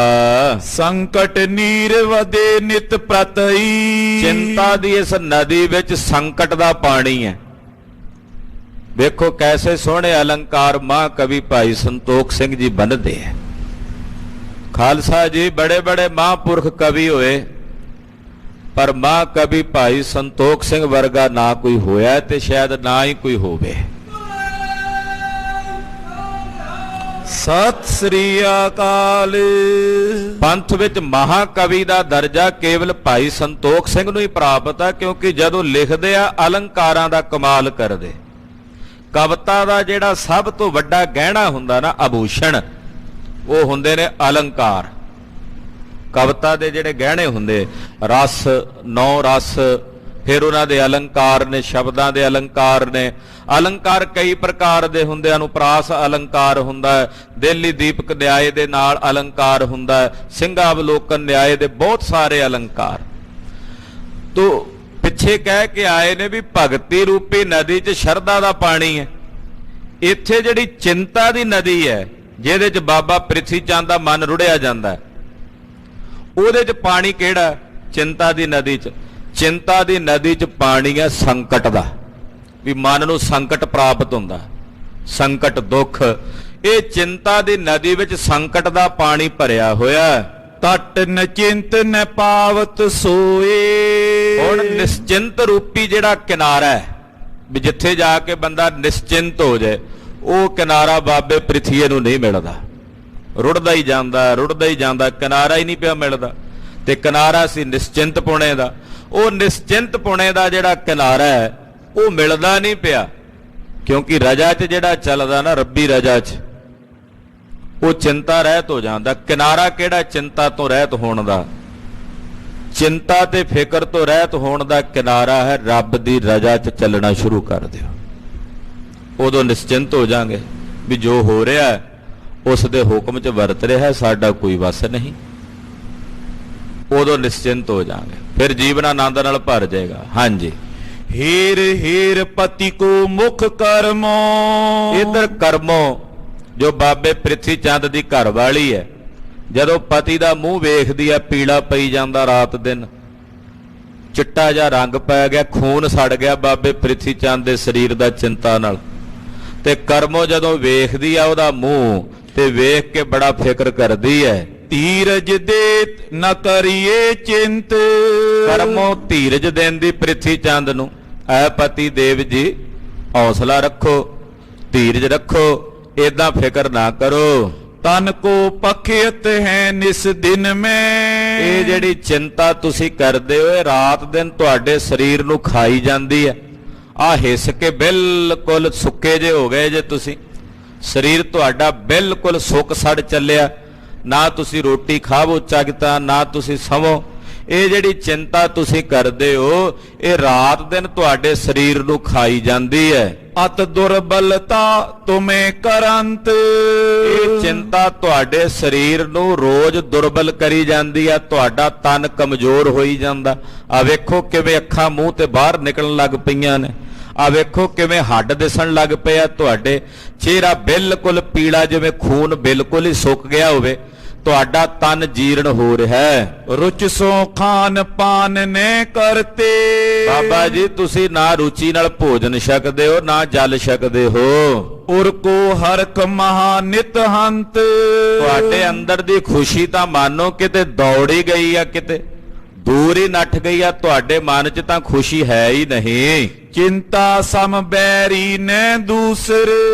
S2: ਸੰਕਟ ਨੀਰ ਵਦੇ ਨਿਤ ਪ੍ਰਤਈ।
S1: ਚਿੰਤਾ ਦੀ ਇਸ ਨਦੀ ਵਿੱਚ ਸੰਕਟ ਦਾ ਪਾਣੀ ਹੈ। ਵੇਖੋ ਕੈਸੇ ਸੋਹਣੇ ਅਲੰਕਾਰ ਮਹਾਂਕਵੀ ਭਾਈ ਸੰਤੋਖ ਸਿੰਘ ਜੀ ਬੰਨ੍ਹਦੇ ਹੈ। ਖਾਲਸਾ ਜੀ ਬੜੇ ਬੜੇ ਮਹਾਂਪੁਰਖ ਕਵੀ ਹੋਏ, ਪਰ ਮਹਾਂਕਵੀ ਭਾਈ ਸੰਤੋਖ ਸਿੰਘ ਵਰਗਾ ਨਾ ਕੋਈ ਹੋਇਆ ਤੇ ਸ਼ਾਇਦ ਨਾ ਹੀ ਕੋਈ ਹੋਵੇ।
S2: ਸਤਿ ਸ੍ਰੀ ਅਕਾਲ।
S1: ਪੰਥ ਵਿੱਚ ਮਹਾਕਵੀ ਦਾ ਦਰਜਾ ਕੇਵਲ ਭਾਈ ਸੰਤੋਖ ਸਿੰਘ ਨੂੰ ਹੀ ਪ੍ਰਾਪਤ ਹੈ, ਕਿਉਂਕਿ ਜਦੋਂ ਲਿਖਦੇ ਆ ਅਲੰਕਾਰਾਂ ਦਾ ਕਮਾਲ ਕਰਦੇ। ਕਵਿਤਾ ਦਾ ਜਿਹੜਾ ਸਭ ਤੋਂ ਵੱਡਾ ਗਹਿਣਾ ਹੁੰਦਾ ਨਾ, ਆਭੂਸ਼ਣ, ਉਹ ਹੁੰਦੇ ਨੇ ਅਲੰਕਾਰ। ਕਵਿਤਾ ਦੇ ਜਿਹੜੇ ਗਹਿਣੇ ਹੁੰਦੇ, ਰਸ, 9 ਰਸ, ਫਿਰ ਉਹਨਾਂ ਦੇ ਅਲੰਕਾਰ ਨੇ, ਸ਼ਬਦਾਂ ਦੇ ਅਲੰਕਾਰ ਨੇ। ਅਲੰਕਾਰ ਕਈ ਪ੍ਰਕਾਰ ਦੇ ਹੁੰਦੇ, ਅਨੁਪ੍ਰਾਸ ਅਲੰਕਾਰ ਹੁੰਦਾ ਹੈ, ਦਿੱਲੀ ਦੀਪਕ ਨਿਆਏ ਦੇ ਨਾਲ ਅਲੰਕਾਰ ਹੁੰਦਾ ਹੈ, ਸਿੰਘਾਵਲੋਕਨ ਨਿਆਏ ਦੇ ਬਹੁਤ ਸਾਰੇ ਅਲੰਕਾਰ। ਤੋ ਪਿੱਛੇ ਕਹਿ ਕੇ ਆਏ ਨੇ ਵੀ ਭਗਤੀ ਰੂਪੀ ਨਦੀ 'ਚ ਸ਼ਰਧਾ ਦਾ ਪਾਣੀ ਹੈ। ਇੱਥੇ ਜਿਹੜੀ ਚਿੰਤਾ ਦੀ ਨਦੀ ਹੈ, ਜਿਹਦੇ 'ਚ ਬਾਬਾ ਪ੍ਰਿਥੀ ਚੰਦ ਦਾ ਮਨ ਰੁੜਿਆ ਜਾਂਦਾ, ਉਹਦੇ 'ਚ ਪਾਣੀ ਕਿਹੜਾ? ਚਿੰਤਾ ਦੀ ਨਦੀ 'ਚ। ਚਿੰਤਾ ਦੀ ਨਦੀ 'ਚ ਪਾਣੀ ਹੈ ਸੰਕਟ ਦਾ, ਵੀ ਮਨ ਨੂੰ ਸੰਕਟ ਪ੍ਰਾਪਤ ਹੁੰਦਾ, ਸੰਕਟ, ਦੁੱਖ। ਇਹ ਚਿੰਤਾ ਦੀ ਨਦੀ ਵਿੱਚ ਸੰਕਟ ਦਾ ਪਾਣੀ ਭਰਿਆ ਹੋਇਆ।
S2: ਤਟ ਨਚਿੰਤ ਨ ਪਾਵਤ ਸੋਏ।
S1: ਹੁਣ ਨਿਸ਼ਚਿੰਤ ਰੂਪੀ ਜਿਹੜਾ ਕਿਨਾਰਾ ਹੈ, ਵੀ ਜਿੱਥੇ ਜਾ ਕੇ ਬੰਦਾ ਨਿਸ਼ਚਿੰਤ ਹੋ ਜਾਏ, ਉਹ ਕਿਨਾਰਾ ਬਾਬੇ ਪ੍ਰਿਥੀਏ ਨੂੰ ਨਹੀਂ ਮਿਲਦਾ। ਰੁੜਦਾ ਹੀ ਜਾਂਦਾ, ਰੁੜਦਾ ਹੀ ਜਾਂਦਾ, ਕਿਨਾਰਾ ਹੀ ਨਹੀਂ ਪਿਆ ਮਿਲਦਾ। ਤੇ ਕਿਨਾਰਾ ਸੀ ਨਿਸ਼ਚਿੰਤ ਪੁਣੇ ਦਾ। ਉਹ ਨਿਸ਼ਚਿੰਤ ਪੁਣੇ ਦਾ ਜਿਹੜਾ ਕਿਨਾਰਾ ਹੈ, ਉਹ ਮਿਲਦਾ ਨਹੀਂ ਪਿਆ, ਕਿਉਂਕਿ ਰਜਾ 'ਚ ਜਿਹੜਾ ਚੱਲਦਾ ਨਾ, ਰੱਬੀ ਰਜਾ 'ਚ, ਉਹ ਚਿੰਤਾ ਰਹਿਤ ਹੋ ਜਾਂਦਾ। ਕਿਨਾਰਾ ਕਿਹੜਾ? ਚਿੰਤਾ ਤੋਂ ਰਹਿਤ ਹੋਣ ਦਾ। ਚਿੰਤਾ ਤੇ ਫਿਕਰ ਤੋਂ ਰਹਿਤ ਹੋਣ ਦਾ ਕਿਨਾਰਾ ਹੈ ਰੱਬ ਦੀ ਰਜਾ 'ਚ ਚੱਲਣਾ ਸ਼ੁਰੂ ਕਰ ਦਿਓ। ਉਦੋਂ ਨਿਸ਼ਚਿੰਤ ਹੋ ਜਾਾਂਗੇ ਵੀ ਜੋ ਹੋ ਰਿਹਾ ਉਸ ਦੇ ਹੁਕਮ 'ਚ ਵਰਤ ਰਿਹਾ, ਸਾਡਾ ਕੋਈ ਵਸ ਨਹੀਂ। ਉਦੋਂ ਨਿਸ਼ਚਿੰਤ ਹੋ ਜਾਾਂਗੇ, ਫਿਰ ਜੀਵਨ ਆਨੰਦ ਨਾਲ ਭਰ ਜਾਏਗਾ। ਹਾਂਜੀ।
S2: ਹੀਰ ਹੀਰ ਪਤੀ ਕੋ ਮੁਖ ਕਰਮੋ।
S1: ਇਧਰ ਕਰਮੋ, ਜੋ ਬਾਬੇ ਪ੍ਰਿਥੀ ਚੰਦ ਦੀ ਘਰ ਵਾਲੀ ਹੈ, ਜਦੋਂ ਪਤੀ ਦਾ ਮੂੰਹ ਵੇਖਦੀ ਹੈ, ਪੀਲਾ ਪਈ ਜਾਂਦਾ, ਰਾਤ ਦਿਨ ਚਿੱਟਾ ਜਿਹਾ ਰੰਗ ਪੈ ਗਿਆ, ਖੂਨ ਸੜ ਗਿਆ ਬਾਬੇ ਪ੍ਰਿਥੀ ਚੰਦ ਦੇ ਸਰੀਰ ਦਾ ਚਿੰਤਾ ਨਾਲ। ਤੇ ਕਰਮੋ ਜਦੋਂ ਵੇਖਦੀ ਆ ਉਹਦਾ ਮੂੰਹ, ਤੇ ਵੇਖ ਕੇ ਬੜਾ ਫਿਕਰ ਕਰਦੀ ਹੈ।
S2: ਧੀਰਜ ਦੇ ਨ ਕਰੀਏ ਚਿੰਤ।
S1: ਕਰਮੋ ਧੀਰਜ ਦੇਂਦੀ ਪ੍ਰਿਥੀ ਚੰਦ ਨੂੰ, ਐ ਪਤੀ ਦੇਵ ਜੀ ਹੌਸਲਾ ਰੱਖੋ, ਧੀਰਜ ਰੱਖੋ, ਏਦਾਂ ਫਿਕਰ ਨਾ ਕਰੋ।
S2: ਤਨ ਕੋ ਪਖਿਅਤ ਹੈ ਨਿਸ ਦਿਨ ਮੈਂ।
S1: ਇਹ ਜਿਹੜੀ ਚਿੰਤਾ ਤੁਸੀਂ ਕਰਦੇ ਹੋ, ਇਹ ਰਾਤ ਦਿਨ ਤੁਹਾਡੇ ਸਰੀਰ ਨੂੰ ਖਾਈ ਜਾਂਦੀ ਹੈ। ਆਹ ਹਿੱਸ ਕੇ ਬਿਲਕੁਲ ਸੁੱਕੇ ਜੇ ਹੋ ਗਏ ਜੇ ਤੁਸੀਂ, ਸਰੀਰ ਤੁਹਾਡਾ ਬਿਲਕੁਲ ਸੁੱਕ ਸੜ ਚੱਲਿਆ, ਨਾ ਤੁਸੀਂ ਰੋਟੀ ਖਾਵੋ ਚੱਗਤਾ, ਨਾ ਤੁਸੀਂ ਸਵੋ। ਇਹ ਜਿਹੜੀ ਚਿੰਤਾ ਤੁਸੀਂ ਕਰਦੇ ਹੋ, ਇਹ ਰਾਤ ਦਿਨ ਤੁਹਾਡੇ ਸਰੀਰ ਨੂੰ ਖਾਈ ਜਾਂਦੀ ਹੈ।
S2: ਅਤ ਦੁਰਬਲਤਾ ਤੁਮੇ ਕਰੰਤ।
S1: ਇਹ ਚਿੰਤਾ ਤੁਹਾਡੇ ਸਰੀਰ ਨੂੰ ਰੋਜ਼ ਦੁਰਬਲ ਕਰੀ ਜਾਂਦੀ ਹੈ, ਤੁਹਾਡਾ ਤਨ ਕਮਜ਼ੋਰ ਹੋਈ ਜਾਂਦਾ। ਆ ਵੇਖੋ ਕਿਵੇਂ ਅੱਖਾਂ ਮੂੰਹ ਤੇ ਬਾਹਰ ਨਿਕਲਣ ਲੱਗ ਪਈਆਂ ਨੇ, ਆ ਵੇਖੋ ਕਿਵੇਂ ਹੱਡ ਦਿਸਣ ਲੱਗ ਪਿਆ ਤੁਹਾਡੇ, ਚਿਹਰਾ ਬਿਲਕੁਲ ਪੀਲਾ, ਜਿਵੇਂ ਖੂਨ ਬਿਲਕੁਲ ਹੀ ਸੁੱਕ ਗਿਆ ਹੋਵੇ, ਤੁਹਾਡਾ ਤਨ ਜੀਰਨ ਹੋ ਰਿਹਾ ਹੈ।
S2: ਰੁਚ ਸੋ ਖਾਨ ਪਾਨ ਨੇ ਕਰਤੇ।
S1: ਬਾਬਾ ਜੀ ਤੁਸੀਂ ਨਾ ਰੁਚੀ ਨਾਲ ਭੋਜਨ ਛਕਦੇ ਹੋ, ਨਾ ਜਲ ਛਕਦੇ ਹੋ।
S2: ਉਰ ਕੋ ਹਰਕ ਮਹਾ ਨਿਤ ਹੰਤ।
S1: ਤੁਹਾਡੇ ਅੰਦਰ ਦੀ ਖੁਸ਼ੀ ਤਾਂ ਮਾਨੋ ਕਿਤੇ ਦੌੜੀ ਗਈ ਆ, ਕਿਤੇ ਦੂਰ ਹੀ ਨੱਠ ਗਈ ਆ, ਤੁਹਾਡੇ ਮਨ 'ਚ ਤਾਂ ਖੁਸ਼ੀ ਹੈ ਹੀ ਨਹੀਂ।
S2: ਚਿੰਤਾ ਸਮ ਬੈਰੀ ਨੇ ਦੂਸਰ।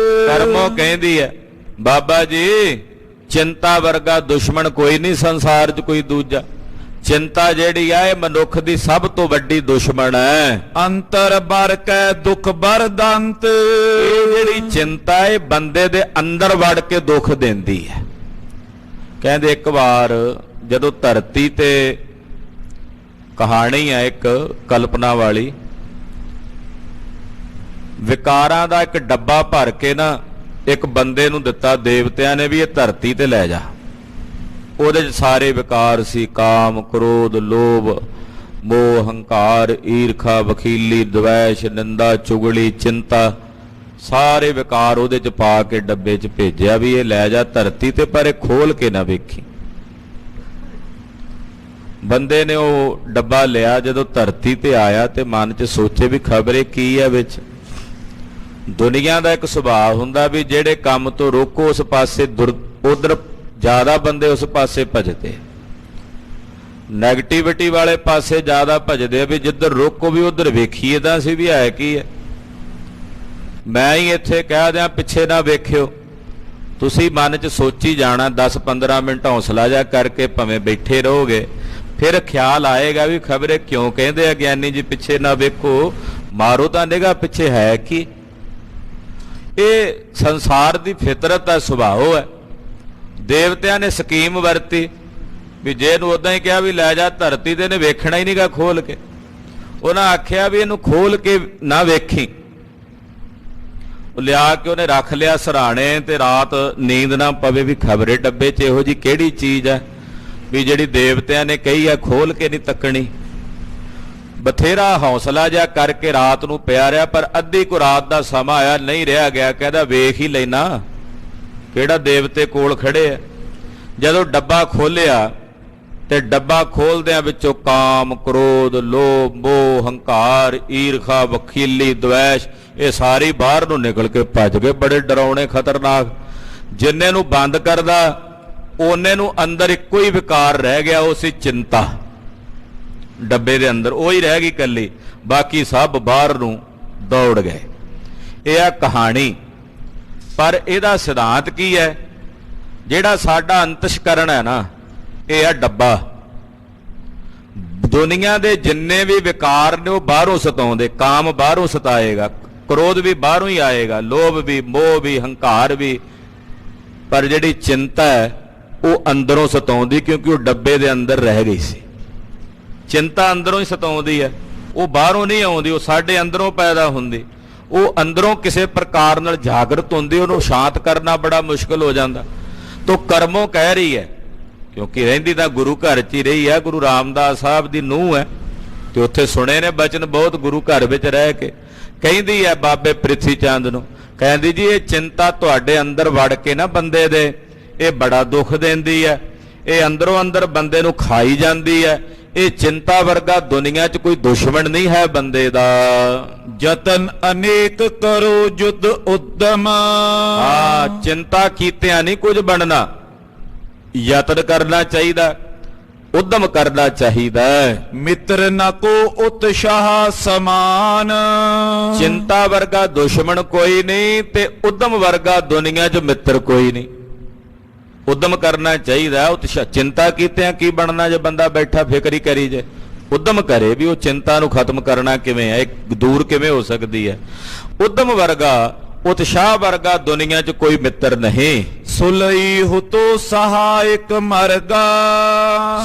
S1: ਕਰਮੋ ਕਹਿੰਦੀ ਹੈ ਬਾਬਾ ਜੀ, ਚਿੰਤਾ ਵਰਗਾ ਦੁਸ਼ਮਣ ਕੋਈ ਨਹੀਂ ਸੰਸਾਰ 'ਚ, ਕੋਈ ਦੂਜਾ। ਚਿੰਤਾ ਜਿਹੜੀ ਆ, ਇਹ ਮਨੁੱਖ ਦੀ ਸਭ ਤੋਂ ਵੱਡੀ ਦੁਸ਼ਮਣ ਹੈ।
S2: ਅੰਤਰ ਬਰ ਕੈ ਦੁੱਖ ਬਰਦੰਤ।
S1: ਇਹ ਜਿਹੜੀ ਚਿੰਤਾ, ਇਹ ਬੰਦੇ ਦੇ ਅੰਦਰ ਵੜ ਕੇ ਦੁੱਖ ਦਿੰਦੀ ਹੈ। ਕਹਿੰਦੇ ਇੱਕ ਵਾਰ ਜਦੋਂ ਧਰਤੀ ਤੇ, ਕਹਾਣੀ ਹੈ ਇੱਕ ਕਲਪਨਾ ਵਾਲੀ, ਵਿਕਾਰਾਂ ਦਾ ਇੱਕ ਡੱਬਾ ਭਰ ਕੇ ਨਾ ਇੱਕ ਬੰਦੇ ਨੂੰ ਦਿੱਤਾ ਦੇਵਤਿਆਂ ਨੇ, ਵੀ ਇਹ ਧਰਤੀ ਤੇ ਲੈ ਜਾ। ਉਹਦੇ 'ਚ ਸਾਰੇ ਵਿਕਾਰ ਸੀ, ਕਾਮ, ਕ੍ਰੋਧ, ਲੋਭ, ਮੋਹ, ਹੰਕਾਰ, ਈਰਖਾ, ਵਖੀਲੀ, ਦਵੈਸ਼, ਨਿੰਦਾ, ਚੁਗਲੀ, ਚਿੰਤਾ, ਸਾਰੇ ਵਿਕਾਰ ਉਹਦੇ 'ਚ ਪਾ ਕੇ ਡੱਬੇ 'ਚ ਭੇਜਿਆ, ਵੀ ਇਹ ਲੈ ਜਾ ਧਰਤੀ ਤੇ, ਪਰ ਇਹ ਖੋਲ ਕੇ ਨਾ ਵੇਖੀ। ਬੰਦੇ ਨੇ ਉਹ ਡੱਬਾ ਲਿਆ, ਜਦੋਂ ਧਰਤੀ ਤੇ ਆਇਆ ਤੇ ਮਨ 'ਚ ਸੋਚੇ ਵੀ ਖਬਰੇ ਕੀ ਹੈ ਵਿੱਚ। ਦੁਨੀਆ ਦਾ ਇੱਕ ਸੁਭਾਅ ਹੁੰਦਾ ਵੀ ਜਿਹੜੇ ਕੰਮ ਤੋਂ ਰੋਕੋ ਉਸ ਪਾਸੇ ਉਧਰ ਜ਼ਿਆਦਾ ਬੰਦੇ ਉਸ ਪਾਸੇ ਭਜਦੇ, ਨੈਗੇਟਿਵਿਟੀ ਵਾਲੇ ਪਾਸੇ ਜ਼ਿਆਦਾ ਭਜਦੇ, ਵੀ ਜਿੱਧਰ ਰੋਕੋ ਵੀ ਉਧਰ ਵੇਖੀਏ ਤਾਂ ਅਸੀਂ ਵੀ ਹੈ ਕੀ ਹੈ। ਮੈਂ ਹੀ ਇੱਥੇ ਕਹਿ ਦਿਆਂ ਪਿੱਛੇ ਨਾ ਵੇਖਿਓ, ਤੁਸੀਂ ਮਨ 'ਚ ਸੋਚੀ ਜਾਣਾ 10-15 ਮਿੰਟ ਹੌਸਲਾ ਜਾ ਕਰਕੇ ਭਾਵੇਂ ਬੈਠੇ ਰਹੋਗੇ, ਫਿਰ ਖਿਆਲ ਆਏਗਾ ਵੀ ਖਬਰੇ ਕਿਉਂ ਕਹਿੰਦੇ ਆ ਗਿਆਨੀ ਜੀ ਪਿੱਛੇ ਨਾ ਵੇਖੋ, ਮਾਰੋ ਤਾਂ ਨਿਗਾਹ ਪਿੱਛੇ ਹੈ ਕੀ। ਇਹ ਸੰਸਾਰ ਦੀ ਫਿਤਰਤ ਹੈ, ਸੁਭਾਅ ਹੈ। ਦੇਵਤਿਆਂ ਨੇ ਸਕੀਮ ਵਰਤੀ ਵੀ ਜੇ ਇਹਨੂੰ ਉਦਾਂ ਹੀ ਕਿਹਾ ਵੀ ਲੈ ਜਾ ਧਰਤੀ ਤੇ, ਇਹਨੇ ਵੇਖਣਾ ਹੀ ਨਹੀਂਗਾ ਖੋਲ ਕੇ। ਉਹਨਾਂ ਆਖਿਆ ਵੀ ਇਹਨੂੰ ਖੋਲ ਕੇ ਨਾ ਵੇਖੀ, ਉਹ ਲਿਆ ਕੇ ਉਹਨੇ ਰੱਖ ਲਿਆ ਸਰਾਣੇ, ਤੇ ਰਾਤ ਨੀਂਦ ਨਾ ਪਵੇ ਵੀ ਖਬਰੇ ਡੱਬੇ 'ਚ ਇਹੋ ਜੀ ਕਿਹੜੀ ਚੀਜ਼ ਹੈ ਵੀ ਜਿਹੜੀ ਦੇਵਤਿਆਂ ਨੇ ਕਹੀ ਹੈ ਖੋਲ ਕੇ ਨਹੀਂ ਤੱਕਣੀ। ਬਥੇਰਾ ਹੌਸਲਾ ਜਿਹਾ ਕਰਕੇ ਰਾਤ ਨੂੰ ਪਿਆ ਰਿਹਾ, ਪਰ ਅੱਧੀ ਕੁ ਰਾਤ ਦਾ ਸਮਾਂ ਆਇਆ, ਨਹੀਂ ਰਿਹਾ ਗਿਆ। ਕਹਿੰਦਾ ਵੇਖ ਹੀ ਲੈਣਾ ਕਿਹੜਾ ਦੇਵਤੇ ਕੋਲ ਖੜੇ ਆ। ਜਦੋਂ ਡੱਬਾ ਖੋਲਿਆ ਤੇ ਡੱਬਾ ਖੋਲਦਿਆਂ ਵਿੱਚੋਂ ਕਾਮ, ਕ੍ਰੋਧ, ਲੋਭ, ਮੋਹ, ਹੰਕਾਰ, ਈਰਖਾ, ਵਖੀਲੀ, ਦਵੈਸ਼ ਇਹ ਸਾਰੀ ਬਾਹਰ ਨੂੰ ਨਿਕਲ ਕੇ ਭੱਜ ਗਏ। ਬੜੇ ਡਰਾਉਣੇ, ਖਤਰਨਾਕ। ਜਿੰਨੇ ਨੂੰ ਬੰਦ ਕਰਦਾ ਉਹਨੇ ਨੂੰ ਅੰਦਰ ਇੱਕੋ ਹੀ ਵਿਕਾਰ ਰਹਿ ਗਿਆ, ਉਹ ਸੀ ਚਿੰਤਾ। ਡੱਬੇ ਦੇ ਅੰਦਰ ਉਹ ਹੀ ਰਹਿ ਗਈ ਇਕੱਲੀ, ਬਾਕੀ ਸਭ ਬਾਹਰ ਨੂੰ ਦੌੜ ਗਏ। ਇਹ ਆ ਕਹਾਣੀ। ਪਰ ਇਹਦਾ ਸਿਧਾਂਤ ਕੀ ਹੈ? ਜਿਹੜਾ ਸਾਡਾ ਅੰਤਸ਼ਕਰਨ ਹੈ ਨਾ, ਇਹ ਆ ਡੱਬਾ। ਦੁਨੀਆ ਦੇ ਜਿੰਨੇ ਵੀ ਵਿਕਾਰ ਨੇ ਉਹ ਬਾਹਰੋਂ ਸਤਾਉਂਦੇ। ਕਾਮ ਬਾਹਰੋਂ ਸਤਾਏਗਾ, ਕ੍ਰੋਧ ਵੀ ਬਾਹਰੋਂ ਹੀ ਆਏਗਾ, ਲੋਭ ਵੀ, ਮੋਹ ਵੀ, ਹੰਕਾਰ ਵੀ। ਪਰ ਜਿਹੜੀ ਚਿੰਤਾ ਹੈ ਉਹ ਅੰਦਰੋਂ ਸਤਾਉਂਦੀ, ਕਿਉਂਕਿ ਉਹ ਡੱਬੇ ਦੇ ਅੰਦਰ ਰਹਿ ਗਈ ਸੀ। ਚਿੰਤਾ ਅੰਦਰੋਂ ਹੀ ਸਤਾਉਂਦੀ ਹੈ, ਉਹ ਬਾਹਰੋਂ ਨਹੀਂ ਆਉਂਦੀ, ਉਹ ਸਾਡੇ ਅੰਦਰੋਂ ਪੈਦਾ ਹੁੰਦੀ। ਉਹ ਅੰਦਰੋਂ ਕਿਸੇ ਪ੍ਰਕਾਰ ਨਾਲ ਜਾਗਰਤ ਹੁੰਦੀ, ਉਹਨੂੰ ਸ਼ਾਂਤ ਕਰਨਾ ਬੜਾ ਮੁਸ਼ਕਲ ਹੋ ਜਾਂਦਾ। ਤੋ ਕਰਮੋਂ ਕਹਿ ਰਹੀ ਹੈ, ਕਿਉਂਕਿ ਰਹਿੰਦੀ ਤਾਂ ਗੁਰੂ ਘਰ 'ਚ ਹੀ ਰਹੀ ਹੈ। ਗੁਰੂ ਰਾਮਦਾਸ ਸਾਹਿਬ ਦੀ ਨੂੰਹ ਹੈ, ਤੇ ਉੱਥੇ ਸੁਣੇ ਨੇ ਬਚਨ ਬਹੁਤ ਗੁਰੂ ਘਰ ਵਿੱਚ ਰਹਿ ਕੇ। ਕਹਿੰਦੀ ਹੈ ਬਾਬੇ ਪ੍ਰਿਥੀ ਚੰਦ ਨੂੰ, ਕਹਿੰਦੀ ਜੀ ਇਹ ਚਿੰਤਾ ਤੁਹਾਡੇ ਅੰਦਰ ਵੜ ਕੇ ਨਾ ਬੰਦੇ ਦੇ, ਇਹ ਬੜਾ ਦੁੱਖ ਦਿੰਦੀ ਹੈ। ਇਹ ਅੰਦਰੋਂ ਅੰਦਰ ਬੰਦੇ ਨੂੰ ਖਾਈ ਜਾਂਦੀ ਹੈ। ਇਹ ਚਿੰਤਾ ਵਰਗਾ ਦੁਨੀਆ 'ਚ ਕੋਈ ਦੁਸ਼ਮਣ ਨਹੀਂ ਹੈ ਬੰਦੇ ਦਾ।
S2: ਜਤਨ ਅਨੇਕ ਕਰੋ ਜੁਦ ਉਦਮ।
S1: ਹਾਂ, ਚਿੰਤਾ ਕੀਤਿਆਂ ਨਹੀਂ ਕੁਝ ਬਣਨਾ। ਯਤਨ ਕਰਨਾ ਚਾਹੀਦਾ, ਉਦਮ ਕਰਨਾ ਚਾਹੀਦਾ।
S2: ਮਿੱਤਰ ਨਾ ਕੋ ਉਤਸ਼ਾਹ ਸਮਾਨ।
S1: ਚਿੰਤਾ ਵਰਗਾ ਦੁਸ਼ਮਣ ਕੋਈ ਨਹੀਂ, ਤੇ ਉਦਮ ਵਰਗਾ ਦੁਨੀਆ 'ਚ ਮਿੱਤਰ ਕੋਈ ਨਹੀਂ। ਉਦਮ ਕਰਨਾ ਚਾਹੀਦਾ। ਉਤਸ਼ਾਹ, ਚਿੰਤਾ ਕੀਤਿਆਂ ਕੀ ਬਣਨਾ ਜੇ ਬੰਦਾ ਬੈਠਾ ਫਿਕਰ ਹੀ ਕਰੀ ਜੇ। ਉਦਮ ਕਰੇ ਵੀ ਉਹ ਚਿੰਤਾ ਨੂੰ ਖਤਮ ਕਰਨਾ ਕਿਵੇਂ ਹੈ, ਦੂਰ ਕਿਵੇਂ ਹੋ ਸਕਦੀ ਹੈ। ਉਦਮ ਵਰਗਾ, ਉਤਸ਼ਾਹ ਵਰਗਾ ਦੁਨੀਆ 'ਚ ਕੋਈ ਮਿੱਤਰ ਨਹੀਂ।
S2: ਸੁਲਈ ਹੁਤੋ ਸਹਾਇਕ ਮਰਗਾ।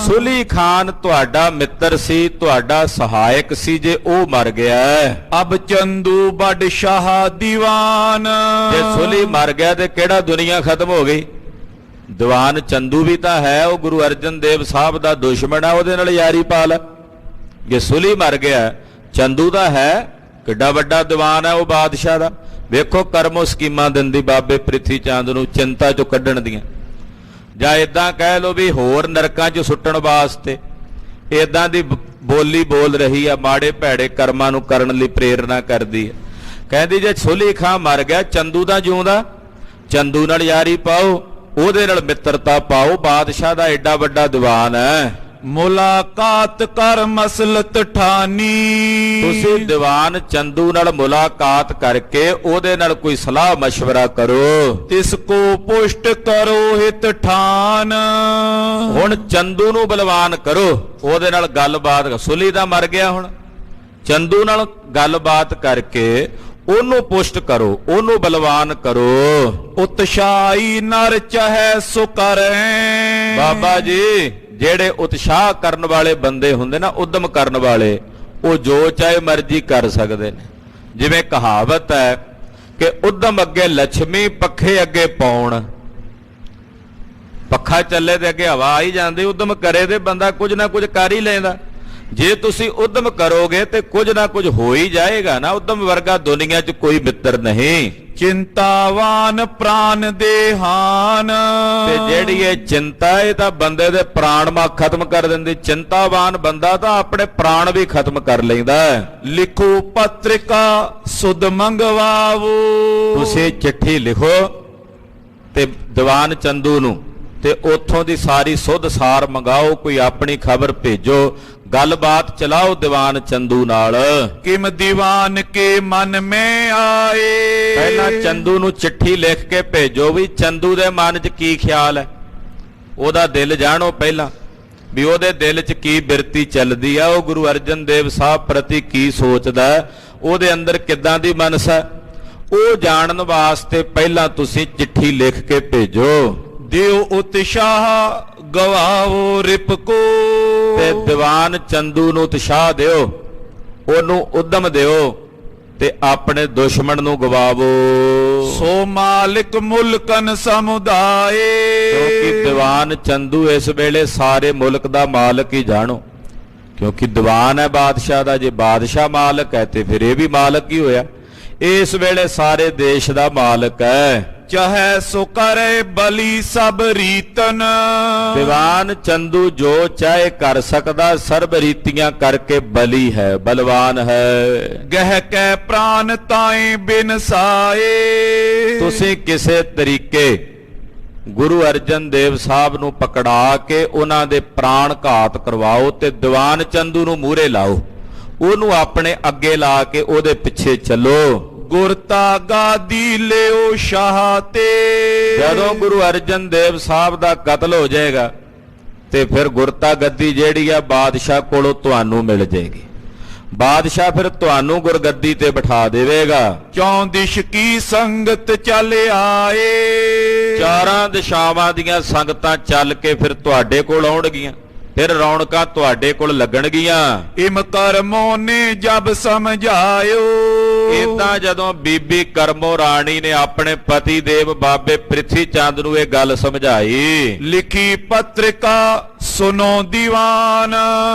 S1: ਸੁਲੀ ਖਾਨ ਤੁਹਾਡਾ ਮਿੱਤਰ ਸੀ, ਤੁਹਾਡਾ ਸਹਾਇਕ ਸੀ, ਜੇ ਉਹ ਮਰ ਗਿਆ।
S2: ਅਬ ਚੰਦੂ ਬੜ ਸ਼ਾਹ ਦੀਵਾਨ।
S1: ਜੇ ਸੁਲੀ ਮਰ ਗਿਆ ਤੇ ਕਿਹੜਾ ਦੁਨੀਆ ਖਤਮ ਹੋ ਗਈ? ਦੀਵਾਨ ਚੰਦੂ ਵੀ ਤਾਂ ਹੈ, ਉਹ ਗੁਰੂ ਅਰਜਨ ਦੇਵ ਸਾਹਿਬ ਦਾ ਦੁਸ਼ਮਣ ਆ, ਉਹਦੇ ਨਾਲ ਯਾਰੀ ਪਾ ਲੈ। ਜੇ ਸੁਲੀ ਮਰ ਗਿਆ, ਚੰਦੂ ਦਾ ਹੈ, ਕਿੱਡਾ ਵੱਡਾ ਦੀਵਾਨ ਹੈ ਉਹ ਬਾਦਸ਼ਾਹ ਦਾ। ਵੇਖੋ ਕਰਮੋ ਸਕੀਮਾਂ ਦਿੰਦੀ ਬਾਬੇ ਪ੍ਰਿਥੀ ਚੰਦ ਨੂੰ ਚਿੰਤਾ 'ਚੋਂ ਕੱਢਣ ਦੀਆਂ। ਜਾਂ ਇਦਾਂ ਕਹਿ ਲੋ ਵੀ ਹੋਰ ਨਰਕਾਂ 'ਚ ਸੁੱਟਣ ਵਾਸਤੇ ਇਦਾਂ ਦੀ ਬੋਲੀ ਬੋਲ ਰਹੀ ਆ, ਮਾੜੇ ਭੈੜੇ ਕਰਮਾਂ ਨੂੰ ਕਰਨ ਲਈ ਪ੍ਰੇਰਨਾ ਕਰਦੀ ਹੈ। ਕਹਿੰਦੀ ਜੇ ਸੁਲੀ ਖਾਂ ਮਰ ਗਿਆ, ਚੰਦੂ ਦਾ ਜਿਉਂਦਾ, ਚੰਦੂ ਨਾਲ ਯਾਰੀ ਪਾਓ, ਉਹਦੇ ਨਾਲ ਮਿੱਤਰਤਾ ਪਾਓ। ਬਾਦਸ਼ਾਹ ਦਾ ਐਡਾ ਵੱਡਾ ਦੀਵਾਨ ਹੈ।
S2: ਮੁਲਾਕਾਤ ਕਰ ਮਸਲਤ ਠਾਨੀ।
S1: ਤੁਸੀਂ ਦੀਵਾਨ ਚੰਦੂ ਨਾਲ ਮੁਲਾਕਾਤ ਕਰਕੇ ਉਹਦੇ ਨਾਲ ਕੋਈ ਸਲਾਹ ਮਸ਼ਵਰਾ ਕਰੋ।
S2: ਤਿਸ ਕੋ ਪੁਸ਼ਟ ਕਰੋ ਹਿਤ ਠਾਨ।
S1: ਹੁਣ ਚੰਦੂ ਨੂੰ ਬਲਵਾਨ ਕਰੋ, ਉਹਦੇ ਨਾਲ ਗੱਲਬਾਤ। ਸੁਲੀ ਦਾ ਮਰ ਗਿਆ, ਹੁਣ ਚੰਦੂ ਨਾਲ ਗੱਲਬਾਤ ਕਰਕੇ ਉਹਨੂੰ ਪੁਸ਼ਟ ਕਰੋ, ਉਹਨੂੰ ਬਲਵਾਨ ਕਰੋ।
S2: ਉਤਸ਼ਾਹੀ ਨਰ ਚਾਹੇ ਸੋ ਕਰੈ।
S1: ਬਾਬਾ ਜੀ ਜਿਹੜੇ ਉਤਸ਼ਾਹ ਕਰਨ ਵਾਲੇ ਬੰਦੇ ਹੁੰਦੇ ਨਾ, ਉਦਮ ਕਰਨ ਵਾਲੇ, ਉਹ ਜੋ ਚਾਹੇ ਮਰਜ਼ੀ ਕਰ ਸਕਦੇ ਨੇ। ਜਿਵੇਂ ਕਹਾਵਤ ਹੈ ਕਿ ਉਦਮ ਅੱਗੇ ਲక్ష్ਮੀ, ਪੱਖੇ ਅੱਗੇ ਪੌਣ। ਪੱਖਾ ਚੱਲੇ ਤੇ ਅੱਗੇ ਹਵਾ ਆਈ ਜਾਂਦੀ, ਉਦਮ ਕਰੇ ਤੇ ਬੰਦਾ ਕੁਝ ਨਾ ਕੁਝ ਕਰ ਹੀ ਲੈਂਦਾ। ਜੇ ਤੁਸੀਂ ਉਦਮ ਕਰੋਗੇ ਤੇ ਕੁਝ ਨਾ ਕੁਝ ਹੋ ਹੀ ਜਾਏਗਾ ਨਾ। ਉਦਮ ਵਰਗਾ ਦੁਨੀਆ 'ਚ ਕੋਈ ਮਿੱਤਰ ਨਹੀਂ।
S2: ਚਿੰਤਾਵਾਨ ਪ੍ਰਾਨ ਦੇ ਹਾਨ।
S1: ਤੇ ਜਿਹੜੀ ਇਹ ਚਿੰਤਾ, ਇਹ ਤਾਂ ਬੰਦੇ ਦੇ ਪ੍ਰਾਣ ਮਾ ਖਤਮ ਕਰ ਦਿੰਦੀ। ਚਿੰਤਾਵਾਨ ਬੰਦਾ ਤਾਂ ਆਪਣੇ ਪ੍ਰਾਣ ਵੀ ਖਤਮ ਕਰ ਲੈਂਦਾ।
S2: ਲਿਖੋ ਪੱਤਰਿਕਾ ਸੁਧ ਮੰਗਵਾਵੋ।
S1: ਤੁਸੀਂ ਚਿੱਠੀ ਲਿਖੋ ਤੇ ਦੀਵਾਨ ਚੰਦੂ ਨੂੰ ਤੇ ਉੱਥੋਂ ਦੀ ਸਾਰੀ ਸੁੱਧ ਸਾਰ ਮੰਗਾਓ, ਕੋਈ ਆਪਣੀ ਖਬਰ ਭੇਜੋ, ਗੱਲਬਾਤ ਚਲਾਓ ਦੀਵਾਨ ਚੰਦੂ ਨਾਲ।
S2: किम दीवान के मन में आए।
S1: ਪਹਿਲਾਂ ਚੰਦੂ ਨੂੰ ਚਿੱਠੀ ਲਿਖ ਕੇ ਭੇਜੋ ਵੀ ਚੰਦੂ ਦੇ ਮਨ 'ਚ ਕੀ ਖਿਆਲ ਹੈ, ਉਹਦਾ ਦਿਲ ਜਾਣੋ ਪਹਿਲਾਂ ਵੀ ਉਹਦੇ ਦਿਲ 'ਚ ਕੀ ਬਿਰਤੀ ਚੱਲਦੀ ਆ, ਉਹ ਗੁਰੂ ਅਰਜਨ ਦੇਵ ਸਾਹਿਬ ਪ੍ਰਤੀ ਕੀ ਸੋਚਦਾ, ਉਹਦੇ ਅੰਦਰ ਕਿੱਦਾਂ ਦੀ ਮਨਸ ਹੈ, ਉਹ ਜਾਣਨ ਵਾਸਤੇ ਪਹਿਲਾਂ ਤੁਸੀਂ ਚਿੱਠੀ ਲਿਖ ਕੇ ਭੇਜੋ।
S2: ਦਿਓ ਉਤਸ਼ਾਹ ਗਵਾਓ ਰਿਪਕੋ।
S1: ਤੇ ਦੀਵਾਨ ਚੰਦੂ ਨੂੰ ਉਤਸ਼ਾਹ ਦਿਓ, ਉਹਨੂੰ ਉਦਮ ਦਿਓ ਤੇ ਆਪਣੇ ਦੁਸ਼ਮਣ ਨੂੰ ਗਵਾਵੋ।
S2: ਸੋ ਮਾਲਿਕ ਮੁਲਕਨ ਸਮੁਦਾਏ।
S1: ਕਿਉਂਕਿ ਦੀਵਾਨ ਚੰਦੂ ਇਸ ਵੇਲੇ ਸਾਰੇ ਮੁਲਕ ਦਾ ਮਾਲਕ ਹੀ ਜਾਣੋ, ਕਿਉਂਕਿ ਦੀਵਾਨ ਹੈ ਬਾਦਸ਼ਾਹ ਦਾ, ਜੇ ਬਾਦਸ਼ਾਹ ਮਾਲਕ ਹੈ ਤੇ ਫਿਰ ਇਹ ਵੀ ਮਾਲਕ ਹੀ ਹੋਇਆ, ਇਸ ਵੇਲੇ ਸਾਰੇ ਦੇਸ਼ ਦਾ ਮਾਲਕ ਹੈ।
S2: ਚਾਹੇ ਸੋ ਕਰੇ ਬਲੀ ਸਭ ਰੀਤਨ।
S1: ਦੀਵਾਨ ਚੰਦੂ ਜੋ ਚਾਹੇ ਕਰ ਸਕਦਾ, ਸਰਬ ਰੀਤੀਆਂ ਕਰਕੇ ਬਲੀ ਹੈ, ਬਲਵਾਨ ਹੈ।
S2: ਗਹਿ ਕੈ ਪ੍ਰਾਨ ਤਾਏ ਬਿਨਸਾਏ।
S1: ਤੁਸੀਂ ਕਿਸੇ ਤਰੀਕੇ ਗੁਰੂ ਅਰਜਨ ਦੇਵ ਸਾਹਿਬ ਨੂੰ ਪਕੜਾ ਕੇ ਉਹਨਾਂ ਦੇ ਪ੍ਰਾਣ ਘਾਤ ਕਰਵਾਓ ਤੇ ਦੀਵਾਨ ਚੰਦੂ ਨੂੰ ਮੂਹਰੇ ਲਾਓ, ਉਹਨੂੰ ਆਪਣੇ ਅੱਗੇ ਲਾ ਕੇ ਉਹਦੇ ਪਿੱਛੇ ਚੱਲੋ।
S2: ਗੁਰਤਾ ਗਾਦੀ ਲਿਓ ਸ਼ਾਹ ਤੇ।
S1: ਜਦੋਂ ਗੁਰੂ ਅਰਜਨ ਦੇਵ ਸਾਹਿਬ ਦਾ ਕਤਲ ਹੋ ਜਾਏਗਾ ਤੇ ਫਿਰ ਗੁਰਤਾ ਗੱਦੀ ਜਿਹੜੀ ਆ ਬਾਦਸ਼ਾਹ ਕੋਲੋਂ ਤੁਹਾਨੂੰ ਮਿਲ ਜਾਏਗੀ, ਬਾਦਸ਼ਾਹ ਫਿਰ ਤੁਹਾਨੂੰ ਗੁਰਗੱਦੀ ਤੇ ਬਿਠਾ ਦੇਵੇਗਾ।
S2: ਚੌਂ ਦਿਸ਼ ਕੀ ਸੰਗਤ ਚੱਲ ਆਏ।
S1: ਚਾਰਾਂ ਦਿਸ਼ਾਵਾਂ ਦੀਆਂ ਸੰਗਤਾਂ ਚੱਲ ਕੇ ਫਿਰ ਤੁਹਾਡੇ ਕੋਲ ਆਉਣਗੀਆਂ, ਫਿਰ ਰੌਣਕਾਂ ਤੁਹਾਡੇ ਕੋਲ ਲੱਗਣਗੀਆਂ।
S2: ਇਮ ਕਰਮੋਂ ਨੇ ਜਬ ਸਮਝਾਇਓ।
S1: ਇਦਾਂ ਜਦੋਂ ਬੀਬੀ ਕਰਮੋ ਰਾਣੀ ਨੇ ਆਪਣੇ ਪਤੀ ਦੇਵ ਬਾਬੇ ਪ੍ਰਿਥੀ ਚੰਦ ਨੂੰ ਇਹ ਗੱਲ ਸਮਝਾਈ,
S2: ਲਿਖੀ ਪੱਤਰਿਕਾ ਸੁਨੋ ਦੀਵਾਨ।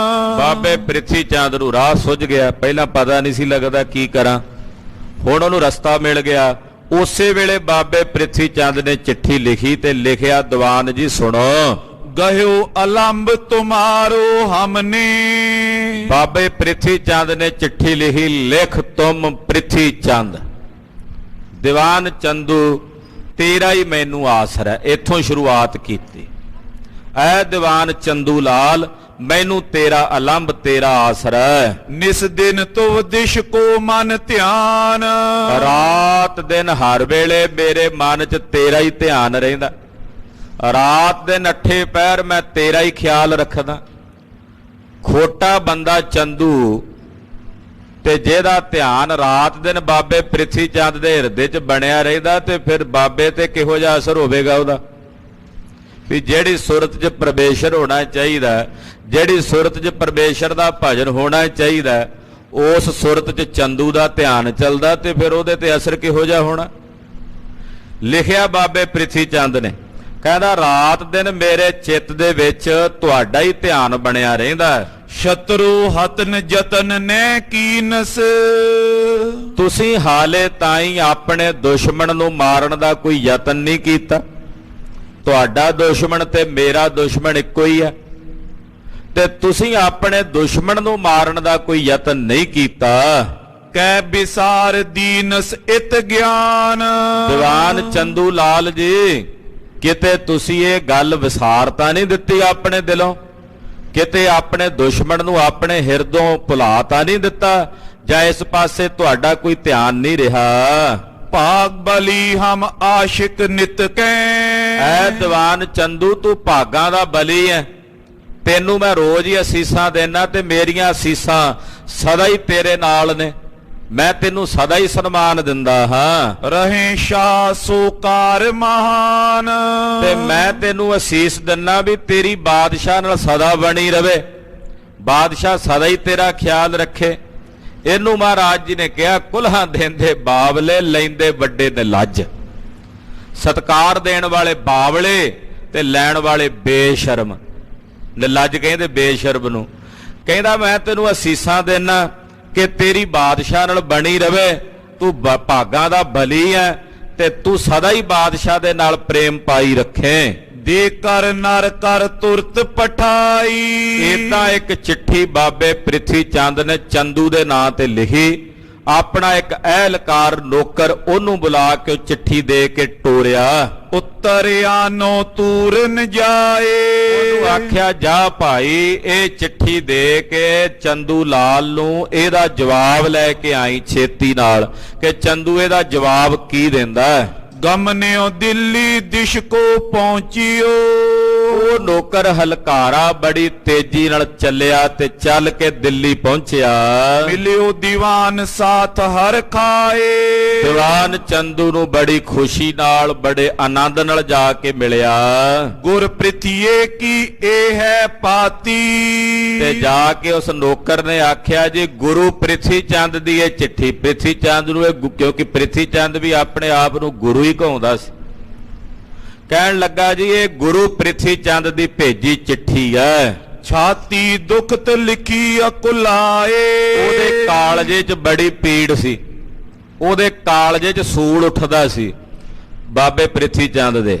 S1: ਬਾਬੇ ਪ੍ਰਿਥੀ ਚੰਦ ਨੂੰ ਰਾਹ ਸੁੱਝ ਗਿਆ, ਪਹਿਲਾਂ ਪਤਾ ਨਹੀਂ ਸੀ ਲੱਗਦਾ ਕੀ ਕਰਾਂ, ਹੁਣ ਉਹਨੂੰ ਰਸਤਾ ਮਿਲ ਗਿਆ। ਉਸੇ ਵੇਲੇ ਬਾਬੇ ਪ੍ਰਿਥੀ ਚੰਦ ਨੇ ਚਿੱਠੀ ਲਿਖੀ ਤੇ ਲਿਖਿਆ, ਦੀਵਾਨ ਜੀ ਸੁਣੋ,
S2: ਗਹਿਓ ਅਲੰਬ ਤੁਮਾਰੋ ਹਮਨੇ।
S1: ਬਾਬੇ ਪ੍ਰਿਥੀ ਚੰਦ ਨੇ ਚਿੱਠੀ ਲਿਖੀ, ਲਿਖ ਤੁਮ ਪ੍ਰਿਥੀ ਚੰਦ, ਦੀਵਾਨ ਚੰਦੂ ਤੇਰਾ ਹੀ ਮੈਨੂੰ ਆਸਰਾ ਹੈ। ਇੱਥੋਂ ਸ਼ੁਰੂਆਤ ਕੀਤੀ, ਐ ਦੀਵਾਨ ਚੰਦੂ ਲਾਲ ਮੈਨੂੰ ਤੇਰਾ ਅਲੰਬ ਤੇਰਾ ਆਸਰਾ ਹੈ।
S2: ਨਿਸ ਦਿਨ ਤੁਵ ਦਿਸ਼ ਕੋ ਮਨ ਧਿਆਨ।
S1: ਰਾਤ ਦਿਨ ਹਰ ਵੇਲੇ ਮੇਰੇ ਮਨ 'ਚ ਤੇਰਾ ਹੀ ਧਿਆਨ ਰਹਿੰਦਾ, ਰਾਤ ਦੇ ਨੱਠੇ ਪੈਰ ਮੈਂ ਤੇਰਾ ਹੀ ਖਿਆਲ ਰੱਖਦਾ। ਖੋਟਾ ਬੰਦਾ ਚੰਦੂ ਤੇ ਜਿਹਦਾ ਧਿਆਨ ਰਾਤ ਦਿਨ ਬਾਬੇ ਪ੍ਰਿਥੀ ਚੰਦ ਦੇ ਹਿਰਦੇ 'ਚ ਬਣਿਆ ਰਹਿੰਦਾ ਤੇ ਫਿਰ ਬਾਬੇ ਤੇ ਕਿਹੋ ਜਿਹਾ ਅਸਰ ਹੋਵੇਗਾ ਉਹਦਾ, ਵੀ ਜਿਹੜੀ ਸੁਰਤ 'ਚ ਪ੍ਰਵੇਸ਼ਰ ਹੋਣਾ ਚਾਹੀਦਾ, ਜਿਹੜੀ ਸੁਰਤ 'ਚ ਪ੍ਰਵੇਸ਼ਰ ਦਾ ਭਜਨ ਹੋਣਾ ਚਾਹੀਦਾ, ਉਸ ਸੁਰਤ 'ਚ ਚੰਦੂ ਦਾ ਧਿਆਨ ਚੱਲਦਾ ਤੇ ਫਿਰ ਉਹਦੇ ਤੇ ਅਸਰ ਕਿਹੋ ਜਿਹਾ ਹੋਣਾ। ਲਿਖਿਆ ਬਾਬੇ ਪ੍ਰਿਥੀ ਚੰਦ ਨੇ, ਕਹਿੰਦਾ ਰਾਤ ਦਿਨ ਮੇਰੇ ਚਿੱਤ ਦੇ ਵਿੱਚ ਤੁਹਾਡਾ ਹੀ ਧਿਆਨ ਬਣਿਆ ਰਹਿੰਦਾ।
S2: ਸ਼ਤਰੂ ਹਤਨ ਜਤਨ ਨੇ ਕੀਨਸ।
S1: ਤੁਸੀਂ ਹਾਲੇ ਤਾਈਂ ਆਪਣੇ ਦੁਸ਼ਮਣ ਨੂੰ ਮਾਰਨ ਦਾ ਕੋਈ ਯਤਨ ਨਹੀਂ ਕੀਤਾ, ਤੁਹਾਡਾ ਦੁਸ਼ਮਣ ਤੇ ਮੇਰਾ ਦੁਸ਼ਮਣ ਇੱਕੋ ਹੀ ਹੈ, ਤੇ ਤੁਸੀਂ ਆਪਣੇ ਦੁਸ਼ਮਣ ਨੂੰ ਮਾਰਨ ਦਾ ਕੋਈ ਯਤਨ ਨਹੀਂ ਕੀਤਾ।
S2: ਕੈ ਵਿਸਾਰ ਦੀਨਸ ਇਤ ਗਿਆਨ।
S1: ਦੀਵਾਨ ਚੰਦੂ ਲਾਲ ਜੀ, ਕਿਤੇ ਤੁਸੀਂ ਇਹ ਗੱਲ ਵਿਸਾਰ ਤਾਂ ਨਹੀਂ ਦਿੱਤੀ ਆਪਣੇ ਦਿਲੋਂ, ਕਿਤੇ ਆਪਣੇ ਦੁਸ਼ਮਣ ਨੂੰ ਆਪਣੇ ਹਿਰਦੋਂ ਭੁਲਾ ਤਾਂ ਨਹੀਂ ਦਿੱਤਾ, ਜਾਂ ਇਸ ਪਾਸੇ ਤੁਹਾਡਾ ਕੋਈ ਧਿਆਨ ਨਹੀਂ ਰਿਹਾ।
S2: ਭਾਗ ਬਲੀ ਹਮ ਆਸ਼ਿਕ ਨਿਤ ਕੈ।
S1: ਐ ਦੀਵਾਨ ਚੰਦੂ ਤੂੰ ਭਾਗਾਂ ਦਾ ਬਲੀ ਹੈ, ਤੈਨੂੰ ਮੈਂ ਰੋਜ਼ ਹੀ ਅਸੀਸਾਂ ਦੇਣਾ ਤੇ ਮੇਰੀਆਂ ਅਸੀਸਾਂ ਸਦਾ ਹੀ ਤੇਰੇ ਨਾਲ ਨੇ, ਮੈਂ ਤੈਨੂੰ ਸਦਾ ਹੀ ਸਨਮਾਨ ਦਿੰਦਾ ਹਾਂ।
S2: ਰਹੇ ਸ਼ਾਹ ਸੋਕਾਰ ਮਹਾਨ।
S1: ਤੇ ਮੈਂ ਤੈਨੂੰ ਅਸੀਸ ਦਿੰਨਾ ਵੀ ਤੇਰੀ ਬਾਦਸ਼ਾਹ ਨਾਲ ਸਦਾ ਬਣੀ ਰਵੇ, ਬਾਦਸ਼ਾਹ ਸਦਾ ਹੀ ਤੇਰਾ ਖਿਆਲ ਰੱਖੇ। ਇਹਨੂੰ ਮਹਾਰਾਜ ਜੀ ਨੇ ਕਿਹਾ, ਕੁਲਹਾਂ ਦੇਂਦੇ ਬਾਵਲੇ ਲੈਂਦੇ ਵੱਡੇ ਨੇ ਲੱਜ। ਸਤਕਾਰ ਦੇਣ ਵਾਲੇ ਬਾਵਲੇ ਤੇ ਲੈਣ ਵਾਲੇ ਬੇਸ਼ਰਮ, ਲੱਜ ਕਹਿੰਦੇ ਬੇਸ਼ਰਮ ਨੂੰ। ਕਹਿੰਦਾ ਮੈਂ ਤੈਨੂੰ ਅਸੀਸਾਂ ਦੇਣਾ ਕਿ ਤੇਰੀ ਬਾਦਸ਼ਾਹ ਨਾਲ ਬਣੀ ਰਵੇ, ਤੂੰ ਭਾਗਾਂ ਦਾ ਬਲੀ ਹੈ ਤੇ ਤੂੰ ਸਦਾ ਹੀ ਬਾਦਸ਼ਾਹ ਦੇ ਨਾਲ ਪ੍ਰੇਮ ਪਾਈ ਰੱਖੇ।
S2: ਦੇ ਕਰ ਨਰ ਕਰ ਤੁਰਤ ਪਠਾਈ।
S1: ਇਦਾਂ ਇੱਕ ਚਿੱਠੀ ਬਾਬੇ ਪ੍ਰਿਥੀ ਚੰਦ ਨੇ ਚੰਦੂ ਦੇ ਨਾਂ ਤੇ ਲਿਖੀ, ਆਪਣਾ ਇੱਕ ਅਹਿਲਕਾਰ ਨੌਕਰ ਉਹਨੂੰ ਬੁਲਾ ਕੇ ਉਹ ਚਿੱਠੀ ਦੇ ਕੇ ਟੋਰਿਆ।
S2: ਉਤਰਿਆ ਨੋ ਤੂਰਨ ਜਾਏ।
S1: ਉਹਨੂੰ ਆਖਿਆ ਜਾ ਭਾਈ ਇਹ ਚਿੱਠੀ ਦੇ ਕੇ ਚੰਦੂ ਲਾਲ ਨੂੰ ਇਹਦਾ ਜਵਾਬ ਲੈ ਕੇ ਆਈ ਛੇਤੀ ਨਾਲ, ਕਿ ਚੰਦੂ ਇਹਦਾ ਜਵਾਬ ਕੀ ਦਿੰਦਾ ਹੈ।
S2: ਗਮਨਿਓ ਦਿੱਲੀ ਦਿਸ਼ ਕੋ ਪਹੁੰਚਿਓ।
S1: ਉਹ ਨੌਕਰ ਹਲਕਾਰਾ ਬੜੀ ਤੇਜ਼ੀ ਨਾਲ ਚੱਲਿਆ ਤੇ ਚੱਲ ਕੇ ਦਿੱਲੀ ਪਹੁੰਚਿਆ।
S2: ਮਿਲਿਓ ਦੀਵਾਨ ਸਾਥ ਹਰ ਖਾਏ।
S1: ਦੀਵਾਨ ਚੰਦੂ ਨੂੰ ਬੜੀ ਖੁਸ਼ੀ ਨਾਲ ਬੜੇ ਆਨੰਦ ਨਾਲ ਜਾ ਕੇ ਮਿਲਿਆ।
S2: ਗੁਰ ਪ੍ਰਿਥੀਏ ਕੀ ਇਹ ਹੈ ਪਾਤੀ।
S1: ਤੇ ਜਾ ਕੇ ਉਸ ਨੌਕਰ ਨੇ ਆਖਿਆ ਜੀ ਗੁਰੂ ਪ੍ਰਿਥੀ ਚੰਦ ਦੀ ਇਹ ਚਿੱਠੀ। ਪ੍ਰਿਥੀ ਚੰਦ ਨੂੰ ਕਿਉਂਕਿ ਪ੍ਰਿਥੀ ਚੰਦ ਵੀ ਆਪਣੇ ਆਪ ਨੂੰ ਗੁਰੂ ਹੀ ਕਹਾਉਂਦਾ ਸੀ। ਕਹਿਣ ਲੱਗਾ ਜੀ ਇਹ ਗੁਰੂ ਪ੍ਰਿਥੀ ਚੰਦ ਦੀ ਭੇਜੀ ਚਿੱਠੀ ਹੈ।
S2: ਛਾਤੀ ਦੁਖਤ ਲਿਖੀ ਅਕੁਲਾਏ।
S1: ਉਹਦੇ ਕਾਲਜੇ 'ਚ ਬੜੀ ਪੀੜ ਸੀ, ਉਹਦੇ ਕਾਲਜੇ 'ਚ ਸੂਲ ਉੱਠਦਾ ਸੀ ਬਾਬੇ ਪ੍ਰਿਥੀ ਚੰਦ ਦੇ।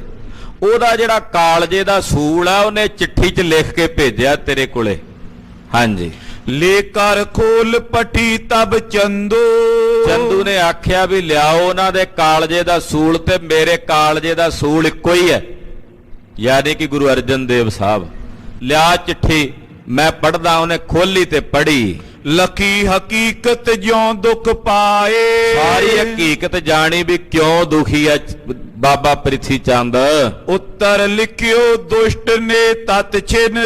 S1: ਉਹਦਾ ਜਿਹੜਾ ਕਾਲਜੇ ਦਾ ਸੂਲ ਆ ਉਹਨੇ ਚਿੱਠੀ 'ਚ ਲਿਖ ਕੇ ਭੇਜਿਆ ਤੇਰੇ ਕੋਲੇ। ਹਾਂਜੀ।
S2: ਲੇਕਰ ਖੋਲ ਪਠੀ ਤਬ ਚੰਦੂ।
S1: ਚੰਦੂ ਨੇ ਆਖਿਆ ਵੀ ਲਿਆਓ ਉਹਨਾਂ ਦੇ ਕਾਲਜੇ ਦਾ ਸੂਲ ਤੇ ਮੇਰੇ ਕਾਲਜੇ ਦਾ ਸੂਲ ਇੱਕੋ ਹੀ ਹੈ, ਯਾਨੀ ਕਿ ਗੁਰੂ ਅਰਜਨ ਦੇਵ ਸਾਹਿਬ। ਲਿਆ ਚਿੱਠੀ, ਮੈਂ ਪੜਦਾ। ਉਹਨੇ ਖੋਲੀ ਤੇ ਪੜ੍ਹੀ।
S2: ਲਖੀ ਹਕੀਕਤ ਜਿਉਂ ਦੁੱਖ ਪਾਏ।
S1: ਸਾਰੀ ਹਕੀਕਤ ਜਾਣੀ ਵੀ ਕਿਉਂ ਦੁਖੀ ਹੈ ਬਾਬਾ ਪ੍ਰਿਥੀ ਚੰਦ।
S2: ਉੱਤਰ ਲਿਖਿਓ ਦੁਸ਼ਟ ਨੇ ਤਤ ਛਿਨ।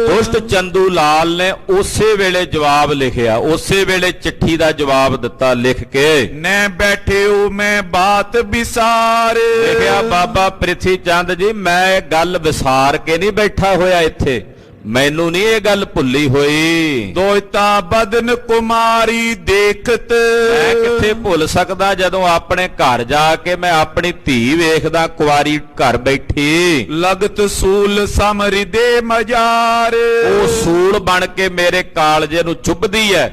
S1: ਦੁਸ਼ਟ ਚੰਦੂ ਲਾਲ ਨੇ ਉਸੇ ਵੇਲੇ ਜਵਾਬ ਲਿਖਿਆ, ਉਸੇ ਵੇਲੇ ਚਿੱਠੀ ਦਾ ਜਵਾਬ ਦਿੱਤਾ ਲਿਖ ਕੇ।
S2: ਨੈ ਬੈਠਿਓ ਮੈਂ ਬਾਤ ਵਿਸਾਰ।
S1: ਲਿਖਿਆ ਬਾਬਾ ਪ੍ਰਿਥੀ ਚੰਦ ਜੀ ਮੈਂ ਇਹ ਗੱਲ ਵਿਸਾਰ ਕੇ ਨਹੀਂ ਬੈਠਾ ਹੋਇਆ ਇੱਥੇ, ਮੈਨੂੰ ਨਹੀਂ ਇਹ ਗੱਲ ਭੁੱਲੀ ਹੋਈ।
S2: ਦੋਇਤਾ ਬਦਨ ਕੁਮਾਰੀ ਦੇਖਤ।
S1: ਮੈਂ ਕਿੱਥੇ ਭੁੱਲ ਸਕਦਾ ਜਦੋਂ ਆਪਣੇ ਘਰ ਜਾ ਕੇ ਮੈਂ ਆਪਣੀ ਧੀ ਵੇਖਦਾ ਕੁਆਰੀ ਘਰ ਬੈਠੀ।
S2: ਲਗਤ ਸੂਲ ਸਮਰਿਦੇ ਮਜਾਰ।
S1: ਉਹ ਸੂਲ ਬਣ ਕੇ ਮੇਰੇ ਕਾਲਜੇ ਨੂੰ ਚੁੱਭਦੀ ਹੈ,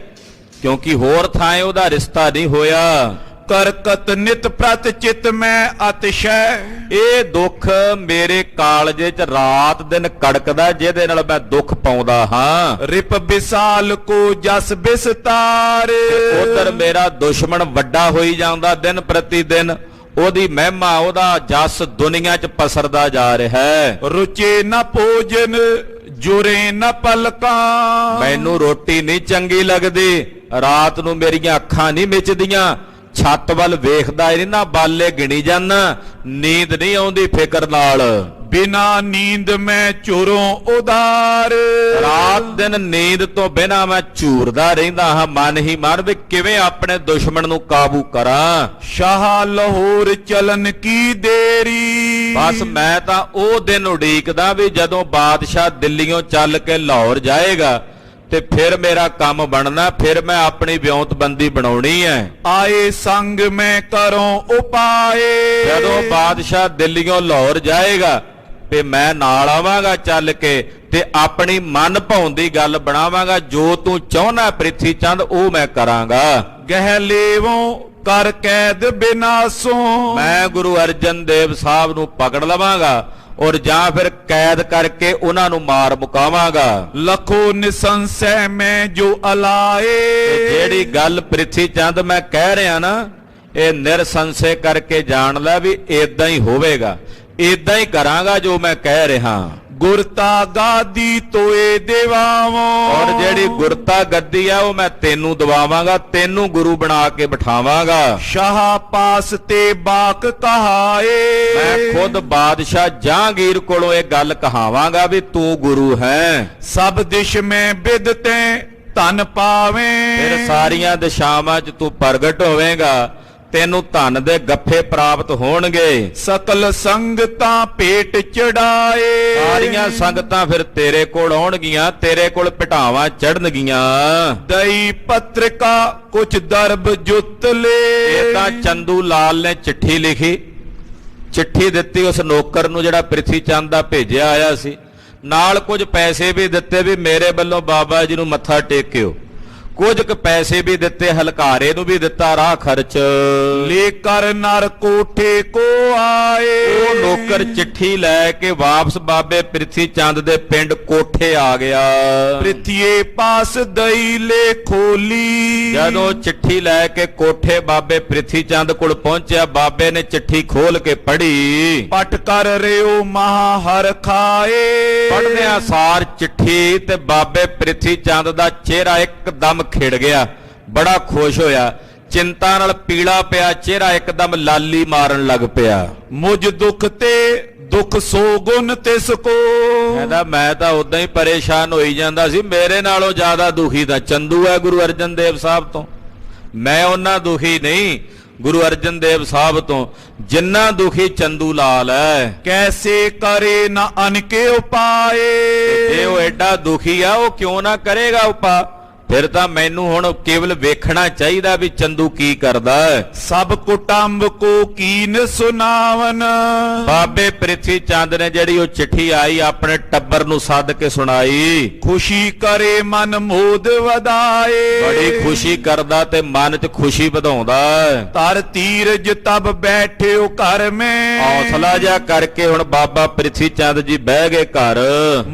S1: ਕਿਉਂਕਿ ਹੋਰ ਥਾਂ ਉਹਦਾ ਰਿਸ਼ਤਾ ਨਹੀਂ ਹੋਇਆ।
S2: ਕਰਕਤ ਨਿਤ ਪ੍ਰਤ ਚਿਤ ਮੈਂ ਅਤਿਸ਼ੈ।
S1: ਇਹ ਦੁੱਖ ਮੇਰੇ ਕਾਲਜੇ 'ਚ ਰਾਤ ਦਿਨ ਕੜਕਦਾ, ਜਿਹਦੇ ਨਾਲ ਮੈਂ ਦੁੱਖ ਪਾਉਂਦਾ ਹਾਂ।
S2: ਰਿਪ ਵਿਸਾਲ ਕੋ ਜਸ ਬਿਸਤਾਰ।
S1: ਉਧਰ ਮੇਰਾ ਦੁਸ਼ਮਣ ਵੱਡਾ ਹੋਈ ਜਾਂਦਾ ਦਿਨ ਪ੍ਰਤੀ ਦਿਨ, ਉਹਦੀ ਮਹਿਮਾ ਉਹਦਾ ਜਸ ਦੁਨੀਆ 'ਚ ਪਸਰਦਾ ਜਾ ਰਿਹਾ ਹੈ।
S2: ਰੁਚੇ ਨ ਭੋਜਨ ਜੁਰੇ ਨ ਪਲਕਾਂ।
S1: ਮੈਨੂੰ ਰੋਟੀ ਨਹੀਂ ਚੰਗੀ ਲੱਗਦੀ, ਰਾਤ ਨੂੰ ਮੇਰੀਆਂ ਅੱਖਾਂ ਨਹੀਂ ਮਿਚਦੀਆਂ, ਛੱਤ ਵੱਲ ਵੇਖਦਾ ਹੀ ਨਹੀਂ ਨਾ ਬਾਲੇ ਗਿਣੀ ਜਾਂਦਾ, ਨੀਂਦ ਨਹੀਂ ਆਉਂਦੀ ਫਿਕਰ ਨਾਲ।
S2: ਬਿਨਾ ਨੀਂਦ ਮੈਂ ਚੋਰੋਂ ਉਦਾਰ।
S1: ਰਾਤ ਦਿਨ ਨੀਂਦ ਤੋਂ ਬਿਨਾ ਮੈਂ ਝੂਰਦਾ ਰਹਿੰਦਾ ਹਾਂ ਮਨ ਹੀ ਮਨ ਵੀ ਕਿਵੇਂ ਆਪਣੇ ਦੁਸ਼ਮਣ ਨੂੰ ਕਾਬੂ ਕਰਾਂ।
S2: ਸ਼ਾਹ ਲਾਹੌਰ ਚਲਨ ਕੀ ਦੇਰੀ।
S1: ਬਸ ਮੈਂ ਤਾਂ ਉਹ ਦਿਨ ਉਡੀਕਦਾ ਵੀ ਜਦੋਂ ਬਾਦਸ਼ਾਹ ਦਿੱਲੀੋਂ ਚੱਲ ਕੇ ਲਾਹੌਰ ਜਾਏਗਾ ਤੇ ਫਿਰ ਮੇਰਾ ਕੰਮ ਬਣਨਾ, ਫਿਰ ਮੈਂ ਆਪਣੀ ਵਿਉਂਤਬੰਦੀ ਬਣਾਉਣੀ ਹੈ।
S2: ਆਏ ਸੰਗ ਮੈਂ ਕਰੋ ਉਪਾਏ।
S1: ਜਦੋਂ ਬਾਦਸ਼ਾਹ ਦਿੱਲੀੋਂ ਲਾਹੌਰ ਜਾਏਗਾ ਤੇ ਮੈਂ ਨਾਲ ਆਵਾਂਗਾ ਚੱਲ ਕੇ ਤੇ ਆਪਣੀ ਮਨ ਭਾਉਂਦੀ ਗੱਲ ਬਣਾਵਾਂਗਾ। ਜੋ ਤੂੰ ਚਾਹੁੰਦਾ ਪ੍ਰਿਥੀ ਚੰਦ ਉਹ ਮੈਂ ਕਰਾਂਗਾ।
S2: ਗਹਿ ਲੇਵੋਂ ਕਰ ਕੈਦ ਬਿਨਾਸੋਂ।
S1: ਮੈਂ ਗੁਰੂ ਅਰਜਨ ਦੇਵ ਸਾਹਿਬ ਨੂੰ ਪਕੜ ਲਵਾਂਗਾ ਔਰ ਜਾਂ ਫਿਰ ਕੈਦ ਕਰਕੇ ਉਹਨਾਂ ਨੂੰ ਮਾਰ ਮੁਕਾਵਾਂਗਾ।
S2: ਲਖੋ ਨਿਸੰਸੈ ਮੈਂ ਜੋ ਅਲਾਏ।
S1: ਜਿਹੜੀ ਗੱਲ ਪ੍ਰਿਥੀ ਚੰਦ ਮੈਂ ਕਹਿ ਰਿਹਾ ਨਾ, ਇਹ ਨਿਰਸੰਸ਼ੇ ਕਰਕੇ ਜਾਣ ਲੈ ਵੀ ਇਦਾਂ ਹੀ ਹੋਵੇਗਾ, ਇਦਾਂ ਹੀ ਕਰਾਂਗਾ ਜੋ ਮੈਂ ਕਹਿ ਰਿਹਾ।
S2: ਗੁਰਤਾ ਗਾਦੀ ਤੋਏ ਦੇਵਾਵਾਂ।
S1: ਔਰ ਜਿਹੜੀ ਗੁਰਤਾ ਗੱਦੀ ਆ ਉਹ ਮੈਂ ਤੈਨੂੰ ਦਵਾਵਾਂਗਾ, ਤੈਨੂੰ ਗੁਰੂ ਬਣਾ ਕੇ ਬਿਠਾਵਾਂਗਾ।
S2: ਸ਼ਾਹ ਪਾਸ ਤੇ ਬਾਕ ਕਹਾਏ।
S1: ਮੈਂ ਖੁਦ ਬਾਦਸ਼ਾਹ ਜਹਾਂਗੀਰ ਕੋਲੋਂ ਇਹ ਗੱਲ ਕਹਾਵਾਂਗਾ ਵੀ ਤੂੰ ਗੁਰੂ ਹੈ।
S2: ਸਭ ਦਿਸ਼ ਮੈਂ ਬਿਦ ਤੈ ਧਨ ਪਾਵੇਂ।
S1: ਫਿਰ ਸਾਰੀਆਂ ਦਿਸ਼ਾਵਾਂ 'ਚ ਤੂੰ ਪ੍ਰਗਟ ਹੋਵੇਂਗਾ, ਤੈਨੂੰ ਧਨ ਦੇ ਗੱਫੇ ਪ੍ਰਾਪਤ ਹੋਣਗੇ।
S2: ਸਕਲ ਸੰਗਤਾਂ ਭੇਟ ਚੜਾਏ।
S1: ਸਾਰੀਆਂ ਸੰਗਤਾਂ ਫਿਰ ਤੇਰੇ ਕੋਲ ਆਉਣਗੀਆਂ, ਤੇਰੇ ਕੋਲ ਭਟਾਵਾਂ ਚੜਨਗੀਆਂ।
S2: ਦਈ ਪੱਤਰਿਕਾ ਕੁਛ ਦਰਬ ਜੁੱਤ ਲੇ।
S1: ਇਹ ਤਾਂ ਚੰਦੂ ਲਾਲ ਨੇ ਚਿੱਠੀ ਲਿਖੀ, ਚਿੱਠੀ ਦਿੱਤੀ ਉਸ ਨੌਕਰ ਨੂੰ ਜਿਹੜਾ ਪ੍ਰਿਥੀ ਚੰਦ ਦਾ ਭੇਜਿਆ ਆਇਆ ਸੀ। ਨਾਲ ਕੁਝ ਪੈਸੇ ਵੀ ਦਿੱਤੇ ਵੀ ਮੇਰੇ ਵੱਲੋਂ ਬਾਬਾ ਜੀ ਨੂੰ ਮੱਥਾ ਟੇਕਿਓ। ਕੁਝ ਕੁ ਪੈਸੇ ਵੀ ਦਿੱਤੇ, ਹਲਕਾਰੇ ਨੂੰ ਵੀ ਦਿੱਤਾ ਰਾਹ ਖਰਚ।
S2: लेकर नर कोठे को आए।
S1: ਉਹ ਨੌਕਰ ਚਿੱਠੀ ਲੈ ਕੇ ਵਾਪਸ ਬਾਬੇ ਪ੍ਰਿਥੀ ਚੰਦ ਦੇ ਪਿੰਡ ਕੋਠੇ ਆ ਗਿਆ।
S2: पृथ्वी पास दई ले खोली।
S1: ਜਦੋਂ ਚਿੱਠੀ ਲੈ ਕੇ ਕੋਠੇ ਬਾਬੇ ਪ੍ਰਿਥੀ ਚੰਦ ਕੋਲ ਪਹੁੰਚਿਆ, ਬਾਬੇ ਨੇ ਚਿੱਠੀ ਖੋਲ ਕੇ ਪੜ੍ਹੀ।
S2: पट कर रेओ महाहर खाए।
S1: ਪੜ੍ਹਦਿਆਂ ਸਾਰ ਚਿੱਠੀ ਤੇ ਬਾਬੇ ਪ੍ਰਿਥੀ ਚੰਦ ਦਾ ਚਿਹਰਾ ਇੱਕਦਮ ਖਿੜ ਗਿਆ, ਬੜਾ ਖੁਸ਼ ਹੋਇਆ, ਚਿੰਤਾ ਨਾਲ ਪੀਲਾ ਪਿਆ ਚਿਹਰਾ ਇੱਕਦਮ ਲਾਲੀ ਮਾਰਨ ਲੱਗ ਪਿਆ।
S2: मुझ दुख ते दुख सो गुन तिसको।
S1: ਕਹਿੰਦਾ ਮੈਂ ਤਾਂ ਉਦਾਂ ਹੀ ਪਰੇਸ਼ਾਨ ਹੋਈ ਜਾਂਦਾ ਸੀ, ਮੇਰੇ ਨਾਲੋਂ ਜ਼ਿਆਦਾ ਦੁਖੀ ਤਾਂ ਚੰਦੂ ਹੈ ਗੁਰੂ ਅਰਜਨ ਦੇਵ ਸਾਹਿਬ ਤੋਂ। ਮੈਂ ਉਹਨਾਂ ਦੁਖੀ ਨਹੀਂ ਗੁਰੂ ਅਰਜਨ ਦੇਵ ਸਾਹਿਬ ਤੋਂ, ਜਿੰਨਾ ਦੁਖੀ ਚੰਦੂ ਲਾਲ ਹੈ।
S2: कैसे करे न अनके उपाए।
S1: ਜੇ ਉਹ ਐਡਾ ਦੁਖੀ ਆ, ਉਹ ਕਿਉਂ ਨਾ ਕਰੇਗਾ ਉਪਾ। ਫਿਰ ਤਾਂ ਮੈਨੂੰ ਹੁਣ ਕੇਵਲ ਵੇਖਣਾ ਚਾਹੀਦਾ ਵੀ ਚੰਦੂ ਕੀ ਕਰਦਾ ਹੈ।
S2: सब कुटुंब को कीन सुनावन।
S1: ਬਾਬੇ ਪ੍ਰਿਥੀ ਚੰਦ ਨੇ ਜਿਹੜੀ ਉਹ ਚਿੱਠੀ ਆਈ ਆਪਣੇ ਟੱਬਰ ਨੂੰ ਸੱਦ ਕੇ ਸੁਣਾਈ।
S2: खुशी करे मन मोद वदाए।
S1: ਬੜੀ ਖੁਸ਼ੀ ਕਰਦਾ ਤੇ ਮਨ 'ਚ ਖੁਸ਼ੀ ਵਧਾਉਂਦਾ।
S2: तर तीरज तब बैठे हो घर में।
S1: ਹੌਸਲਾ ਜਿਹਾ ਕਰਕੇ ਹੁਣ ਬਾਬਾ ਪ੍ਰਿਥੀ ਚੰਦ ਜੀ ਬਹਿ ਗਏ ਘਰ।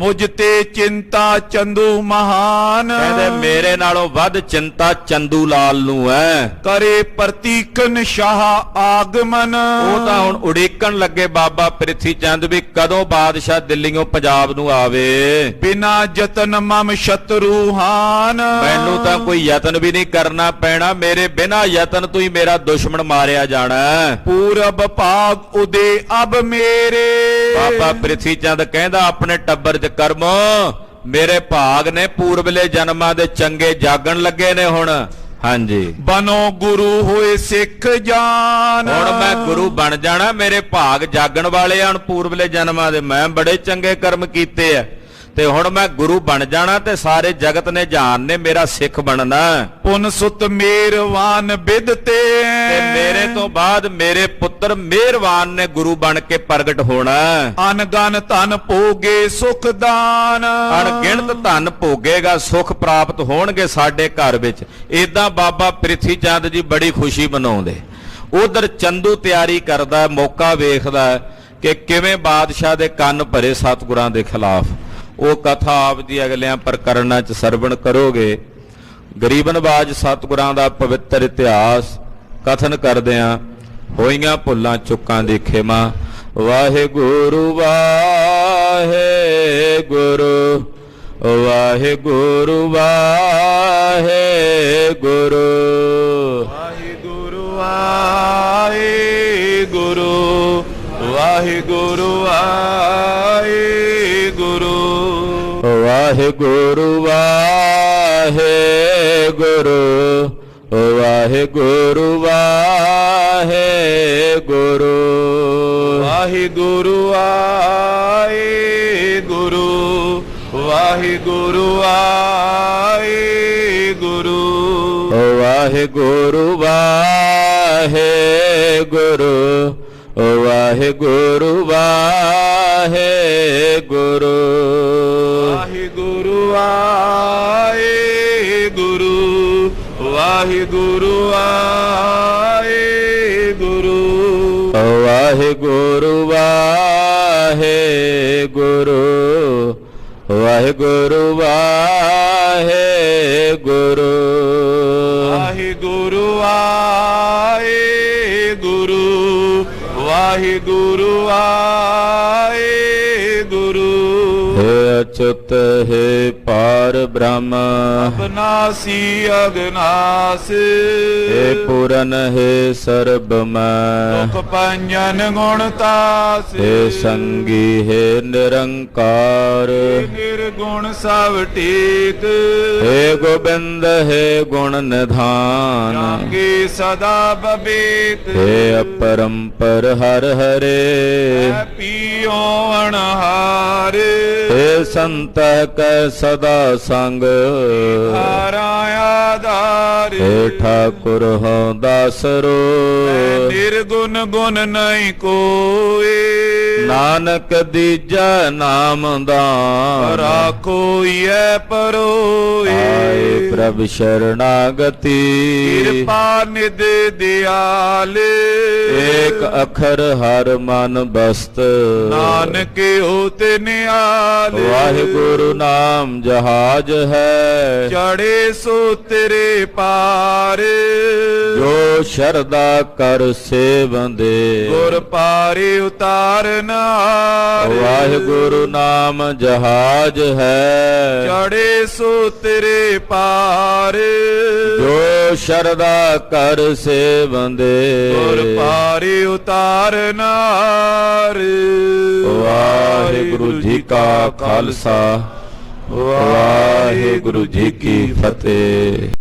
S2: मुझ ते चिंता चंदू महान।
S1: ਕਹਿੰਦੇ ਮੇਰੇ ਨਾਲੋਂ ਵੱਧ ਚਿੰਤਾ ਚੰਦੂ ਲਾਲ ਨੂੰ ਹੈ।
S2: करे प्रतीकन शाह आगमन।
S1: ਉਹ ਤਾਂ ਹੁਣ ਉਡੀਕਣ ਲੱਗੇ ਬਾਬਾ ਪ੍ਰਿਥੀ ਚੰਦ ਵੀ ਕਦੋਂ ਬਾਦਸ਼ਾਹ ਦਿੱਲੀੋਂ ਪੰਜਾਬ ਨੂੰ ਆਵੇ।
S2: बिना जतन मम शत्रुहान।
S1: ਮੈਨੂੰ ਤਾਂ ਕੋਈ ਯਤਨ ਵੀ ਨਹੀਂ ਕਰਨਾ ਪੈਣਾ, ਮੇਰੇ ਬਿਨਾਂ ਯਤਨ ਤੋਂ ਹੀ ਮੇਰਾ ਦੁਸ਼ਮਣ ਮਾਰਿਆ ਜਾਣਾ।
S2: पूरब भाग उदे अब मेरे।
S1: ਬਾਬਾ ਪ੍ਰਿਥੀ ਚੰਦ ਕਹਿੰਦਾ ਆਪਣੇ ਟੱਬਰ 'ਚ ਕਰਮ ਮੇਰੇ ਭਾਗ ਨੇ, ਪੂਰਬਲੇ ਜਨਮਾਂ ਦੇ ਚੰਗੇ ਜਾਗਣ ਲੱਗੇ ਨੇ ਹੁਣ। ਹਾਂਜੀ,
S2: बनो गुरु होए सिख जान।
S1: ਹੁਣ ਮੈਂ ਗੁਰੂ ਬਣ ਜਾਣਾ, ਮੇਰੇ ਭਾਗ ਜਾਗਣ ਵਾਲੇ ਹਨ ਪੂਰਬਲੇ ਜਨਮਾਂ ਦੇ, ਮੈਂ ਬੜੇ ਚੰਗੇ ਕਰਮ ਕੀਤੇ ਆ ਤੇ ਹੁਣ ਮੈਂ ਗੁਰੂ ਬਣ ਜਾਣਾ ਤੇ ਸਾਰੇ ਜਗਤ ਨੇ ਜਾਣ ਨੇ ਮੇਰਾ ਸਿੱਖ ਬਣਨਾ।
S2: पुन सुत मेरवान बिदते।
S1: ਤੇ ਮੇਰੇ ਤੋਂ ਬਾਅਦ ਮੇਰੇ ਪੁੱਤਰ ਮਿਹਰਵਾਨ ਨੇ ਗੁਰੂ ਬਣ ਕੇ ਪ੍ਰਗਟ ਹੋਣਾ।
S2: अनगन धन भोगे सुख दान।
S1: ਅਣਗਿਣਤ ਧਨ ਭੋਗੇਗਾ, ਸੁਖ ਪ੍ਰਾਪਤ ਹੋਣਗੇ ਸਾਡੇ ਘਰ ਵਿੱਚ। ਏਦਾਂ ਬਾਬਾ ਪ੍ਰਿਥੀ ਚੰਦ ਜੀ ਬੜੀ ਖੁਸ਼ੀ ਮਨਾਉਂਦੇ। ਉਧਰ ਚੰਦੂ ਤਿਆਰੀ ਕਰਦਾ, ਮੌਕਾ ਵੇਖਦਾ ਕਿ ਕਿਵੇਂ ਬਾਦਸ਼ਾਹ ਦੇ ਕੰਨ ਭਰੇ ਸਤਿਗੁਰਾਂ ਦੇ ਖਿਲਾਫ। ਉਹ ਕਥਾ ਆਪ ਦੀ ਅਗਲਿਆਂ ਪ੍ਰਕਰਨਾਂ 'ਚ ਸਰਵਣ ਕਰੋਗੇ। ਗਰੀਬ ਨਵਾਜ ਸਤਿਗੁਰਾਂ ਦਾ ਪਵਿੱਤਰ ਇਤਿਹਾਸ ਕਥਨ ਕਰਦਿਆਂ ਹੋਈਆਂ ਭੁੱਲਾਂ ਚੁੱਕਾਂ ਦੀ ਖਿਮਾ। ਵਾਹਿਗੁਰੂ ਵਾਹਿਗੁਰੂ ਵਾਹਿਗੁਰੂ ਵਾਹਿਗੁਰੂ
S2: वाहिगुरु वाहिगुरु वाहिगुरु वाहिगुरु
S1: ਵਾਹਿਗੁਰੂ ਵਾਹਿਗੁਰੂ ਵਾਹਿਗੁਰੂ ਵਾਹਿਗੁਰੂ
S2: वाहिगुरु वाहिगुरु वाहिगुरु वाहिगुरु
S1: ਵਾਹਿਗੁਰੂ ਵਾਹਿਗੁਰੂ ਵਾਹਿਗੁਰੂ ਵਾਹਿਗੁਰੂ
S2: वाहिगुरु वाहिगुरु वाहिगुरु वाहिगुरु
S1: ਵਾਹਿਗੁਰੂ ਵਾਹਿਗੁਰੂ ਵਾਹਿਗੁਰੂ ਵਾਹਿਗੁਰੂ
S2: वाहिगुरु वाहिगुरु वाहिगुरु वाहिगुरु
S1: हे अच्युत हे पार ब्रह्म
S2: अविनाशी अगनास
S1: हे पूरन हे सर्वमय
S2: दुख पंजन गुणतास
S1: हे संगी हे निरंकार
S2: निर्गुण सब टेक
S1: हे गोविंद हे गुण निधान
S2: रंगे सदा बबेत
S1: हे अपरंपर हर हरे
S2: पियो अनहार
S1: हे संत कै सदा संग
S2: धारा आधार
S1: हे ठाकुर हो दासरो
S2: निर्गुण गुण नहीं कोई
S1: ਨਾਨਕ ਦੀਜੈ ਨਾਮ ਦਾਨ
S2: ਰਾਖੋ ਈਐ ਪਰੋਏ
S1: ਆਏ ਪ੍ਰਭ ਸ਼ਰਣਾਗਤੀ
S2: ਕਿਰਪਾ ਨਿਧ ਦਿਆਲ
S1: ਏਕ ਅਖਰ ਹਰ ਮਨ ਬਸਤ
S2: ਨਾਨਕ ਹੋਤ ਨਿਆਲ
S1: ਵਾਹਿਗੁਰੂ ਨਾਮ ਜਹਾਜ ਹੈ
S2: ਚੜੇ ਸੋ ਤੇਰੇ ਪਾਰ
S1: ਜੋ ਸ਼ਰਦਾ ਕਰ ਸੇਵੰਦੇ
S2: ਗੁਰ ਪਾਰੇ ਉਤਾਰਨਾਰ
S1: ਵਾਹਿਗੁਰੂ ਨਾਮ ਜਹਾਜ ਹੈ
S2: ਚੜੇ ਸੋ ਤੇਰੇ ਪਾਰ
S1: ਜੋ ਸ਼ਰਦਾ ਕਰ ਸੇਵੰਦੇ
S2: ਗੁਰ ਪਾਰੇ ਉਤਾਰਨਾਰ
S1: ਵਾਹਿਗੁਰੂ ਜੀ ਕਾ ਖਾਲਸਾ ਵਾਹਿਗੁਰੂ ਜੀ ਕੀ ਫਤਿਹ।